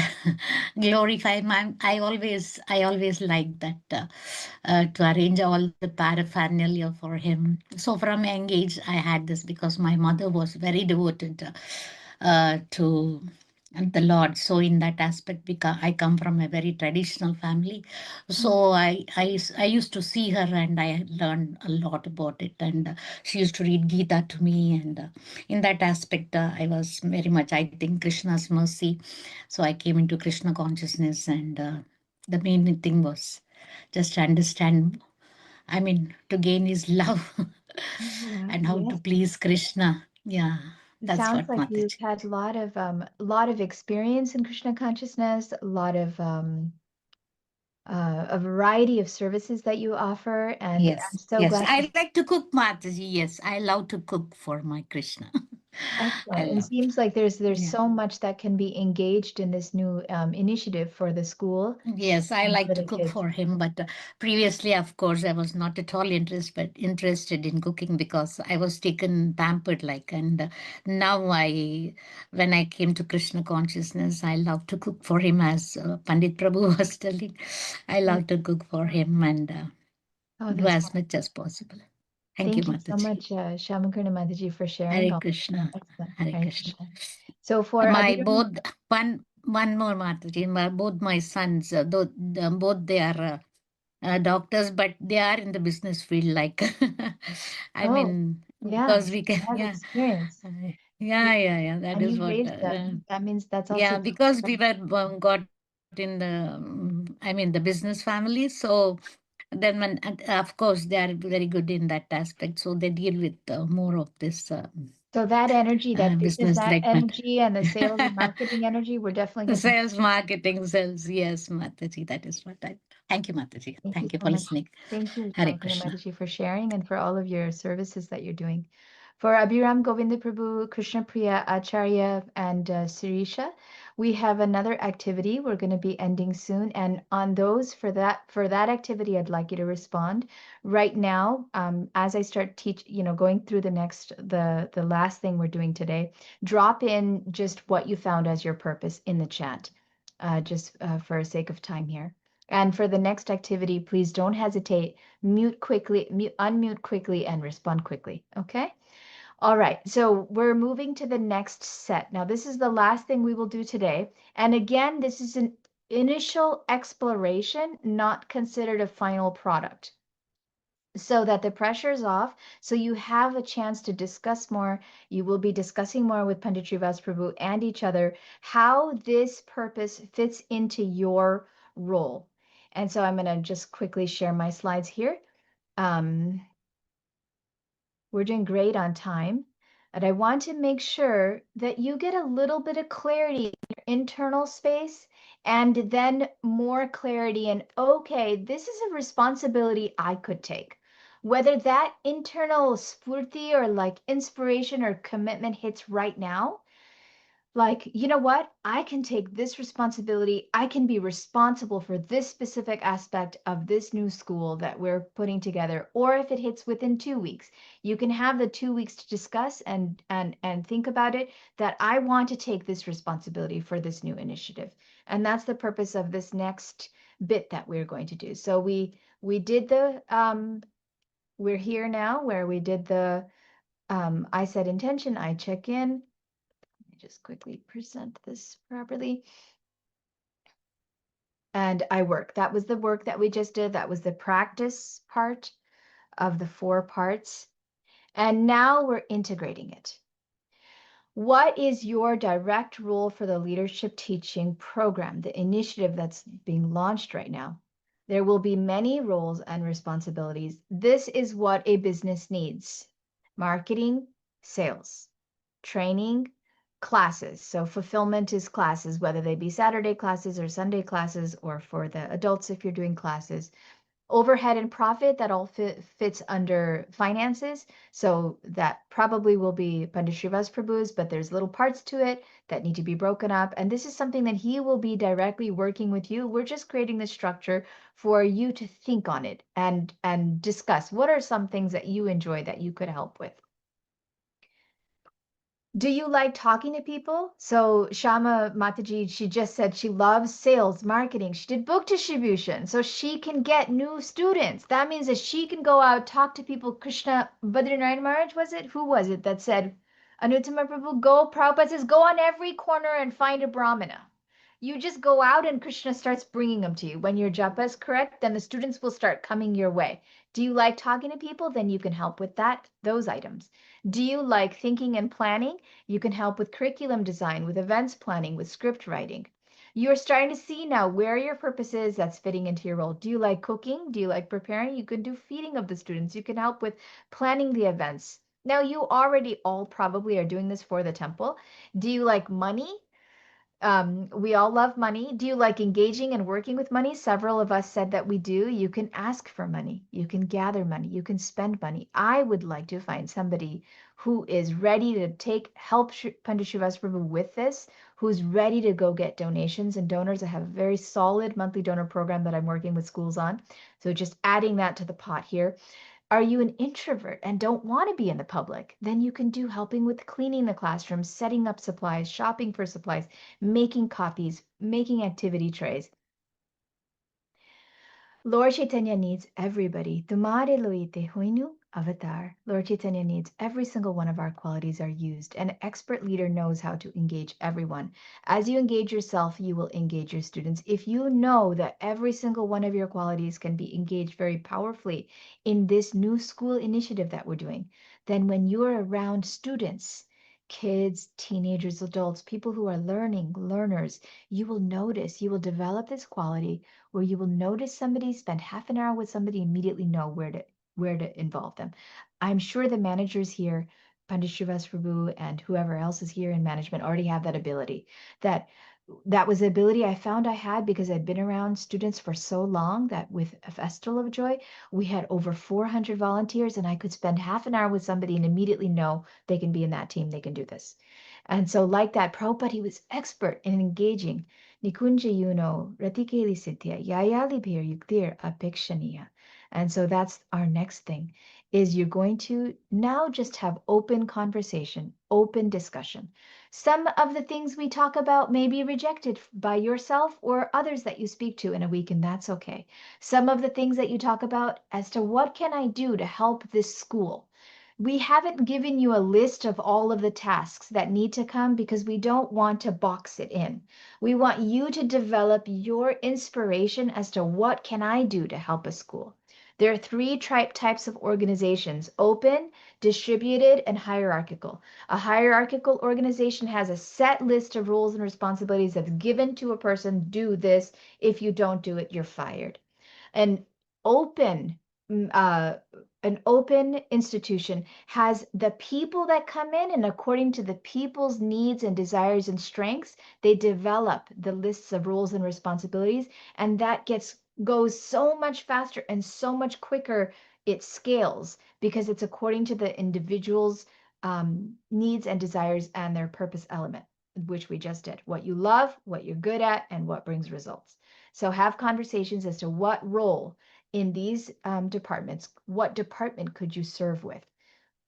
glorify him. I always like that to arrange all the paraphernalia for him. So from young age, I had this because my mother was very devoted to the Lord. So in that aspect, because I come from a very traditional family, so I used to see her and I learned a lot about it. And she used to read Gita to me, and in that aspect, I was very much, I think, Krishna's mercy. So I came into Krishna consciousness, and the main thing was just to understand. I mean, to gain his love and how to Yes. please Krishna. Yeah, It that's sounds what like you've Mataji. had a lot of experience in Krishna consciousness, a lot of a variety of services that you offer, and I'm Yes, so yes. glad to I like to cook, Mataji. Yes, I love to cook for my Krishna. I excellent. It love. seems like there's Yeah. so much that can be engaged in this new initiative for the school Yes, I and like for to the cook kids. for him, but previously, of course, I was not at all interested in cooking because I was taken pampered like, and now when I came to Krishna consciousness, I love to cook for him as Pandit Prabhu was telling. I Mm. love to cook for him and Oh, do that's as wonderful. much as possible. Thank you, Thank you so Mataji. much, Shamakrishna Mataji, for sharing Hare all this. Krishna, Excellent. Hare Hare Krishna. Krishna. So for My Abhiram, both one more Mataji, both my sons, both they are doctors, but they are in the business field. Like, I oh, mean, yeah, because we you can, have yeah, experience. yeah, Yeah, yeah, yeah. That and is you what. raised them. That means that's also Yeah, because we were got in the, I mean, the business family. So then, when and of course, they are very good in that aspect. So they deal with more of this so that energy, that business business like that. energy and the sales and marketing energy, we're definitely The going to. sales, marketing, sales. Yes, Mataji, that is what I. Thank you, Mataji. Thank you Thank you so for much. listening. Thank you, Hare Shamakrishna Krishna. Mataji, for sharing and for all of your services that you're doing. For Abhiram Govinda Prabhu, Krishna Priya Acharya, and Sirisha, we have another activity. We're going to be ending soon, and on those for that activity, I'd like you to respond right now. As I start going through the last thing we're doing today, drop in just what you found as your purpose in the chat. just for sake of time here. And for the next activity, please don't hesitate. Mute quickly, unmute quickly, and respond quickly. Okay? All right, so we're moving to the next set. Now, this is the last thing we will do today. And again, this is an initial exploration, not considered a final product, so that the pressure is off, so you have a chance to discuss more. You will be discussing more with Pandit Srivas Prabhu and each other how this purpose fits into your role. And so I'm going to just quickly share my slides here. We're doing great on time. And I want to make sure that you get a little bit of clarity in your internal space and then more clarity in, okay, this is a responsibility I could take. Whether that internal spurti or like inspiration or commitment hits right now, like, you know what? I can take this responsibility. I can be responsible for this specific aspect of this new school that we're putting together. Or if it hits within 2 weeks, you can have the 2 weeks to discuss and think about it, that I want to take this responsibility for this new initiative. And that's the purpose of this next bit that we're going to do. So we did the we're here now where we did the I set intention, I check in. Just quickly present this properly. And I work. That was the work that we just did. That was the practice part of the 4 parts. And now we're integrating it. What is your direct role for the leadership teaching program, the initiative that's being launched right now? There will be many roles and responsibilities. This is what a business needs: marketing, sales, training, classes. So fulfillment is classes, whether they be Saturday classes or Sunday classes, or for the adults if you're doing classes. Overhead and profit, that all fits under finances. So that probably will be Pandit Srivas Prabhu's, but there's little parts to it that need to be broken up. And this is something that he will be directly working with you. We're just creating the structure for you to think on it and discuss what are some things that you enjoy that you could help with. Do you like talking to people? So Shama Mataji, she just said she loves sales, marketing. She did book distribution so she can get new students. That means that she can go out, talk to people. Krishna Badrinarayan Maharaj, was it? Who was it that said, Anuttama Prabhu, go, Prabhupada says, go on every corner and find a Brahmana. You just go out and Krishna starts bringing them to you. When your japa is correct, then the students will start coming your way. Do you like talking to people? Then you can help with those items. Do you like thinking and planning? You can help with curriculum design, with events planning, with script writing. You're starting to see now where your purpose is that's fitting into your role. Do you like cooking? Do you like preparing? You can do feeding of the students. You can help with planning the events. Now, you already all probably are doing this for the temple. Do you like money? We all love money. Do you like engaging and working with money? Several of us said that we do. You can ask for money. You can gather money. You can spend money. I would like to find somebody who is ready to help Pandit Srivas Prabhu with this, who's ready to go get donations and donors. I have a very solid monthly donor program that I'm working with schools on. So just adding that to the pot here. Are you an introvert and don't want to be in the public? Then you can do helping with cleaning the classroom, setting up supplies, shopping for supplies, making copies, making activity trays. Lord Chaitanya needs everybody. Tumare loite huinu avatar. Lord Chaitanya needs every single one of our qualities are used. An expert leader knows how to engage everyone. As you engage yourself, you will engage your students. If you know that every single one of your qualities can be engaged very powerfully in this new school initiative that we're doing, then when you're around students, kids, teenagers, adults, people who are learners, you will notice, you will develop this quality where you will notice somebody, spend half an hour with somebody, immediately know where to involve them. I'm sure the managers here, Pandit Srivas Prabhu and whoever else is here in management, already have that ability. That was the ability I found I had because I'd been around students for so long that with a Festival of Joy, we had over 400 volunteers and I could spend half an hour with somebody and immediately know they can be in that team, they can do this. And so like that, Prabhupada, he was expert in engaging. Nikunja yuno ratikeli sitya yayali bhir yuktir apekshaniya. And so that's our next thing, is you're going to now just have open conversation, open discussion. Some of the things we talk about may be rejected by yourself or others that you speak to in a week, and that's okay. Some of the things that you talk about as to what can I do to help this school? We haven't given you a list of all of the tasks that need to come because we don't want to box it in. We want you to develop your inspiration as to what can I do to help a school. There are three types of organizations: open, distributed, and hierarchical. A hierarchical organization has a set list of rules and responsibilities that's given to a person. Do this. If you don't do it, you're fired. An open mm, uh, an open institution has the people that come in, and according to the people's needs and desires and strengths, they develop the lists of rules and responsibilities, and that goes so much faster and so much quicker. It scales because it's according to the individual's needs and desires and their purpose element, which we just did: what you love, what you're good at, and what brings results. So have conversations as to what role in these departments, what department could you serve with?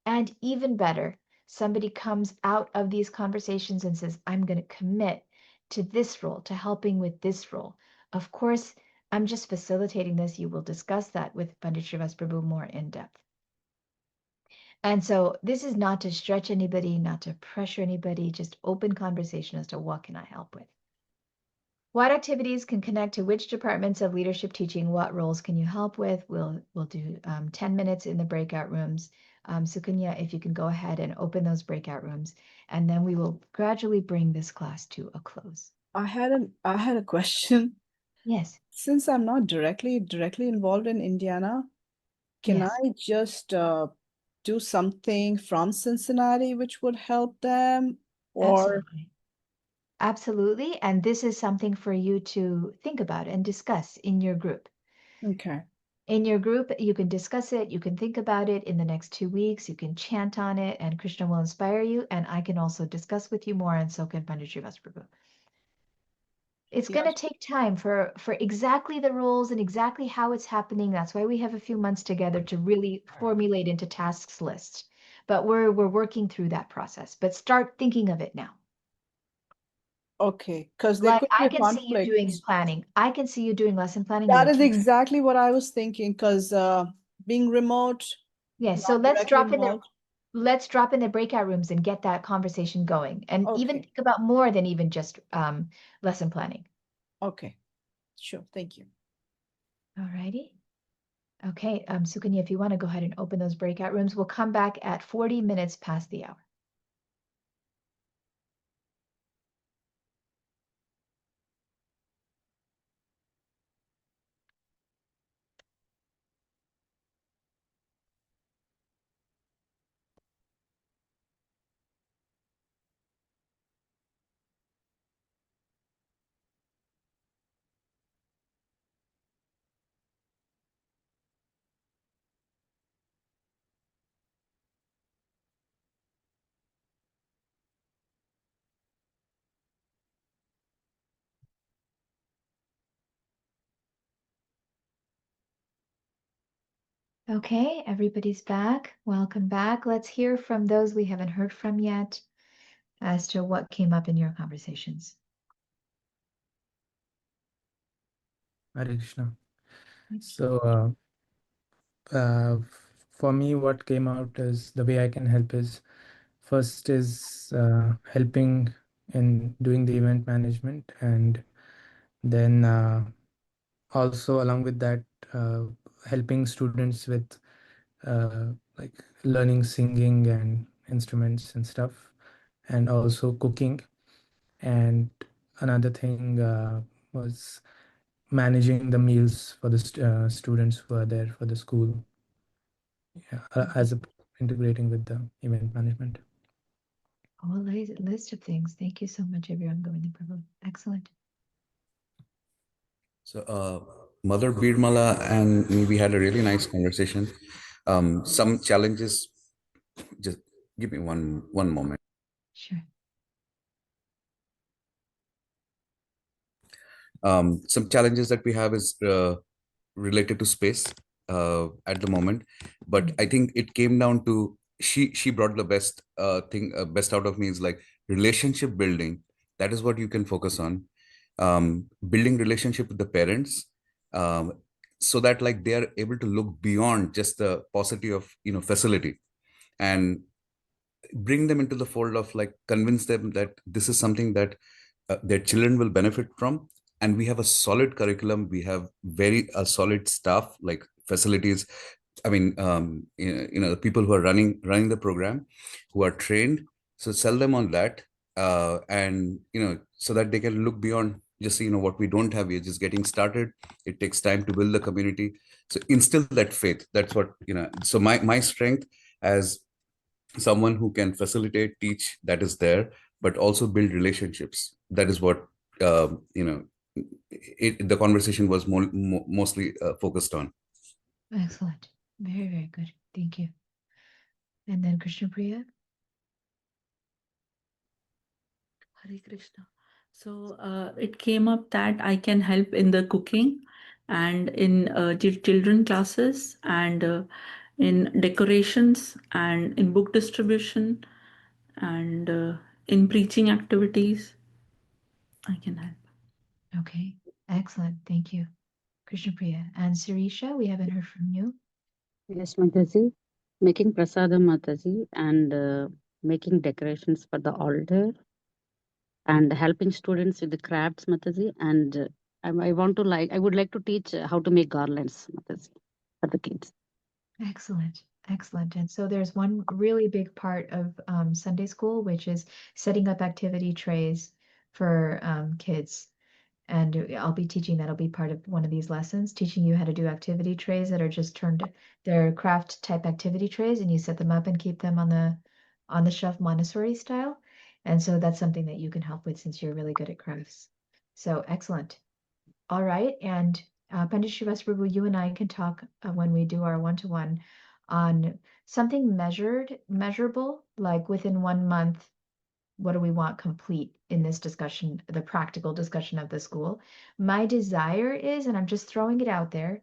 And even better, somebody comes out of these conversations and says, I'm going to commit to this role, to helping with this role. Of course, I'm just facilitating this. You will discuss that with Pandit Srivas Prabhu more in depth. And so this is not to stretch anybody, not to pressure anybody, just open conversation as to what can I help with. What activities can connect to which departments of leadership teaching? What roles can you help with? We'll do 10 minutes in the breakout rooms. Sukanya, if you can go ahead and open those breakout rooms, and then we will gradually bring this class to a close. I had a question. Yes. Since I'm not directly involved in Indiana, can Yes. I just do something from Cincinnati which would help them? Or Absolutely. Absolutely. And this is something for you to think about and discuss in your group. okay. In your group, you can discuss it, you can think about it in the next 2 weeks, you can chant on it, and Krishna will inspire you. And I can also discuss with you more, and so can Pandit Srivas Prabhu. It's going to Yes. take time for exactly the rules and exactly how it's happening. That's why we have a few months together to really formulate into tasks list. But we're working through that process. But start thinking of it now. Okay, because there Like could be I a can see you conflict. doing planning. I can see you doing lesson planning. That You're a is teacher. exactly what I was thinking, because being remote, Yes. So not let's directly drop in the involved. breakout rooms and get that conversation going, and even Okay. think about more than even just lesson planning. Okay. Sure. Thank you. All righty. Okay, Sukanya, if you want to go ahead and open those breakout rooms, we'll come back at 40 minutes past the hour. Okay, everybody's back. Welcome back. Let's hear from those we haven't heard from yet as to what came up in your conversations. Hare Krishna. So, for me, what came out is the way I can help is first is helping in doing the event management, and then also along with that, uh, helping students with like learning singing and instruments and stuff, and also cooking. And another thing was managing the meals for the students who are there for the school, yeah, as a integrating with the event management. Oh, a list of things. Thank you so much, everyone. Govinda Prabhu. Excellent. So, Mother Beardmala and me, we had a really nice conversation. Some challenges. Just give me one moment. Sure. Some challenges that we have is related to space. at the moment, but I think it came down to she brought the best best out of me is like relationship building. That is what you can focus on. Building relationship with the parents, um, so that like they are able to look beyond just the paucity of facility, and bring them into the fold of like convince them that this is something that their children will benefit from. And we have a solid curriculum, we have very solid staff, like facilities. I mean, the people who are running the program, who are trained. So sell them on that, and so that they can look beyond just what we don't have. We're just getting started. It takes time to build the community. So instill that faith. That's what So my strength as someone who can facilitate, teach, that is there, but also build relationships. That is what the conversation was mostly focused on. Excellent. Very, very good. Thank you. And then Krishna Priya. Hare Krishna. So it came up that I can help in the cooking and in children classes and in decorations and in book distribution and in preaching activities. I can help. Okay. Excellent. Thank you. Krishna Priya. And Sirisha, we haven't heard from you. Yes, Mataji. Making prasadam, Mataji, and making decorations for the altar and helping students with the crafts, Mataji. And I would like to teach how to make garlands, Mataji, for the kids. Excellent. Excellent. And so there's one really big part of Sunday school, which is setting up activity trays for kids. And I'll be teaching that'll be part of one of these lessons, teaching you how to do activity trays that are just they're craft type activity trays, and you set them up and keep them on the shelf Montessori style. And so that's something that you can help with since you're really good at crafts. So excellent. All right. And Pandit Srivastava, you and I can talk when we do our one-to-one on something measurable, like within 1 month, what do we want complete in this discussion, the practical discussion of the school. My desire is, and I'm just throwing it out there,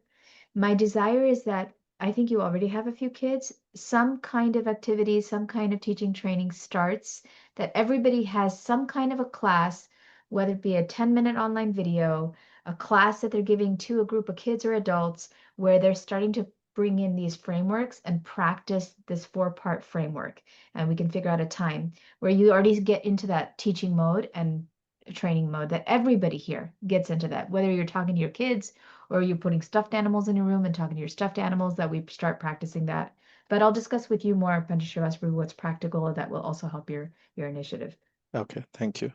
my desire is that I think you already have a few kids, some kind of activity, some kind of teaching training starts, that everybody has some kind of a class, whether it be a 10-minute online video, a class that they're giving to a group of kids or adults, where they're starting to bring in these frameworks and practice this 4-part framework. And we can figure out a time where you already get into that teaching mode and training mode, that everybody here gets into that, whether you're talking to your kids or you're putting stuffed animals in your room and talking to your stuffed animals, that we start practicing that. But I'll discuss with you more, Pandit Srivastava, what's practical that will also help your initiative. Okay, thank you.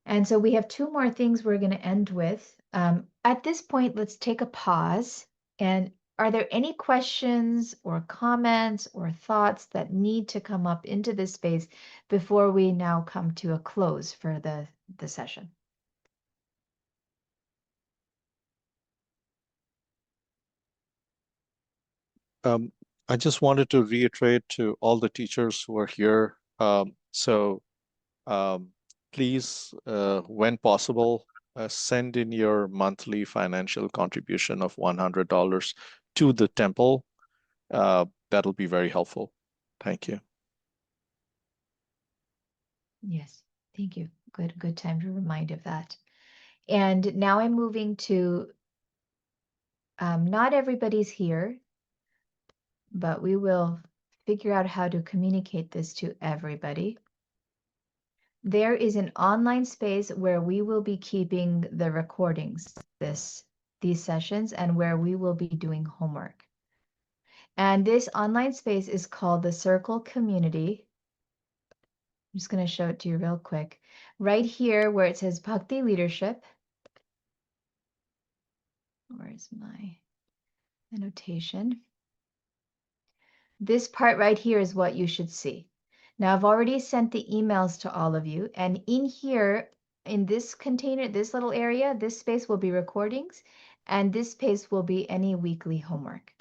And so we have 2 more things we're going to end with. At this point, let's take a pause. And are there any questions or comments or thoughts that need to come up into this space before we now come to a close for the session? I just wanted to reiterate to all the teachers who are here. Please, when possible, send in your monthly financial contribution of $100 to the temple. That'll be very helpful. Thank you. Yes, thank you. Good time to remind of that. And now I'm moving to, not everybody's here, but we will figure out how to communicate this to everybody. There is an online space where we will be keeping the recordings, these sessions, and where we will be doing homework. And this online space is called the Circle Community. I'm just going to show it to you real quick. Right here where it says Bhakti Leadership. Where's my annotation? This part right here is what you should see. Now, I've already sent the emails to all of you, and in here, in this container, this little area, this space will be recordings, and this space will be any weekly homework.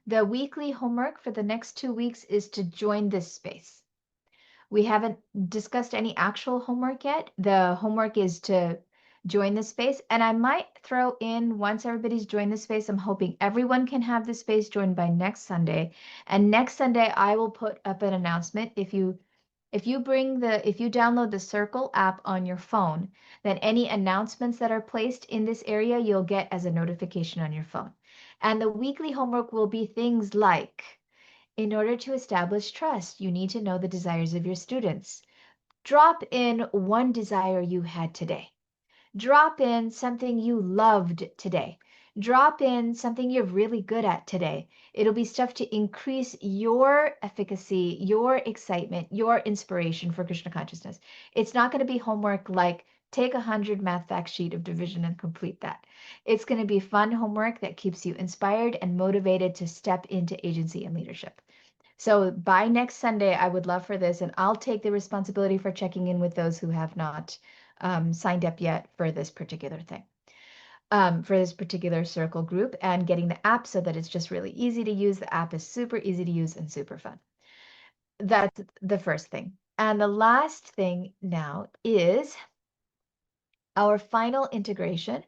The weekly homework for the next 2 weeks is to join this space. We haven't discussed any actual homework yet. The homework is to join the space. And I might throw in, once everybody's joined the space, I'm hoping everyone can have the space joined by next Sunday. And next Sunday, I will put up an announcement. If you download the Circle app on your phone, then any announcements that are placed in this area, you'll get as a notification on your phone. And the weekly homework will be things like, in order to establish trust, you need to know the desires of your students. Drop in one desire you had today. Drop in something you loved today. Drop in something you're really good at today. It'll be stuff to increase your efficacy, your excitement, your inspiration for Krishna consciousness. It's not going to be homework like take 100 math fact sheet of division and complete that. It's going to be fun homework that keeps you inspired and motivated to step into agency and leadership. So by next Sunday, I would love for this, and I'll take the responsibility for checking in with those who have not signed up yet for this particular thing, for this particular circle group, and getting the app so that it's just really easy to use. The app is super easy to use and super fun. That's the first thing. And the last thing now is our final integration.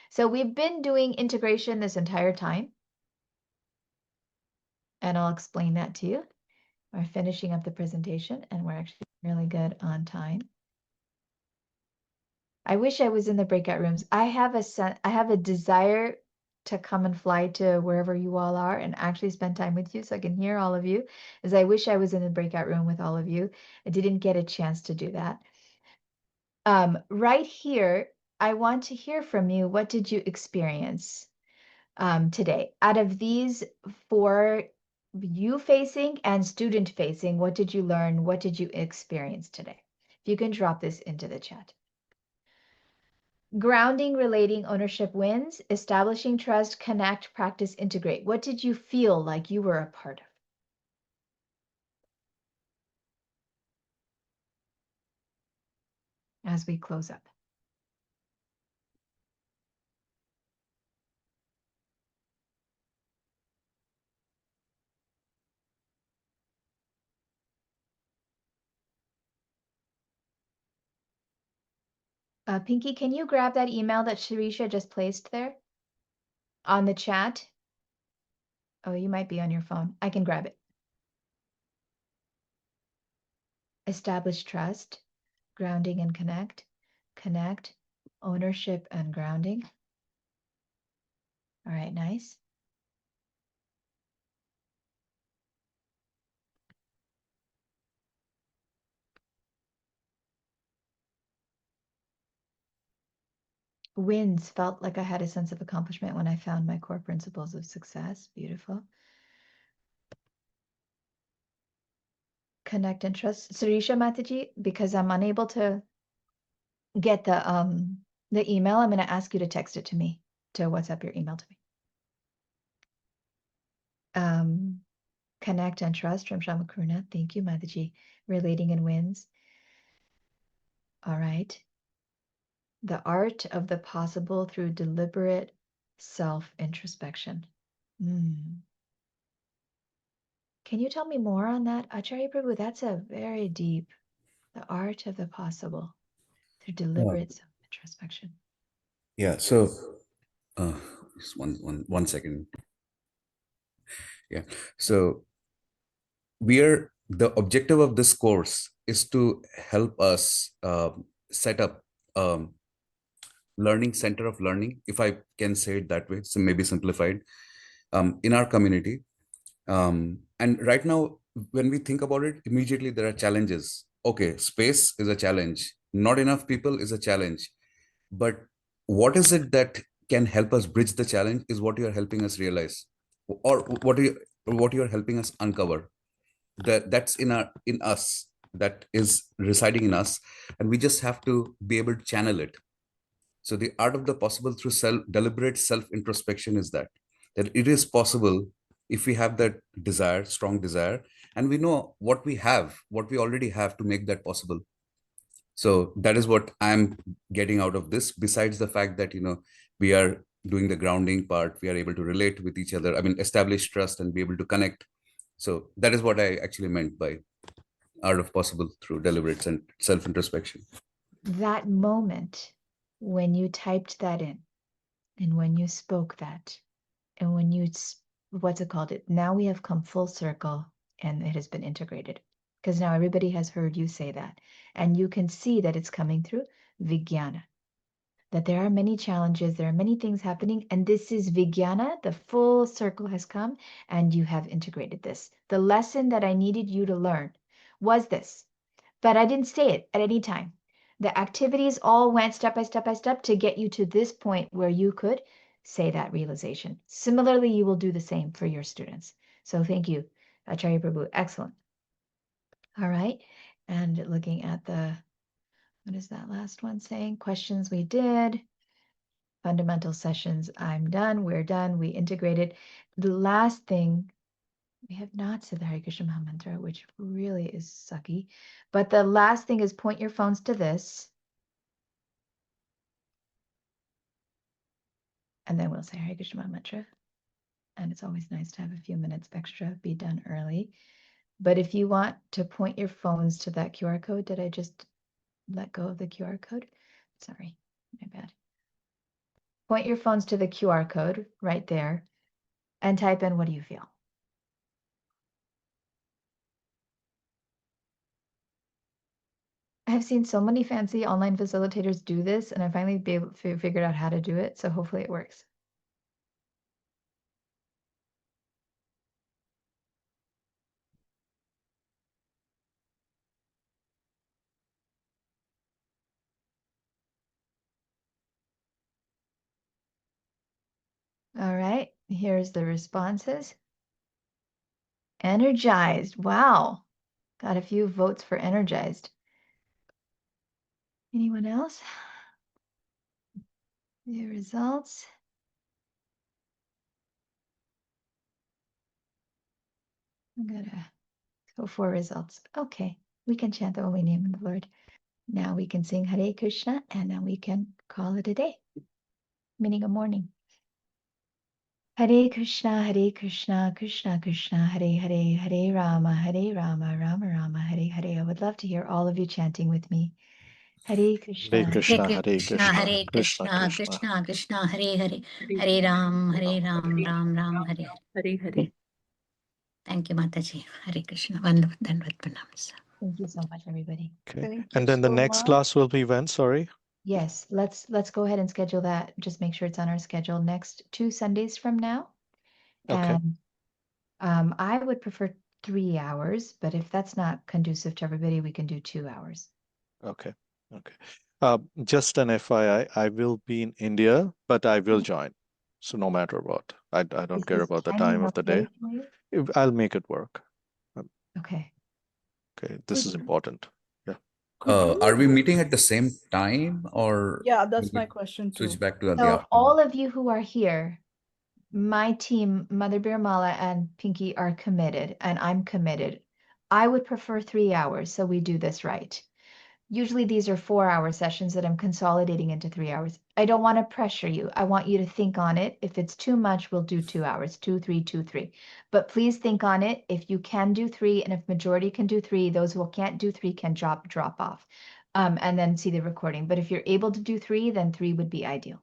So we've been doing integration this entire time, and I'll explain that to you. We're finishing up the presentation, and we're actually really good on time. I wish I was in the breakout rooms. I have a desire to come and fly to wherever you all are and actually spend time with you so I can hear all of you, as I wish I was in the breakout room with all of you. I didn't get a chance to do that. Right here, I want to hear from you. What did you experience today? Out of these 4, you facing and student facing, what did you learn? What did you experience today? If you can drop this into the chat. Grounding, relating, ownership wins, establishing trust, connect, practice, integrate. What did you feel like you were a part of? As we close up. Pinky, can you grab that email that Shirisha just placed there on the chat? Oh, you might be on your phone. I can grab it. Establish trust, grounding and connect, connect, ownership and grounding. All right, nice. Wins, felt like I had a sense of accomplishment when I found my core principles of success. Beautiful. Connect and trust. Surisha Mataji, because I'm unable to get the email, I'm going to ask you to text it to me, to WhatsApp your email to me. Connect and trust from Shamakruna. Thank you, Mataji. Relating and wins. All right. The art of the possible through deliberate self-introspection. Can you tell me more on that, Acharya Prabhu? That's a very deep, the art of the possible through deliberate self-introspection. Yeah. So, just one second. Yeah. So the objective of this course is to help us set up learning center of learning, if I can say it that way, so maybe simplified, in our community. And right now, when we think about it, immediately there are challenges. Okay, space is a challenge. Not enough people is a challenge. But what is it that can help us bridge the challenge is what you are helping us realize, or what you are helping us uncover. That's in us, that is residing in us, and we just have to be able to channel it. So the art of the possible through deliberate self introspection is that it is possible if we have that desire, strong desire, and we know what we already have to make that possible. So that is what I'm getting out of this. Besides the fact that we are doing the grounding part, we are able to relate with each other. I mean, establish trust and be able to connect. So that is what I actually meant by art of possible through deliberate and self introspection. That moment when you typed that in and when you spoke that and when you, what's it called? It now we have come full circle and it has been integrated because now everybody has heard you say that. And you can see that it's coming through Vijnana, that there are many challenges, there are many things happening, and this is Vijnana, the full circle has come, and you have integrated this. The lesson that I needed you to learn was this, but I didn't say it at any time. The activities all went step by step by step to get you to this point where you could say that realization. Similarly, you will do the same for your students. So thank you, Acharya Prabhu. Excellent. All right. And looking at the, what is that last one saying? Questions we did. Fundamental sessions, I'm done, we're done, we integrated. The last thing, we have not said the Hare Krishna Maha Mantra, which really is sucky. But the last thing is point your phones to this. And then we'll say Hare Krishna Maha Mantra. And it's always nice to have a few minutes extra, be done early. But if you want to point your phones to that QR code, did I just let go of the QR code? Sorry, my bad. Point your phones to the QR code right there and type in, what do you feel? I've seen so many fancy online facilitators do this, and I finally figured out how to do it, so hopefully it works. All right, here's the responses. Energized, wow. Got a few votes for energized. Anyone else? The results. I'm gonna go for results. Okay, we can chant the holy name of the Lord. Now we can sing Hare Krishna, and then we can call it a day, meaning a morning. Hare Krishna, Krishna Krishna, Hare Hare, Hare Rama, Rama Rama, Hare Hare. I would love to hear all of you chanting with me. Hare Krishna, Hare Krishna, Hare Hare Krishna, Krishna, Hare Krishna Krishna, Krishna. Krishna Krishna, Hare Hare, Hare Ram, Ram Ram, Hare Hare. Hare Hare. Thank you, Mataji. Hare Krishna. Vandavat pranams. Thank you so much, everybody. Okay. Thank you And then the so next much. class will be when? Sorry. Yes, let's go ahead and schedule that. Just make sure it's on our schedule next 2 Sundays from now. Okay. And I would prefer 3 hours, but if that's not conducive to everybody, we can do 2 hours. Okay. Okay. Just an FYI, I will be in India, but I will join. So no matter what, I don't Is care this about the timing time of the okay day. for you? I'll make it work. Okay. Okay. This is important. Yeah. Are we meeting at the same time, or Yeah, will that's we my question too. switch back to the So afternoon? all of you who are here, my team, Mother Bear Mala and Pinky are committed, and I'm committed. I would prefer 3 hours, so we do this right. Usually these are 4-hour sessions that I'm consolidating into 3 hours. I don't want to pressure you. I want you to think on it. If it's too much, we'll do 2 hours, 2, 3, 2, 3. But please think on it. If you can do 3, and if majority can do 3, those who can't do 3 can drop off, and then see the recording. But if you're able to do 3, then 3 would be ideal.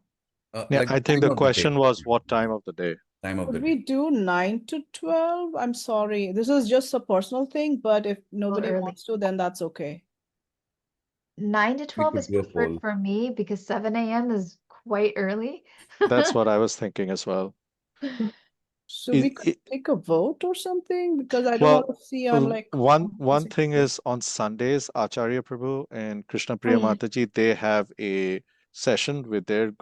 Yeah. Like I the think time the of the day. question was what time of the day? Time of the Could day. we do 9 to 12? I'm sorry. This is just a personal thing, but if nobody early. wants to, then that's okay. 9 to 12 could is do a preferred poll. for me because 7 a.m. is quite early. That's what I was thinking as well. So we could take a vote or something because I don't Well, want to see I'm like one thing is on Sundays, Acharya Prabhu and Krishna Priya Oh, yeah. Mataji, they have a session with their guru.